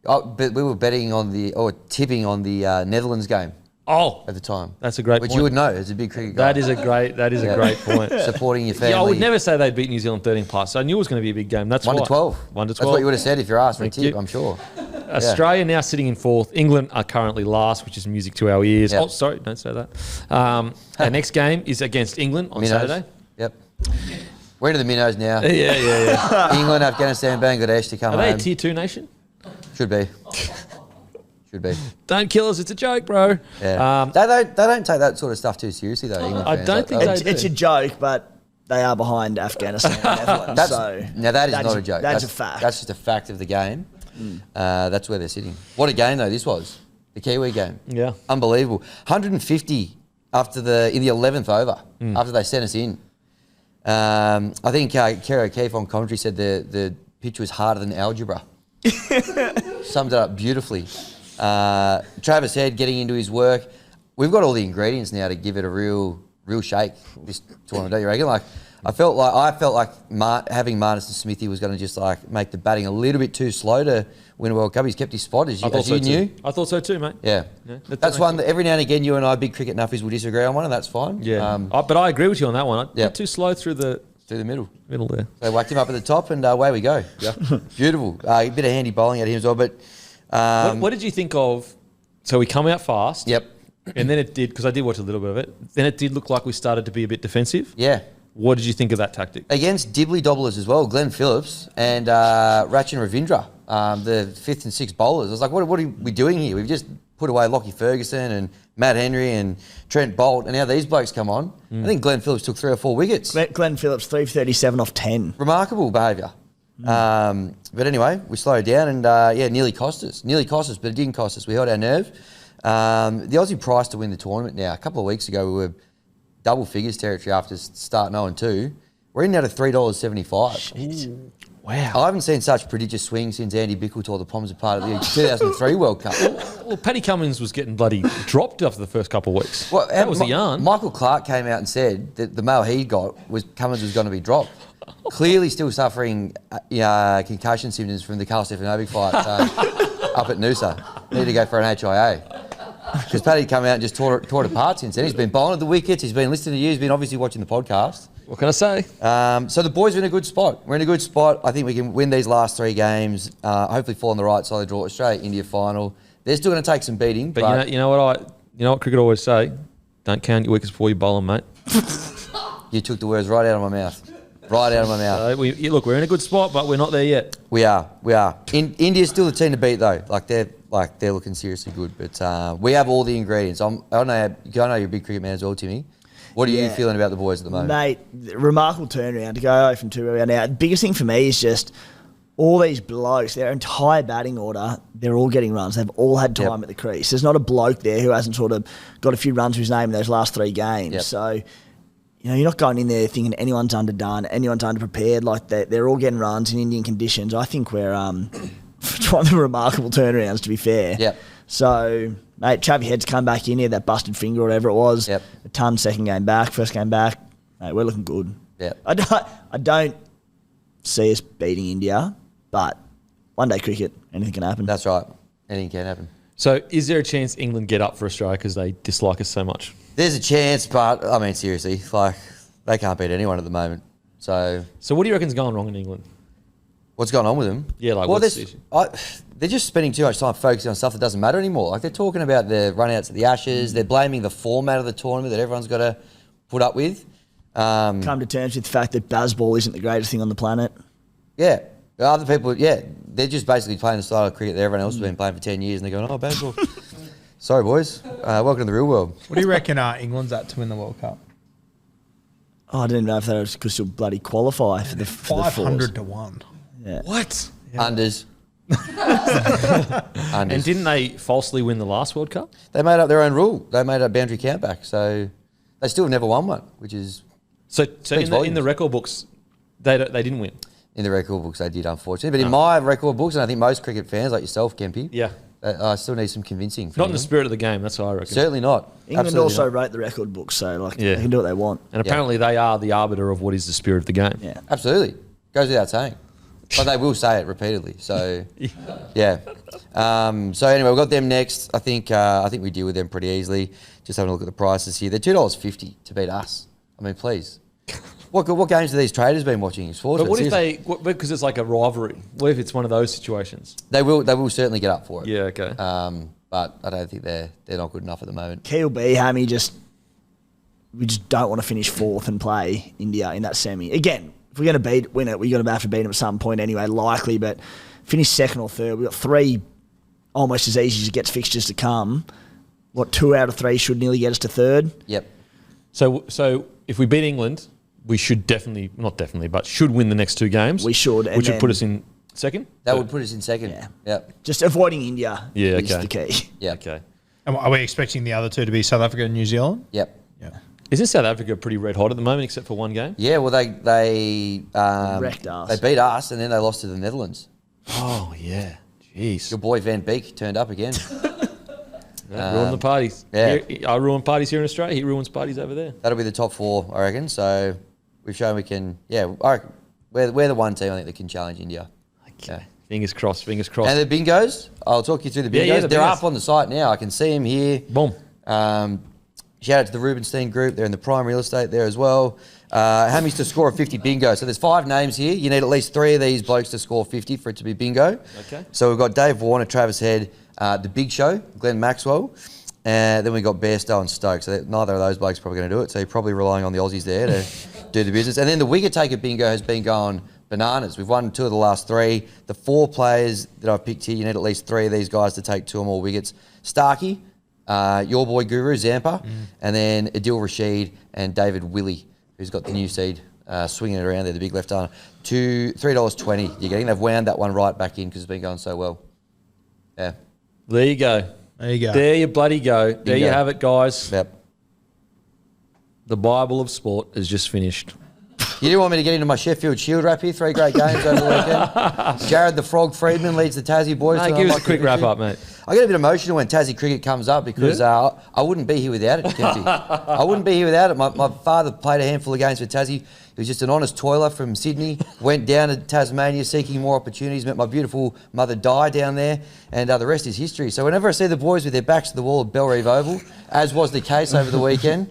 Oh, but we were tipping on the Netherlands game Oh, at the time. that's a great Which point. you would know as a big cricket guy. That is a great point. Supporting your family. Yeah, I would never say they'd beat New Zealand 13 plus. So I knew it was going to be a big game. That's 1 to why. 12. 1 to 12. That's what you would have said if you're asked for Thank a tip, you. I'm sure. Australia now sitting in 4th. England are currently last, which is music to our ears. Yep. Oh, sorry, don't say that. Our next game is against England on Minnows. Saturday. Yep. We're into the minnows now. Yeah. England, Afghanistan, Bangladesh to come Are they a home. tier 2 nation? Should be. Should be. Don't kill us. It's a joke, bro. Yeah. They don't take that sort of stuff too seriously though. England I fans. don't think Like, they do. It's a joke, but they are behind Afghanistan and Netherlands. That is that's not a joke. That's a fact. That's just a fact of the game. That's where they're sitting. What a game though this was. The Kiwi game. Yeah. Unbelievable. 150 in the 11th over after they sent us in. I think Kerry O'Keefe on commentary said the pitch was harder than algebra. Summed it up beautifully. Travis Head getting into his work. We've got all the ingredients now to give it a real shake this tournament, don't you reckon? I felt like having Marnus and Smithy was going to just make the batting a little bit too slow to win a World Cup. He's kept his spot, as you knew. I thought so too, mate. Yeah. That's one that every now and again you and I, big cricket nuffies, will disagree on one, and that's fine. Yeah. But I agree with you on that one. Yeah. Too slow through the Through the middle. middle there. They whacked him up at the top, and away we go. Yeah. Beautiful. A bit of handy bowling at him as well, but... What did you think of? So we come out fast. Yep. And then it did, because I did watch a little bit of it, then it did look like we started to be a bit defensive. Yeah. What did you think of that tactic? Against Dibbly Dobblers as well, Glenn Phillips and Rachin Ravindra, the 5th and 6th bowlers. I was like, what are we doing here? We've just put away Lockie Ferguson and Matt Henry and Trent Bolt, and now these blokes come on. I think Glenn Phillips took 3 or 4 wickets. Glenn Phillips, 3 for 37 off 10. Remarkable behaviour. But anyway, we slowed down and, nearly cost us. But it didn't cost us. We held our nerve. The Aussie price to win the tournament now, a couple of weeks ago, we were double figures territory after starting 0-2. We're in now to $3.75. Wow. I haven't seen such prodigious swings since Andy Bickle tore the palms apart at the 2003 World Cup. Well, Paddy Cummins was getting bloody dropped after the first couple of weeks. Well, that was a yarn. Michael Clark came out and said that the mail he got was Cummins was going to be dropped. Clearly still suffering concussion symptoms from the Carl Stefanovic fight up at Noosa. Need to go for an HIA. Because Paddy come out and just tore it apart since then. He's been bowling at the wickets. He's been listening to you. He's been obviously watching the podcast. What can I say? So the boys are in a good spot. We're in a good spot. I think we can win these last 3 games. Hopefully fall on the right side of the draw. Australia-India final. They're still going to take some beating. But you know what cricket always say? Don't count your wickets before you bowl them, mate. You took the words right out of my mouth. Right out of my mouth. Look, we're in a good spot, but we're not there yet. We are. India's still the team to beat, though. They're looking seriously good. But we have all the ingredients. I know you're a big cricket man as well, Timmy. What are you feeling about the boys at the moment? Mate, remarkable turnaround to go from 2 earlier. Now, the biggest thing for me is just all these blokes, their entire batting order, they're all getting runs. They've all had time at the crease. There's not a bloke there who hasn't sort of got a few runs to his name in those last 3 games. Yep. So, you're not going in there thinking anyone's underdone, anyone's underprepared. Like, they're all getting runs in Indian conditions. I think we're one of the remarkable turnarounds, to be fair. Yep. So, mate, Chavy Head's come back in here, that busted finger or whatever it was. Yep. A ton second game back, first game back. Mate, we're looking good. Yep. I don't see us beating India, but one day cricket, anything can happen. That's right. Anything can happen. So is there a chance England get up for Australia because they dislike us so much? There's a chance, but, I mean, seriously, they can't beat anyone at the moment. So what do you reckon's going wrong in England? what's going on with them? Yeah, well, what's the issue? they're just spending too much time focusing on stuff that doesn't matter anymore. They're talking about the run-outs at the Ashes. They're blaming the format of the tournament that everyone's got to put up with. Come to terms with the fact that baseball isn't the greatest thing on the planet. Yeah. Other people, they're just basically playing the style of cricket that everyone else has been playing for 10 years, and they're going, oh, baseball. Sorry, boys. Welcome to the real world. What do you reckon England's at to win the World Cup? Oh, I didn't know if they could still bloody qualify for the 500 to 1. Yeah. What? Yeah. Unders. Unders. And didn't they falsely win the last World Cup? They made up their own rule. They made a boundary countback, so they still have never won one, which is so in the record books, they didn't win. In the record books, they did, unfortunately. But in my record books, and I think most cricket fans like yourself, Kempy, I still need some convincing. Not in the spirit of the game, that's what I reckon. Certainly not. England Absolutely also not. wrote the record book, so they can do what they want. And apparently they are the arbiter of what is the spirit of the game. Yeah. Absolutely. Goes without saying. But they will say it repeatedly. So, yeah. So anyway, we've got them next. I think we deal with them pretty easily. Just having a look at the prices here. They're $2.50 to beat us. I mean, please. What games have these traders been watching? But what if because it's like a rivalry, what if it's one of those situations? They will certainly get up for it. Yeah, okay. But I don't think they're not good enough at the moment. Keel B, Hammy, we just don't want to finish fourth and play India in that semi. Again, if we're going to win it, we're going to have to beat them at some point anyway, likely, but finish second or third. We've got 3 almost as easy as it gets fixtures to come. 2 out of 3 should nearly get us to third? Yep. So if we beat England, we should should win the next 2 games. We should. Which would put us in second? That would put us in second. Yeah. Yep. Just avoiding India is the key. Yeah. Okay. Are we expecting the other 2 to be South Africa and New Zealand? Yep. Yeah. Isn't South Africa pretty red hot at the moment, except for one game? Yeah, well, they wrecked us. They beat us, and then they lost to the Netherlands. Oh, yeah. Jeez. Your boy Van Beek turned up again. Ruined the parties. Yeah. I ruin parties here in Australia. He ruins parties over there. That'll be the top 4, I reckon. So we've shown we can. Yeah, I reckon we're the one team I think that can challenge India. Okay. Yeah. Fingers crossed. Fingers crossed. And the bingos, I'll talk you through the bingos. Yeah, the They're bingos. up on the site now. I can see them here. Boom. Shout out to the Rubenstein group. They're in the prime real estate there as well. Hammy's to score a 50 bingo. So there's 5 names here. You need at least 3 of these blokes to score 50 for it to be bingo. Okay. So we've got Dave Warner, Travis Head, The Big Show, Glenn Maxwell. Then we've got Bairstow and Stokes. So neither of those blokes are probably going to do it. So you're probably relying on the Aussies there to do the business. And then the wicket taker bingo has been going bananas. We've won 2 of the last 3. The 4 players that I've picked here, you need at least 3 of these guys to take 2 or more wickets. Starkey, your boy Guru, Zampa, and then Adil Rashid and David Willey, who's got the new seed swinging it around there, the big left arm. $3.20 you're getting. They've wound that one right back in because it's been going so well. Yeah. There you go. There you go. There you bloody go. There you have it, guys. Yep. The Bible of sport is just finished. You didn't want me to get into my Sheffield Shield wrap here. 3 great games over the weekend. Jared the Frog Friedman leads the Tassie boys. Mate, give us a quick wrap up, mate. I get a bit emotional when Tassie cricket comes up because I wouldn't be here without it, Kempy. I wouldn't be here without it. My father played a handful of games for Tassie. He was just an honest toiler from Sydney, went down to Tasmania seeking more opportunities, met my beautiful mother Di down there, and the rest is history. So whenever I see the boys with their backs to the wall at Bellerive Oval, as was the case over the weekend,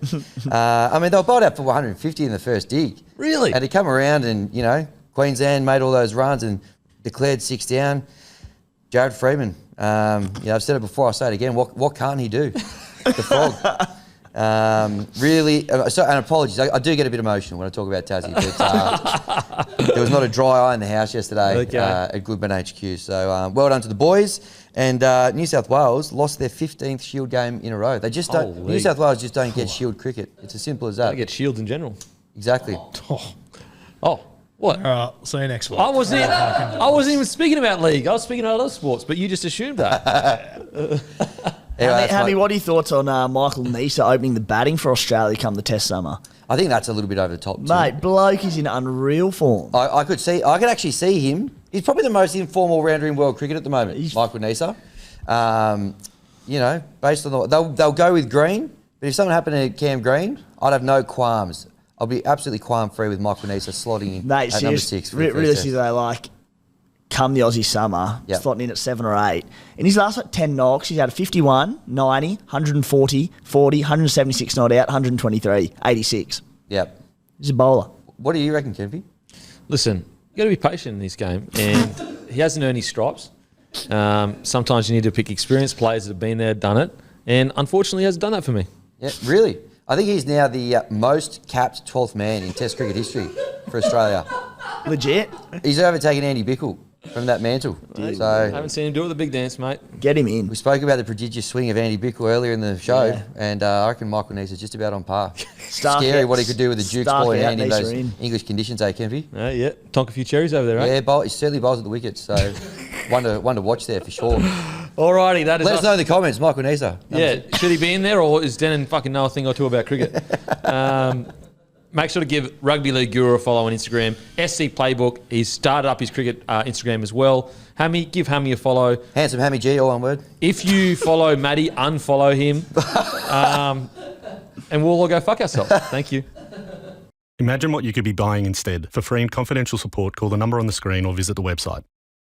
I mean, they were bowled out for 150 in the first dig. Really? And to come around and, you know, Queensland made all those runs and declared 6 down. Jared Freeman, I've said it before, I'll say it again. What can't he do? The Frog. Really, and apologies, I do get a bit emotional when I talk about Tassie, but there was not a dry eye in the house yesterday at Goodman HQ. So well done to the boys. And New South Wales lost their 15th Shield game in a row. They just don't. Holy. New South Wales just don't get Shield cricket. It's as simple as that. I get Shields in general. Exactly. Oh, what? All right, see you next week. I wasn't even speaking about league. I was speaking about other sports, but you just assumed that. Anyway, Hammy, what are your thoughts on Michael Nisa opening the batting for Australia come the Test summer? I think that's a little bit over the top too. Mate, Bloke is in unreal form. I could actually see him. He's probably the most informal rounder in world cricket at the moment, Michael Nisa. Based on they'll go with Green, but if something happened to Cam Green, I'd have no qualms. I'll be absolutely qualm-free with Michael Nisa slotting in Mate, at number 6. Really, come the Aussie summer, slotting in at 7 or 8. In his last 10 knocks, he's had a 51, 90, 140, 40, 176 not out, 123, 86. Yep. He's a bowler. What do you reckon, Kempy? Listen, you got to be patient in this game, and he hasn't earned his stripes. Sometimes you need to pick experienced players that have been there, done it, and unfortunately, he hasn't done that for me. Yeah, really. I think he's now the most capped 12th man in Test cricket history for Australia. Legit. He's overtaken Andy Bickle from that mantle. I So haven't seen him do it with the big dance, mate. Get him in. we spoke about the prodigious swing of Andy Bickle earlier in the show, and I reckon Michael Nisa's just about on par. Scary what he could do with the Duke's ball in hand in those English conditions, Kempy? Yeah, tonk a few cherries over there, right? Yeah, he certainly bowls at the wicket, so one to watch there for sure. Alrighty, that is Let us know in the comments, Michael Nisa. Yeah, should he be in there, or is Denon fucking know a thing or two about cricket? Make sure to give Rugby League Guru a follow on Instagram. SC Playbook. He's started up his cricket Instagram as well. Hammy, give Hammy a follow. Handsome Hammy G, all one word. If you follow Matty, unfollow him. And we'll all go fuck ourselves. Thank you. Imagine what you could be buying instead. For free and confidential support, call the number on the screen or visit the website.